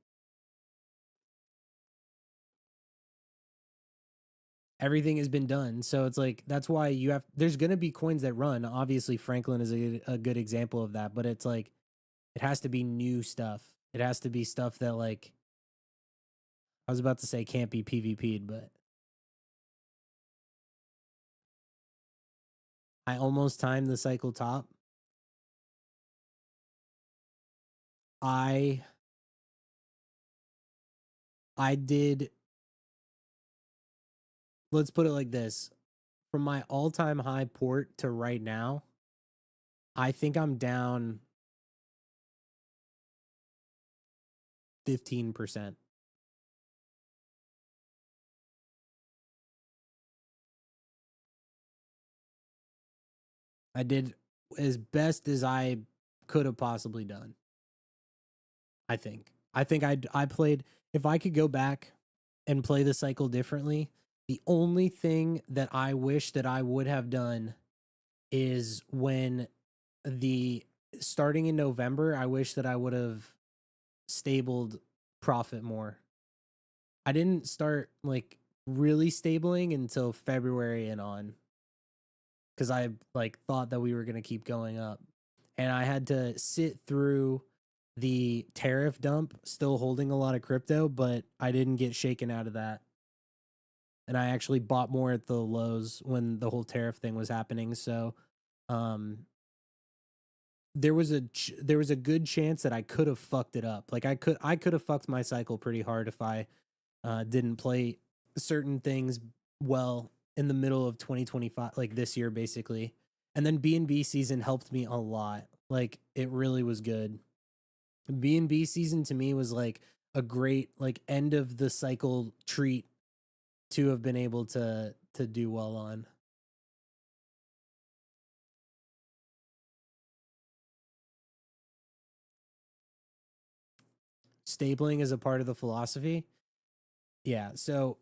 Everything has been done. So it's like, that's why you have, there's going to be coins that run. Obviously, Franklin is a good example of that, but it's like, it has to be new stuff. It has to be stuff that, like, I was about to say can't be PvP'd, but I almost timed the cycle top. I I did, let's put it like this. From my all-time high port to right now, I think I'm down 15%. I did as best as I could have possibly done. I think. I think I played, if I could go back and play the cycle differently, The only thing that I wish that I would have done is when the starting in November, I wish that I would have stabled profit more. I didn't start like really stabling until February and on because I like thought that we were gonna keep going up, and I had to sit through the tariff dump, still holding a lot of crypto, but I didn't get shaken out of that, and I actually bought more at the lows when the whole tariff thing was happening. So, um, there was a good chance that I could have fucked it up. Like I could have fucked my cycle pretty hard if I didn't play certain things well in the middle of 2025, like this year, basically. And then BNB season helped me a lot. Like it really was good. BNB season to me was like a great like end of the cycle treat to have been able to do well on. Stabling is a part of the philosophy. Yeah. So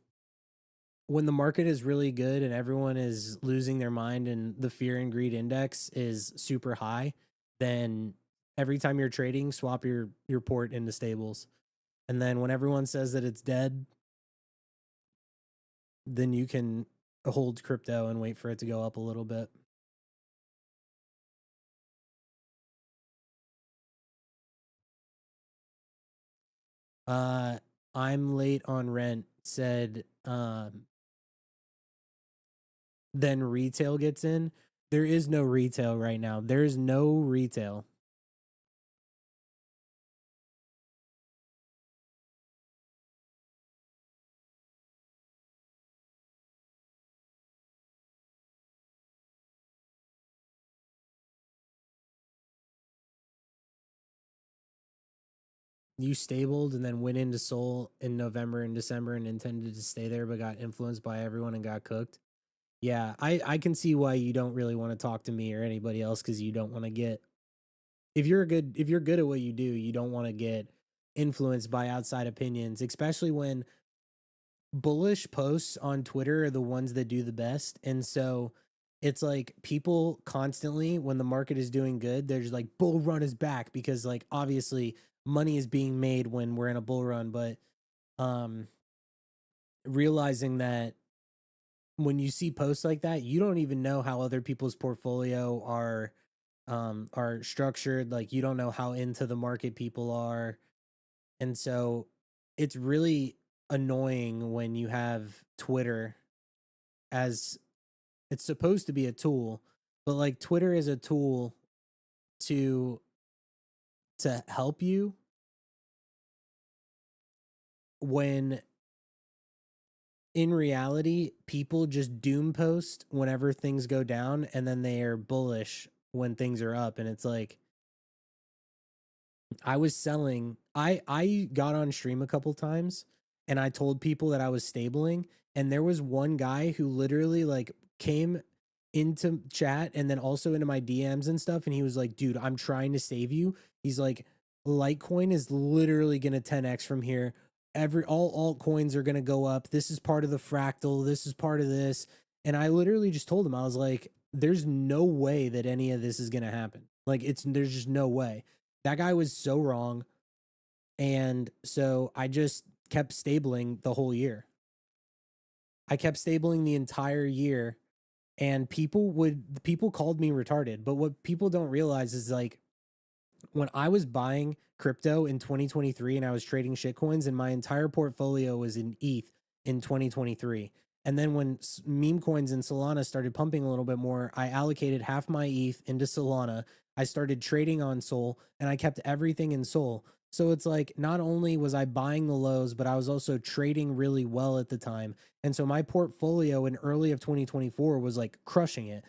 when the market is really good and everyone is losing their mind and the fear and greed index is super high, then every time you're trading, swap your port into stables. And then when everyone says that it's dead, then you can hold crypto and wait for it to go up a little bit. Uh I'm late on rent said then retail gets in. There is no retail right now. There's no retail. You stabled and then went into Seoul in November and December and intended to stay there, but got influenced by everyone and got cooked. Yeah, I can see why you don't really want to talk to me or anybody else because you don't want to get if you're good at what you do, you don't want to get influenced by outside opinions, especially when bullish posts on Twitter are the ones that do the best. And so it's like people constantly, when the market is doing good, they're just like, bull run is back because, like, obviously money is being made when we're in a bull run. But um, realizing that when you see posts like that, you don't even know how other people's portfolio are structured. Like, you don't know how into the market people are. And so it's really annoying when you have Twitter as it's supposed to be a tool, but like Twitter is a tool to help you when in reality people just doom post whenever things go down and then they are bullish when things are up, and it's like I was selling. I got on stream a couple times and I told people that I was stabling, and there was one guy who literally like came into chat and then also into my DMs and stuff, and he was like, "Dude, I'm trying to save you." He's like, "Litecoin is literally going to 10x from here. All altcoins are going to go up. This is part of the fractal. This is part of this." And I literally just told him, I was like, "There's no way that any of this is going to happen. Like there's just no way." That guy was so wrong. And so I just kept stabling the whole year. I kept stabling the entire year, and people called me retarded. But what people don't realize is like when I was buying crypto in 2023 and I was trading shitcoins and my entire portfolio was in ETH in 2023. And then when meme coins and Solana started pumping a little bit more, I allocated half my ETH into Solana. I started trading on Sol and I kept everything in Sol. So it's like not only was I buying the lows, but I was also trading really well at the time. And so my portfolio in early of 2024 was like crushing it.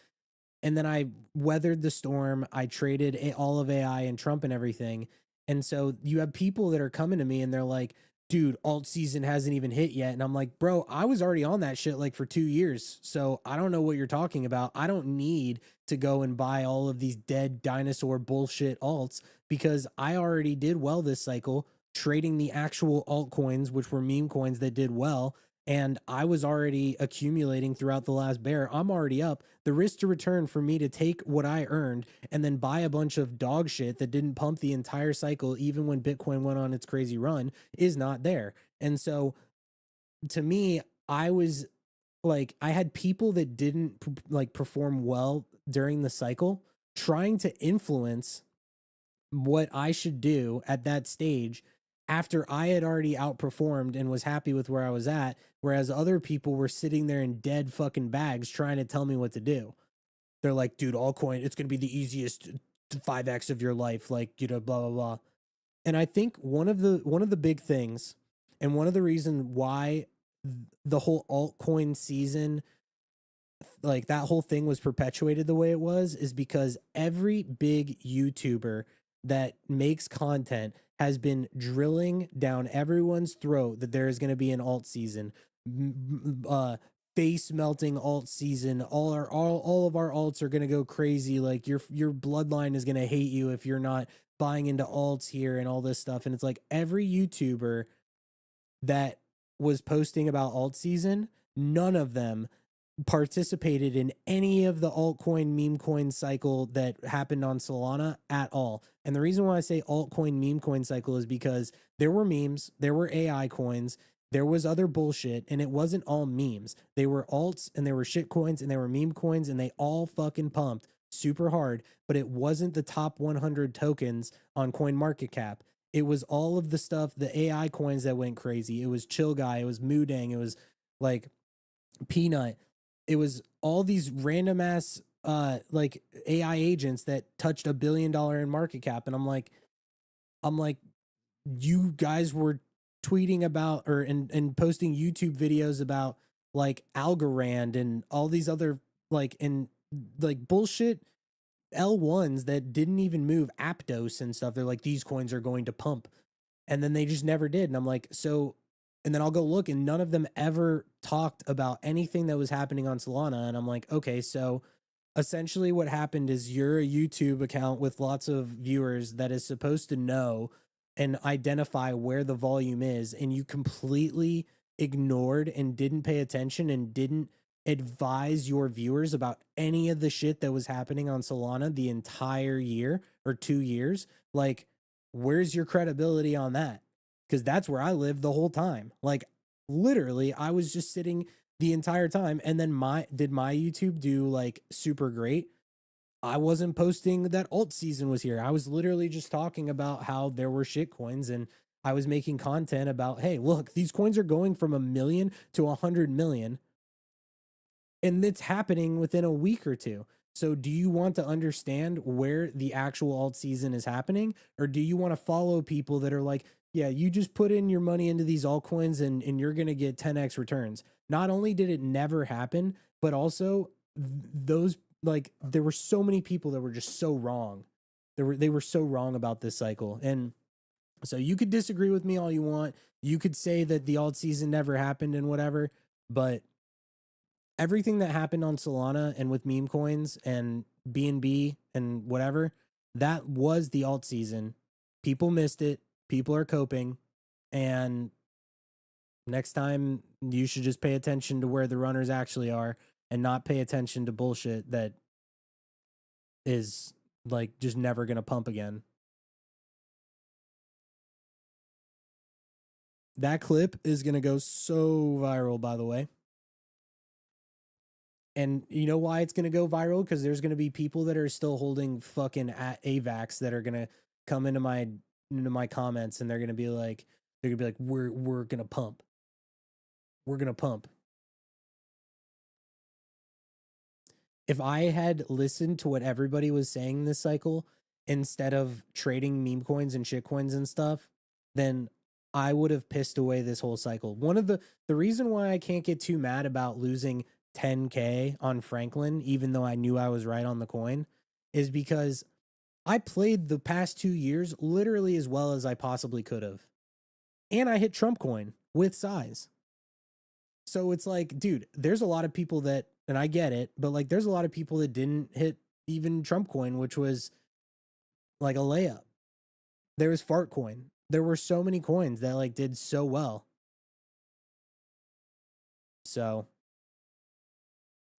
And then I weathered the storm. I traded all of AI and Trump and everything. And so you have people that are coming to me and they're like, dude, alt season hasn't even hit yet. And I'm like, bro, I was already on that shit like for 2 years. So I don't know what you're talking about. I don't need to go and buy all of these dead dinosaur bullshit alts because I already did well this cycle trading the actual altcoins, which were meme coins that did well. and I was already accumulating throughout the last bear. I'm already up. The risk to return for me to take what I earned and then buy a bunch of dog shit that didn't pump the entire cycle, even when Bitcoin went on its crazy run, is not there. And so to me, I was like, I had people that didn't like perform well during the cycle trying to influence what I should do at that stage after I had already outperformed and was happy with where I was at, whereas other people were sitting there in dead fucking bags trying to tell me what to do. They're like, dude, altcoin, it's going to be the easiest 5x of your life, like, you know, blah blah blah. And I think one of the big things and one of the reason why the whole altcoin season, like that whole thing was perpetuated the way it was, is because every big YouTuber that makes content has been drilling down everyone's throat that there is going to be an alt season, face melting alt season. All of our alts are going to go crazy. Like your bloodline is going to hate you if you're not buying into alts here and all this stuff. And it's like every YouTuber that was posting about alt season, none of them participated in any of the altcoin meme coin cycle that happened on Solana at all. And the reason why I say altcoin meme coin cycle is because there were memes, there were AI coins, there was other bullshit, and it wasn't all memes. They were alts and there were shit coins and there were meme coins, and they all fucking pumped super hard, but it wasn't the top 100 tokens on coin market cap. It was all of the stuff, the AI coins that went crazy. It was Chill Guy, it was Moodang, it was like Peanut. It was all these random ass like AI agents that touched $1 billion in market cap. And I'm like, you guys were tweeting about or and posting YouTube videos about like Algorand and all these other like and like bullshit L1s that didn't even move, Aptos and stuff. They're like, these coins are going to pump, and then they just never did. And I'm like, so, and then I'll go look, and none of them ever talked about anything that was happening on Solana. And I'm like, okay, so essentially what happened is you're a YouTube account with lots of viewers that is supposed to know and identify where the volume is, and you completely ignored and didn't pay attention and didn't advise your viewers about any of the shit that was happening on Solana the entire year or 2 years. Like, where's your credibility on that? Because that's where I lived the whole time. Like, literally, I was just sitting the entire time. And then my YouTube do like super great? I wasn't posting that alt season was here. I was literally just talking about how there were shit coins, and I was making content about, hey, look, these coins are going from 1 million to 100 million, and it's happening within a week or two. So do you want to understand where the actual alt season is happening, or do you want to follow people that are like, yeah, you just put in your money into these altcoins and you're going to get 10x returns? Not only did it never happen, but also those, like, there were so many people that were just so wrong. They were so wrong about this cycle. And so you could disagree with me all you want. You could say that the alt season never happened and whatever, but everything that happened on Solana and with meme coins and BNB and whatever, that was the alt season. People missed it. People are coping. And next time, you should just pay attention to where the runners actually are and not pay attention to bullshit that is like just never going to pump again. That clip is going to go so viral, by the way. And you know why it's going to go viral? Because there's going to be people that are still holding fucking AVAX that are going to come into my comments, and they're going to be like, we're going to pump. We're going to pump. If I had listened to what everybody was saying this cycle instead of trading meme coins and shit coins and stuff, then I would have pissed away this whole cycle. One of the reason why I can't get too mad about losing 10K on Franklin, even though I knew I was right on the coin, is because I played the past 2 years literally as well as I possibly could have. And I hit Trump coin with size. So it's like, dude, there's a lot of people that, and I get it, but like there's a lot of people that didn't hit even Trump coin, which was like a layup. There was Fart coin. There were so many coins that like did so well. So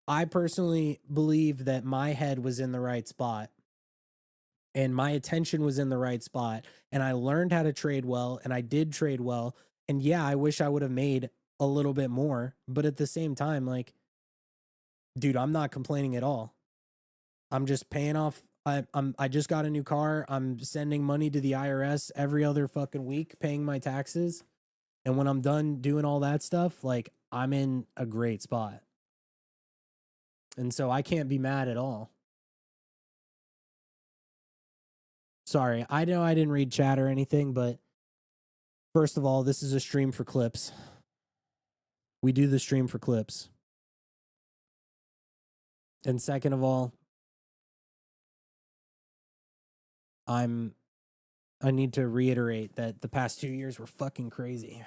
I personally believe that my head was in the right spot and my attention was in the right spot. And I learned how to trade well and I did trade well. And yeah, I wish I would have made a little bit more. But at the same time, like, dude, I'm not complaining at all. I'm just paying off. I just got a new car. I'm sending money to the IRS every other fucking week, paying my taxes. And when I'm done doing all that stuff, like I'm in a great spot. And so I can't be mad at all. Sorry, I know I didn't read chat or anything, but first of all, this is a stream for clips. We do the stream for clips. And second of all, I need to reiterate that the past 2 years were fucking crazy.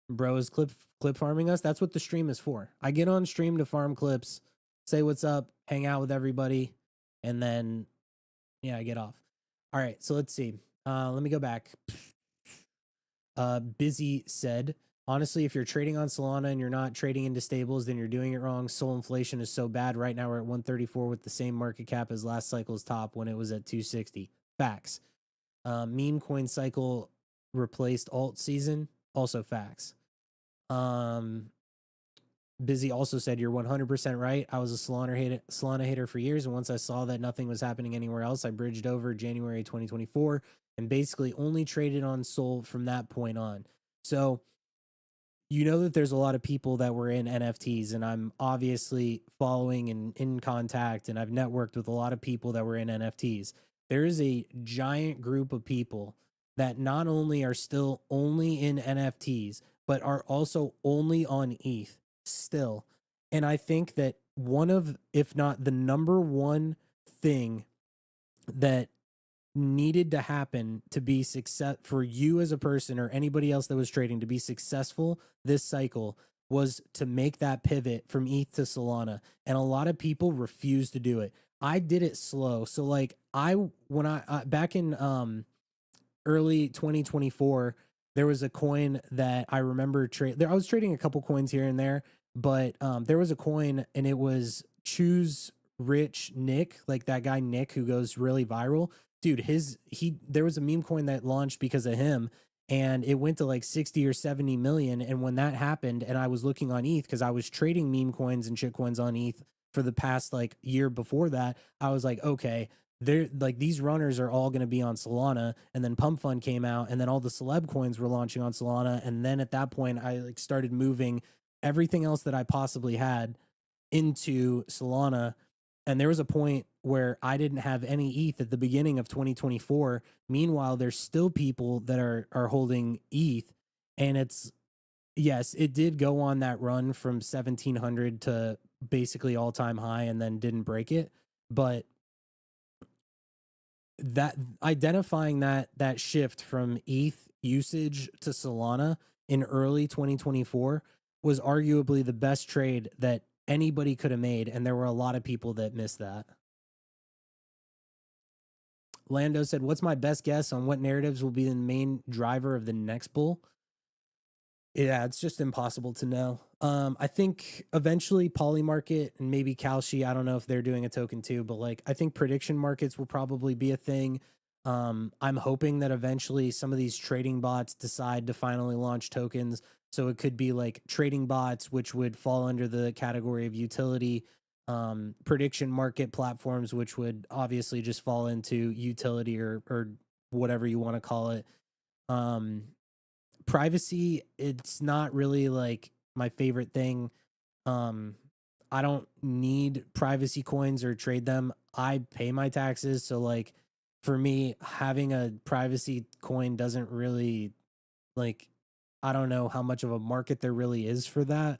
Bro is clip farming us. That's what the stream is for. I get on stream to farm clips, say what's up, hang out with everybody, and then yeah, I get off. All right, so let's see. Let me go back. Busy said, honestly, if you're trading on Solana and you're not trading into stables, then you're doing it wrong. SOL inflation is so bad. Right now we're at 134 with the same market cap as last cycle's top when it was at 260. Facts. Meme coin cycle replaced alt season. Also facts. Busy also said, you're 100% right. I was a Solana hater for years. And once I saw that nothing was happening anywhere else, I bridged over January 2024 and basically only traded on SOL from that point on. So you know that there's a lot of people that were in NFTs, and I'm obviously following and in contact, and I've networked with a lot of people that were in NFTs. There is a giant group of people that not only are still only in NFTs, but are also only on ETH still. And I think that one of, if not the number one thing that needed to happen to be success for you as a person or anybody else that was trading to be successful this cycle was to make that pivot from ETH to Solana. And a lot of people refused to do it. I did it slow. So like when I back in early 2024, there was a coin that I remember I was trading a couple coins here and there, but there was a coin and it was Choose Rich Nick, like that guy Nick who goes really viral. Dude, there was a meme coin that launched because of him and it went to like 60 or 70 million. And when that happened, and I was looking on ETH because I was trading meme coins and shit coins on ETH for the past like year before that, I was like, okay, they're like these runners are all going to be on Solana. And then Pump Fund came out, and then all the celeb coins were launching on Solana. And then at that point, I like started moving everything else that I possibly had into Solana. And there was a point where I didn't have any ETH at the beginning of 2024. Meanwhile, there's still people that are holding ETH, and it's yes, it did go on that run from 1700 to basically all time high, and then didn't break it, but that identifying that shift from ETH usage to Solana in early 2024 was arguably the best trade that anybody could have made, and there were a lot of people that missed that. Lando said, "What's my best guess on what narratives will be the main driver of the next bull?" Yeah, it's just impossible to know. I think eventually Polymarket and maybe Kalshi, I don't know if they're doing a token too, but like I think prediction markets will probably be a thing. I'm hoping that eventually some of these trading bots decide to finally launch tokens. So it could be like trading bots, which would fall under the category of utility, prediction market platforms, which would obviously just fall into utility or whatever you want to call it. Privacy, it's not really like my favorite thing. um I don't need privacy coins or trade them. I pay my taxes, so like for me having a privacy coin doesn't really like, I don't know how much of a market there really is for that.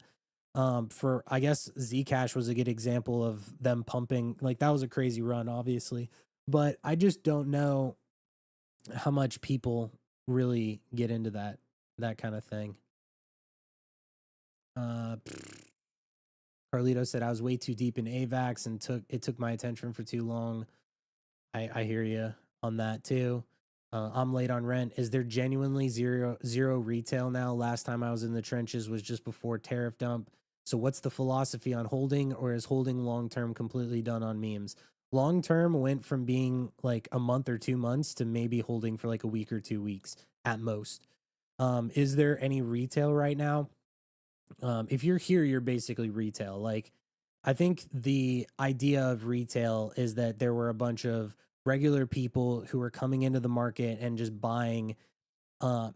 For I guess Zcash was a good example of them pumping, like that was a crazy run obviously, but I just don't know how much people really get into that kind of thing. Uh, Carlito said I was way too deep in AVAX and took my attention for too long. I hear you on that too. I'm late on rent. Is there genuinely zero retail now? Last time I was in the trenches was just before tariff dump. So what's the philosophy on holding, or is holding long term completely done on memes? Long term went from being like a month or 2 months to maybe holding for like a week or 2 weeks at most. Is there any retail right now? If you're here, you're basically retail. Like, I think the idea of retail is that there were a bunch of regular people who were coming into the market and just buying,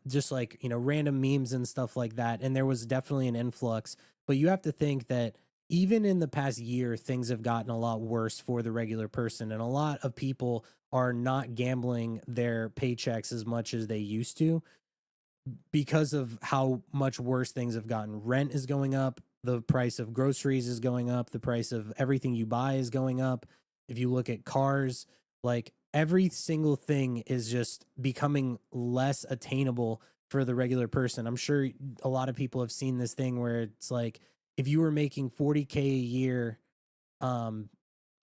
just like, random memes and stuff like that. And there was definitely an influx. But you have to think that even in the past year, things have gotten a lot worse for the regular person. And a lot of people are not gambling their paychecks as much as they used to because of how much worse things have gotten. Rent is going up, the price of groceries is going up, the price of everything you buy is going up. If you look at cars, like every single thing is just becoming less attainable for the regular person. I'm sure a lot of people have seen this thing where it's like if you were making 40K a year, um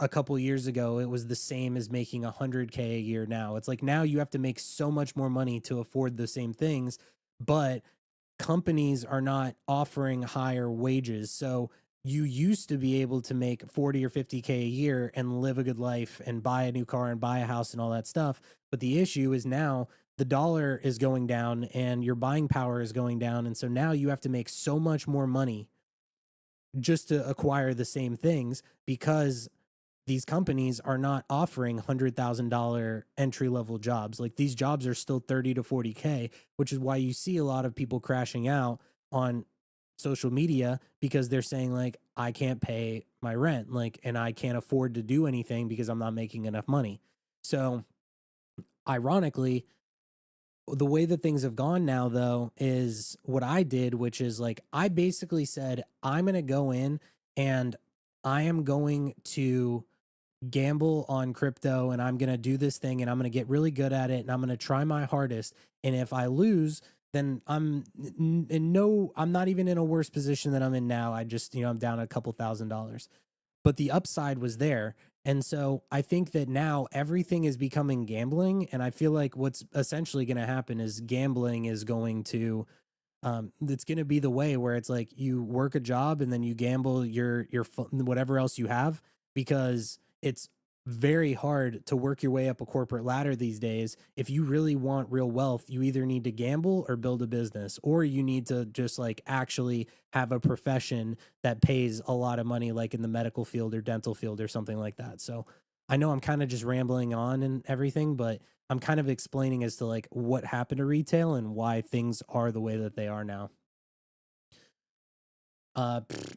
a couple years ago, it was the same as making 100K a year now. It's like now you have to make so much more money to afford the same things, but companies are not offering higher wages. So you used to be able to make 40 or 50K a year and live a good life and buy a new car and buy a house and all that stuff. But the issue is now the dollar is going down and your buying power is going down. And so now you have to make so much more money just to acquire the same things because these companies are not offering $100,000 entry level jobs. Like these jobs are still 30 to 40K, which is why you see a lot of people crashing out on social media because they're saying like I can't pay my rent, like, and I can't afford to do anything because I'm not making enough money. So ironically, the way that things have gone now though is what I did, which is like I basically said I'm going to go in and I am going to gamble on crypto and I'm going to do this thing and I'm going to get really good at it and I'm going to try my hardest. And if I lose, then I'm not even in a worse position than I'm in now. I just, I'm down a couple $1,000s, but the upside was there. And so I think that now everything is becoming gambling. And I feel like what's essentially going to happen is gambling is going to it's going to be the way where it's like you work a job and then you gamble your whatever else you have, because it's very hard to work your way up a corporate ladder these days. If you really want real wealth, you either need to gamble or build a business, or you need to just like actually have a profession that pays a lot of money, like in the medical field or dental field or something like that. So I know I'm kind of just rambling on and everything, but I'm kind of explaining as to like what happened to retail and why things are the way that they are now.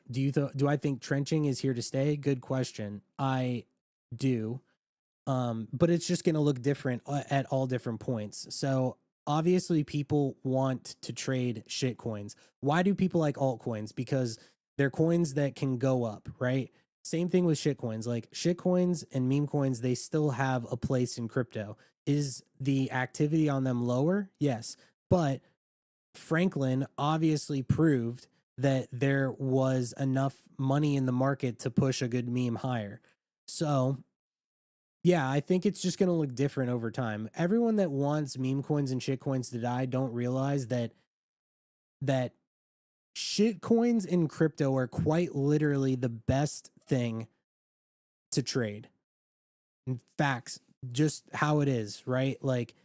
Do I think trenching is here to stay? Good question. I do. But it's just going to look different at all different points. So obviously people want to trade shit coins. Why do people like altcoins? Because they're coins that can go up, right? Same thing with shit coins. Like shit coins and meme coins, they still have a place in crypto. Is the activity on them lower? Yes. But Franklin obviously proved that there was enough money in the market to push a good meme higher. So yeah, I think it's just going to look different over time. Everyone that wants meme coins and shit coins to die don't realize that shit coins in crypto are quite literally the best thing to trade. In facts, just how it is, right? Like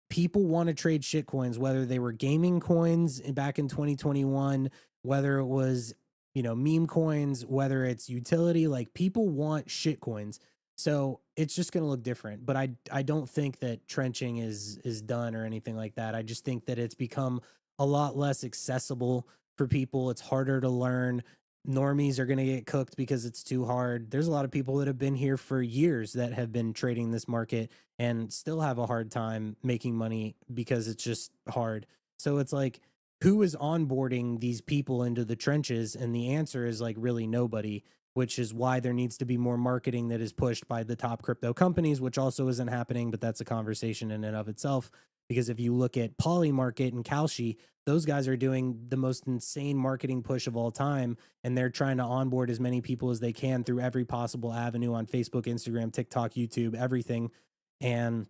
people want to trade shit coins, whether they were gaming coins back in 2021, whether it was, meme coins, whether it's utility, like people want shit coins. So it's just going to look different. But I don't think that trenching is done or anything like that. I just think that it's become a lot less accessible for people. It's harder to learn. Normies are going to get cooked because it's too hard. There's a lot of people that have been here for years that have been trading this market and still have a hard time making money because it's just hard. So it's like, who is onboarding these people into the trenches? And the answer is like really nobody, which is why there needs to be more marketing that is pushed by the top crypto companies, which also isn't happening, but that's a conversation in and of itself. Because if you look at Polymarket and Kalshi, those guys are doing the most insane marketing push of all time, and they're trying to onboard as many people as they can through every possible avenue on Facebook, Instagram, TikTok, YouTube, everything. And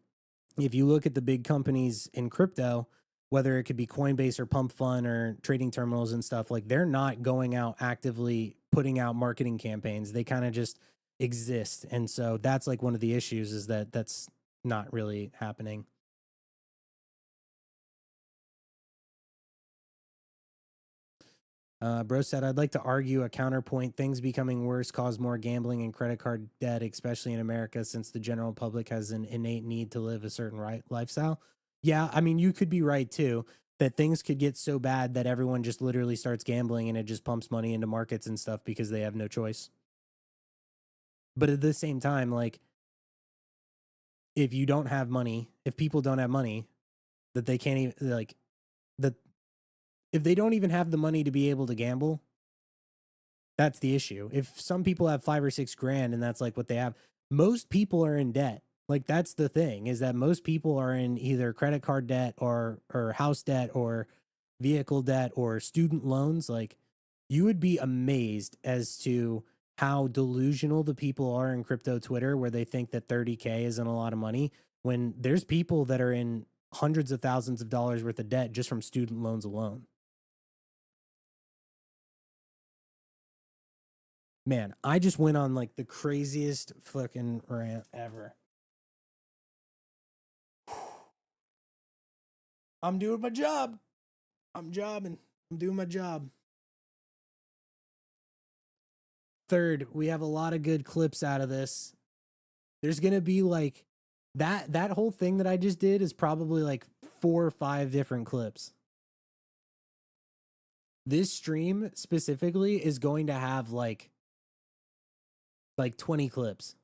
if you look at the big companies in crypto, whether it could be Coinbase or Pump Fund or trading terminals and stuff, like they're not going out actively putting out marketing campaigns. They kind of just exist. And so that's like one of the issues, is that that's not really happening. Bro said, I'd like to argue a counterpoint. Things becoming worse cause more gambling and credit card debt, especially in America, since the general public has an innate need to live a certain lifestyle. Yeah, I mean, you could be right too, that things could get so bad that everyone just literally starts gambling and it just pumps money into markets and stuff because they have no choice. But at the same time, like, if you don't have money, if people don't have money, that they can't even, like, that if they don't even have the money to be able to gamble, that's the issue. If some people have 5 or 6 grand and that's like what they have, most people are in debt. Like, that's the thing, is that most people are in either credit card debt or house debt or vehicle debt or student loans. Like, you would be amazed as to how delusional the people are in crypto Twitter, where they think that 30K isn't a lot of money, when there's people that are in hundreds of thousands of dollars worth of debt just from student loans alone. Man, I just went on like the craziest fucking rant ever. I'm doing my job. I'm jobbing. I'm doing my job. Third, we have a lot of good clips out of this. There's gonna be like that whole thing that I just did is probably like 4 or 5 different clips. This stream specifically is going to have like 20 clips.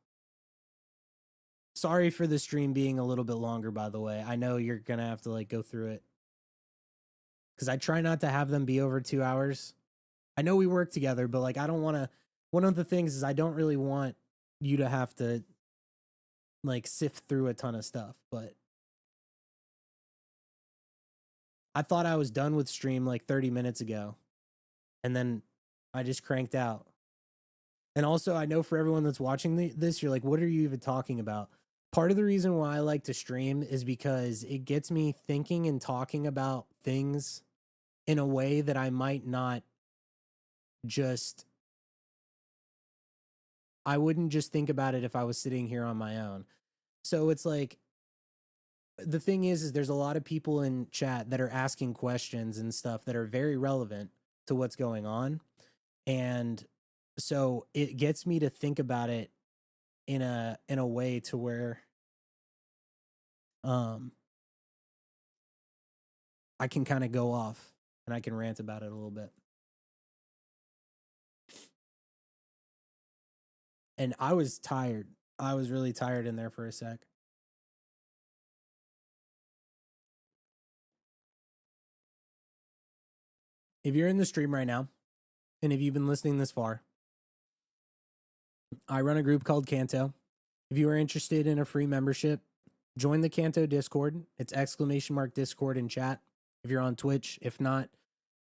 Sorry for the stream being a little bit longer, by the way. I know you're gonna have to like go through it, because I try not to have them be over 2 hours. I know we work together, but like I don't want to. One of the things is I don't really want you to have to like sift through a ton of stuff. But I thought I was done with stream like 30 minutes ago, and then I just cranked out. And also, I know for everyone that's watching this, you're like, what are you even talking about? Part of the reason why I like to stream is because it gets me thinking and talking about things in a way that I might not just, I wouldn't just think about it if I was sitting here on my own. So it's like, the thing is there's a lot of people in chat that are asking questions and stuff that are very relevant to what's going on. And so it gets me to think about it in a way to where I can kind of go off and I can rant about it a little bit. And I was tired. I was really tired in there for a sec. If you're in the stream right now, and if you've been listening this far, I run a group called Canto. If you are interested in a free membership, join the Canto Discord. It's !Discord in chat. If you're on Twitch, if not,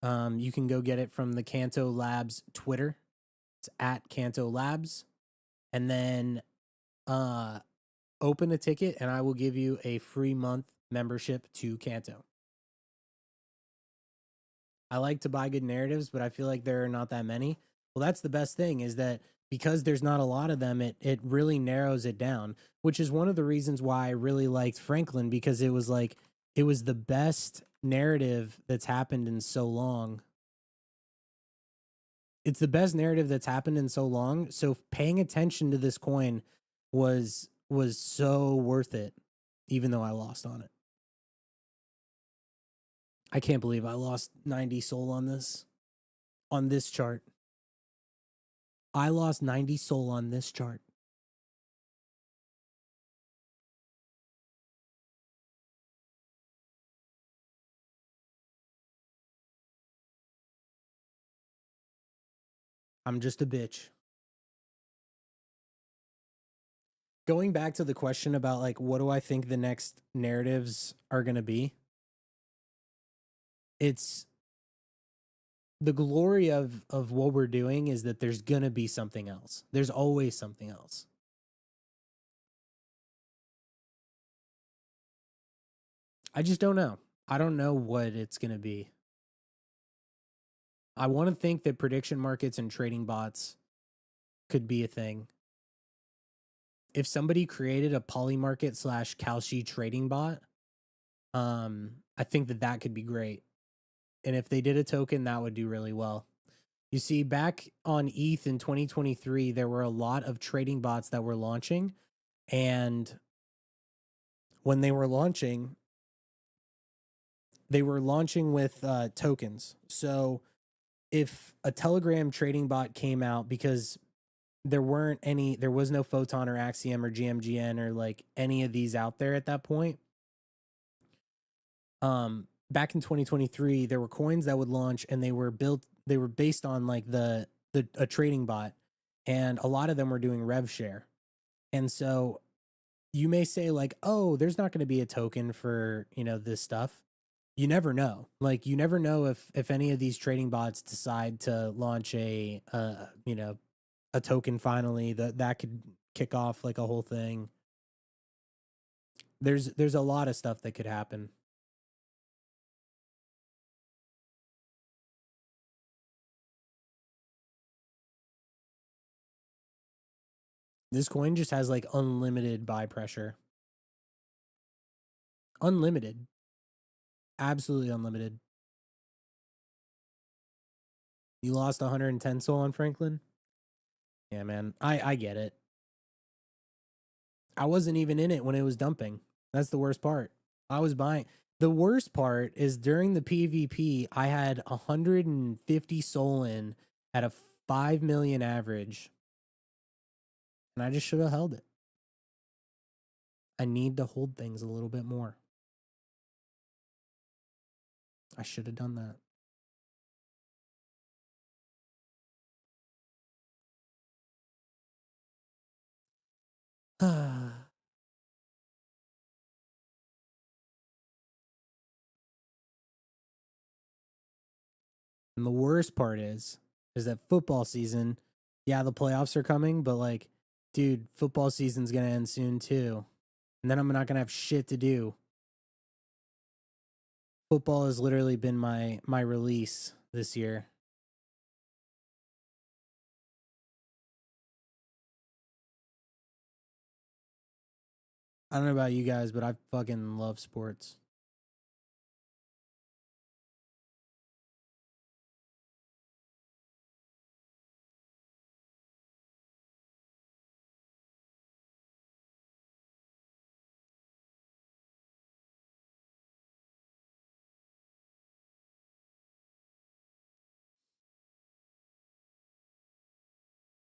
you can go get it from the Canto Labs Twitter. It's at Canto Labs. And then open a ticket and I will give you a free month membership to Canto. I like to buy good narratives, but I feel like there are not that many. Well, that's the best thing, is that because there's not a lot of them, it really narrows it down, which is one of the reasons why I really liked Franklin, because it was like, it was the best narrative that's happened in so long. It's the best narrative that's happened in so long. So paying attention to this coin was so worth it, even though I lost on it. I can't believe I lost 90 SOL on this chart. I lost 90 SOL on this chart. I'm just a bitch. Going back to the question about like, what do I think the next narratives are going to be? It's the glory of what we're doing is that there's going to be something else. There's always something else. I just don't know. I don't know what it's going to be. I want to think that prediction markets and trading bots could be a thing. If somebody created a polymarket / Kalshi trading bot, I think that that could be great. And if they did a token, that would do really well. You see, back on ETH in 2023, there were a lot of trading bots that were launching. And when they were launching with tokens. So if a Telegram trading bot came out, because there was no Photon or Axiom or GMGN or like any of these out there at that point. Back in 2023, there were coins that would launch and they were based on like a trading bot, and a lot of them were doing rev share. And so you may say like, oh, there's not going to be a token for, this stuff. You never know. Like, you never know if any of these trading bots decide to launch a token finally, that could kick off like a whole thing. There's a lot of stuff that could happen. This coin just has like unlimited buy pressure. Unlimited. Absolutely unlimited. You lost 110 SOL on Franklin? Yeah, man. I get it. I wasn't even in it when it was dumping. That's the worst part. I was buying. The worst part is during the PvP, I had 150 SOL in at a 5 million average. And I just should have held it. I need to hold things a little bit more. I should have done that. And the worst part is that football season, yeah, the playoffs are coming, but like, dude, football season's gonna end soon too. And then I'm not gonna have shit to do. Football has literally been my release this year. I don't know about you guys, but I fucking love sports.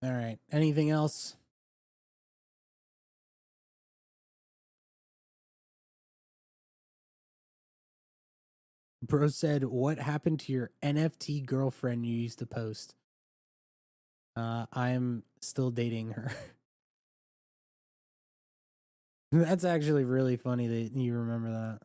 All right. Anything else? Bro said, what happened to your NFT girlfriend you used to post? I'm still dating her. That's actually really funny that you remember that.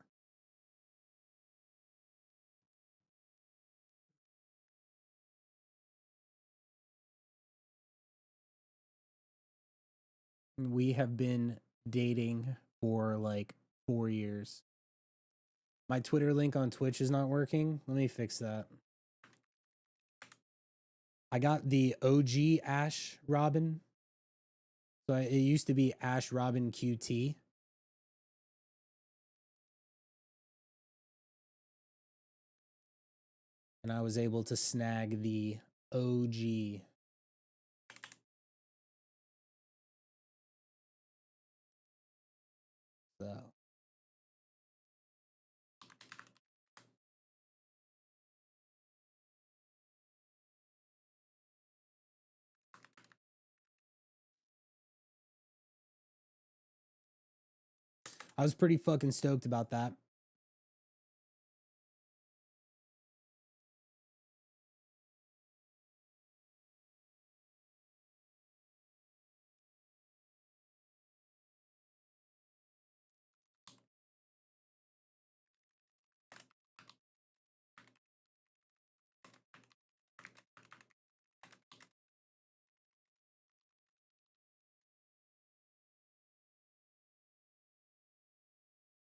We have been dating for like 4 years. My Twitter link on Twitch is not working. Let me fix that. I got the OG Ash Robin. So it used to be Ash Robin QT. And I was able to snag the OG. So I was pretty fucking stoked about that.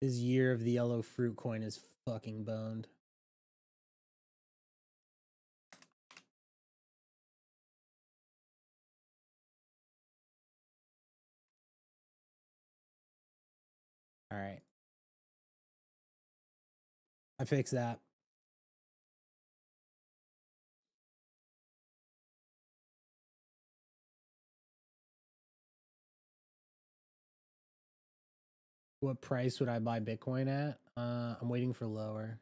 His year of the yellow fruit coin is fucking boned. All right. I fixed that. What price would I buy Bitcoin at? I'm waiting for lower.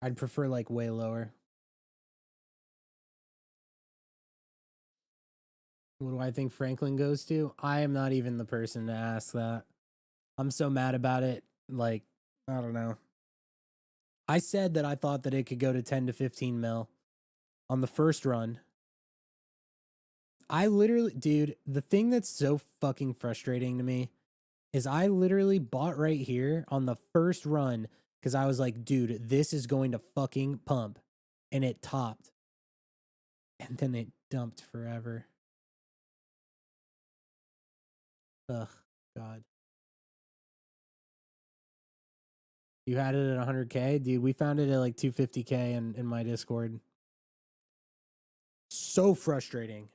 I'd prefer like way lower. What do I think Franklin goes to? I am not even the person to ask that. I'm so mad about it. Like, I don't know. I said that I thought that it could go to 10 to 15 mil on the first run. I literally, dude, the thing that's so fucking frustrating to me is I literally bought right here on the first run because I was like, dude, this is going to fucking pump. And it topped. And then it dumped forever. Ugh, God. You had it at 100K? Dude, we found it at like 250K in my Discord. So frustrating.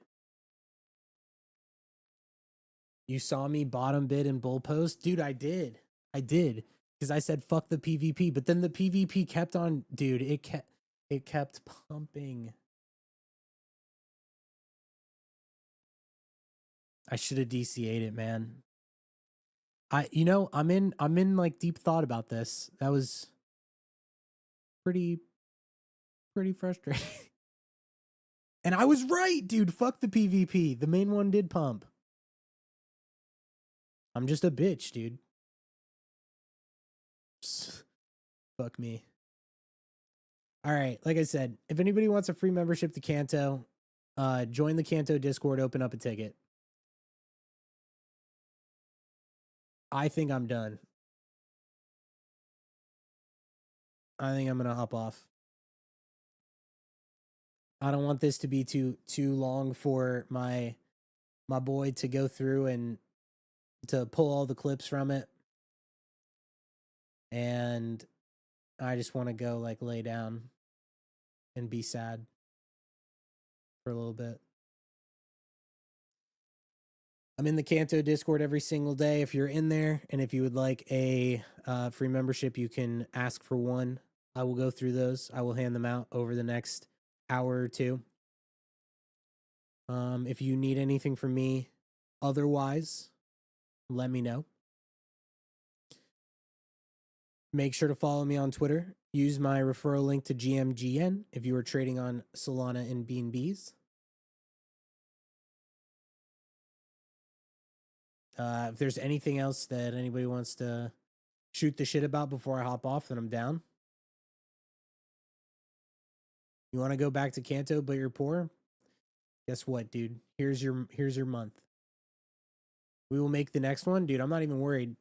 You saw me bottom bid and bull post? Dude, I did. I did. Because I said fuck the PvP. But then the PvP kept on, dude, it kept pumping. I should have DCA'd it, man. I'm in like deep thought about this. That was pretty frustrating. And I was right, dude. Fuck the PvP. The main one did pump. I'm just a bitch, dude. Fuck me. All right, like I said, if anybody wants a free membership to Kanto, join the Kanto Discord, open up a ticket. I think I'm done. I think I'm gonna hop off. I don't want this to be too long for my boy to go through and to pull all the clips from it. And I just want to go like lay down and be sad for a little bit. I'm in the Kanto Discord every single day. If you're in there and if you would like a free membership, you can ask for one. I will go through those. I will hand them out over the next hour or two. If you need anything from me otherwise, let me know. Make sure to follow me on Twitter. Use my referral link to GMGN if you are trading on Solana and BNBs. If there's anything else that anybody wants to shoot the shit about before I hop off, then I'm down. You want to go back to Kanto, but you're poor? Guess what, dude? Here's your month. We will make the next one, dude. I'm not even worried.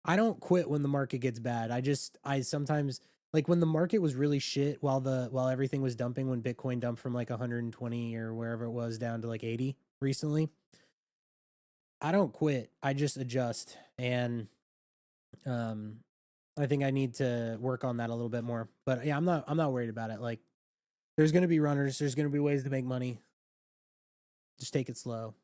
I don't quit when the market gets bad. I sometimes like when the market was really shit while everything was dumping, when Bitcoin dumped from like 120 or wherever it was down to like 80 recently. I don't quit. I just adjust. And I think I need to work on that a little bit more. But yeah, I'm not worried about it. Like there's going to be runners, there's going to be ways to make money. Just take it slow.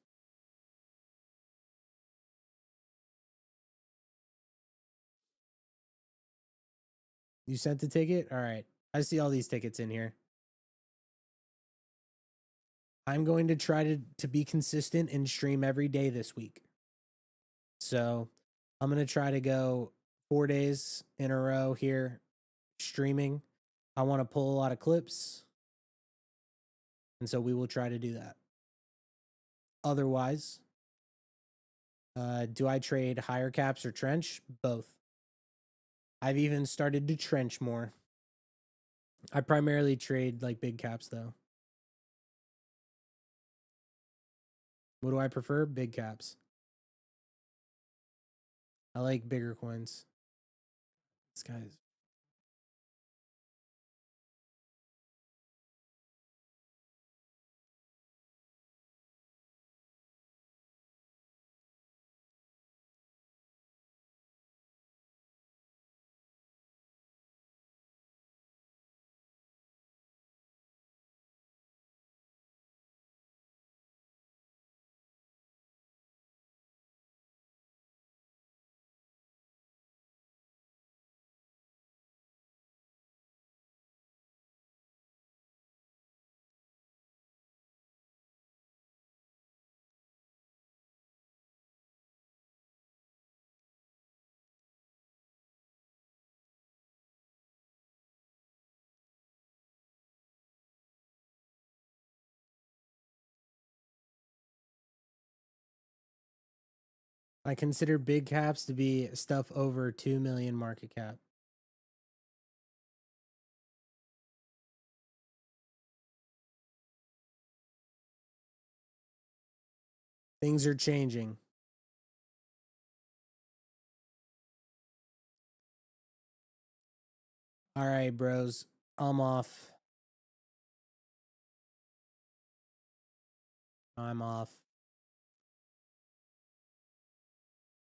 You sent the ticket? All right. I see all these tickets in here. I'm going to try to be consistent and stream every day this week. So I'm going to try to go 4 days in a row here streaming. I want to pull a lot of clips. And so we will try to do that. Otherwise, do I trade higher caps or trench? Both. I've even started to trench more. I primarily trade like big caps though. What do I prefer? Big caps. I like bigger coins. This guy's. I consider big caps to be stuff over 2 million market cap. Things are changing. All right, bros. I'm off. I'm off.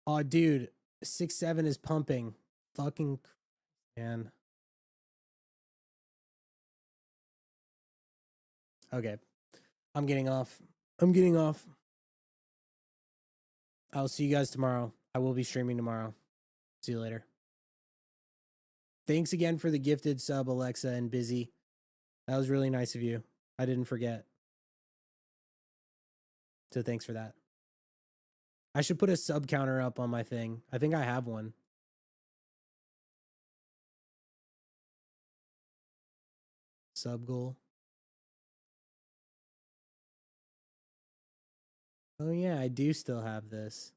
Oh, dude. 6-7 is pumping. Fucking man. Okay. I'm getting off. I'm getting off. I'll see you guys tomorrow. I will be streaming tomorrow. See you later. Thanks again for the gifted sub, Alexa and Busy. That was really nice of you. I didn't forget. So thanks for that. I should put a sub counter up on my thing. I think I have one. Sub goal. Oh yeah, I do still have this.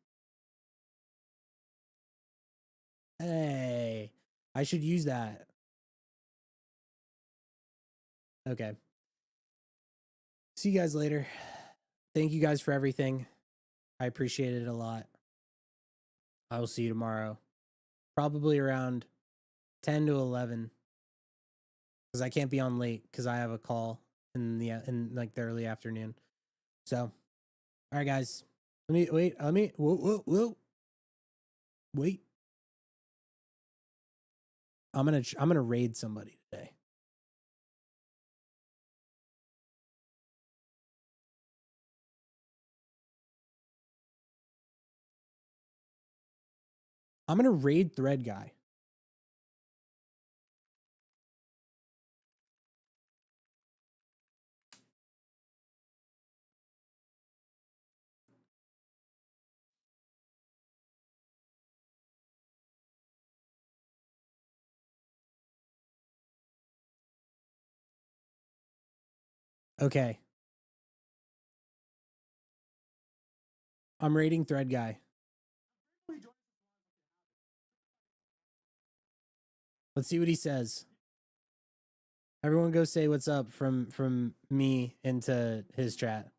Hey, I should use that. Okay. See you guys later. Thank you guys for everything. I appreciate it a lot. I will see you tomorrow. Probably around 10 to 11. Because I can't be on late because I have a call in like the early afternoon. So, all right, guys. Whoa. Wait. I'm gonna raid somebody today. I'm gonna raid Thread Guy. Okay. I'm raiding Thread Guy. Let's see what he says. Everyone go say what's up from me into his chat.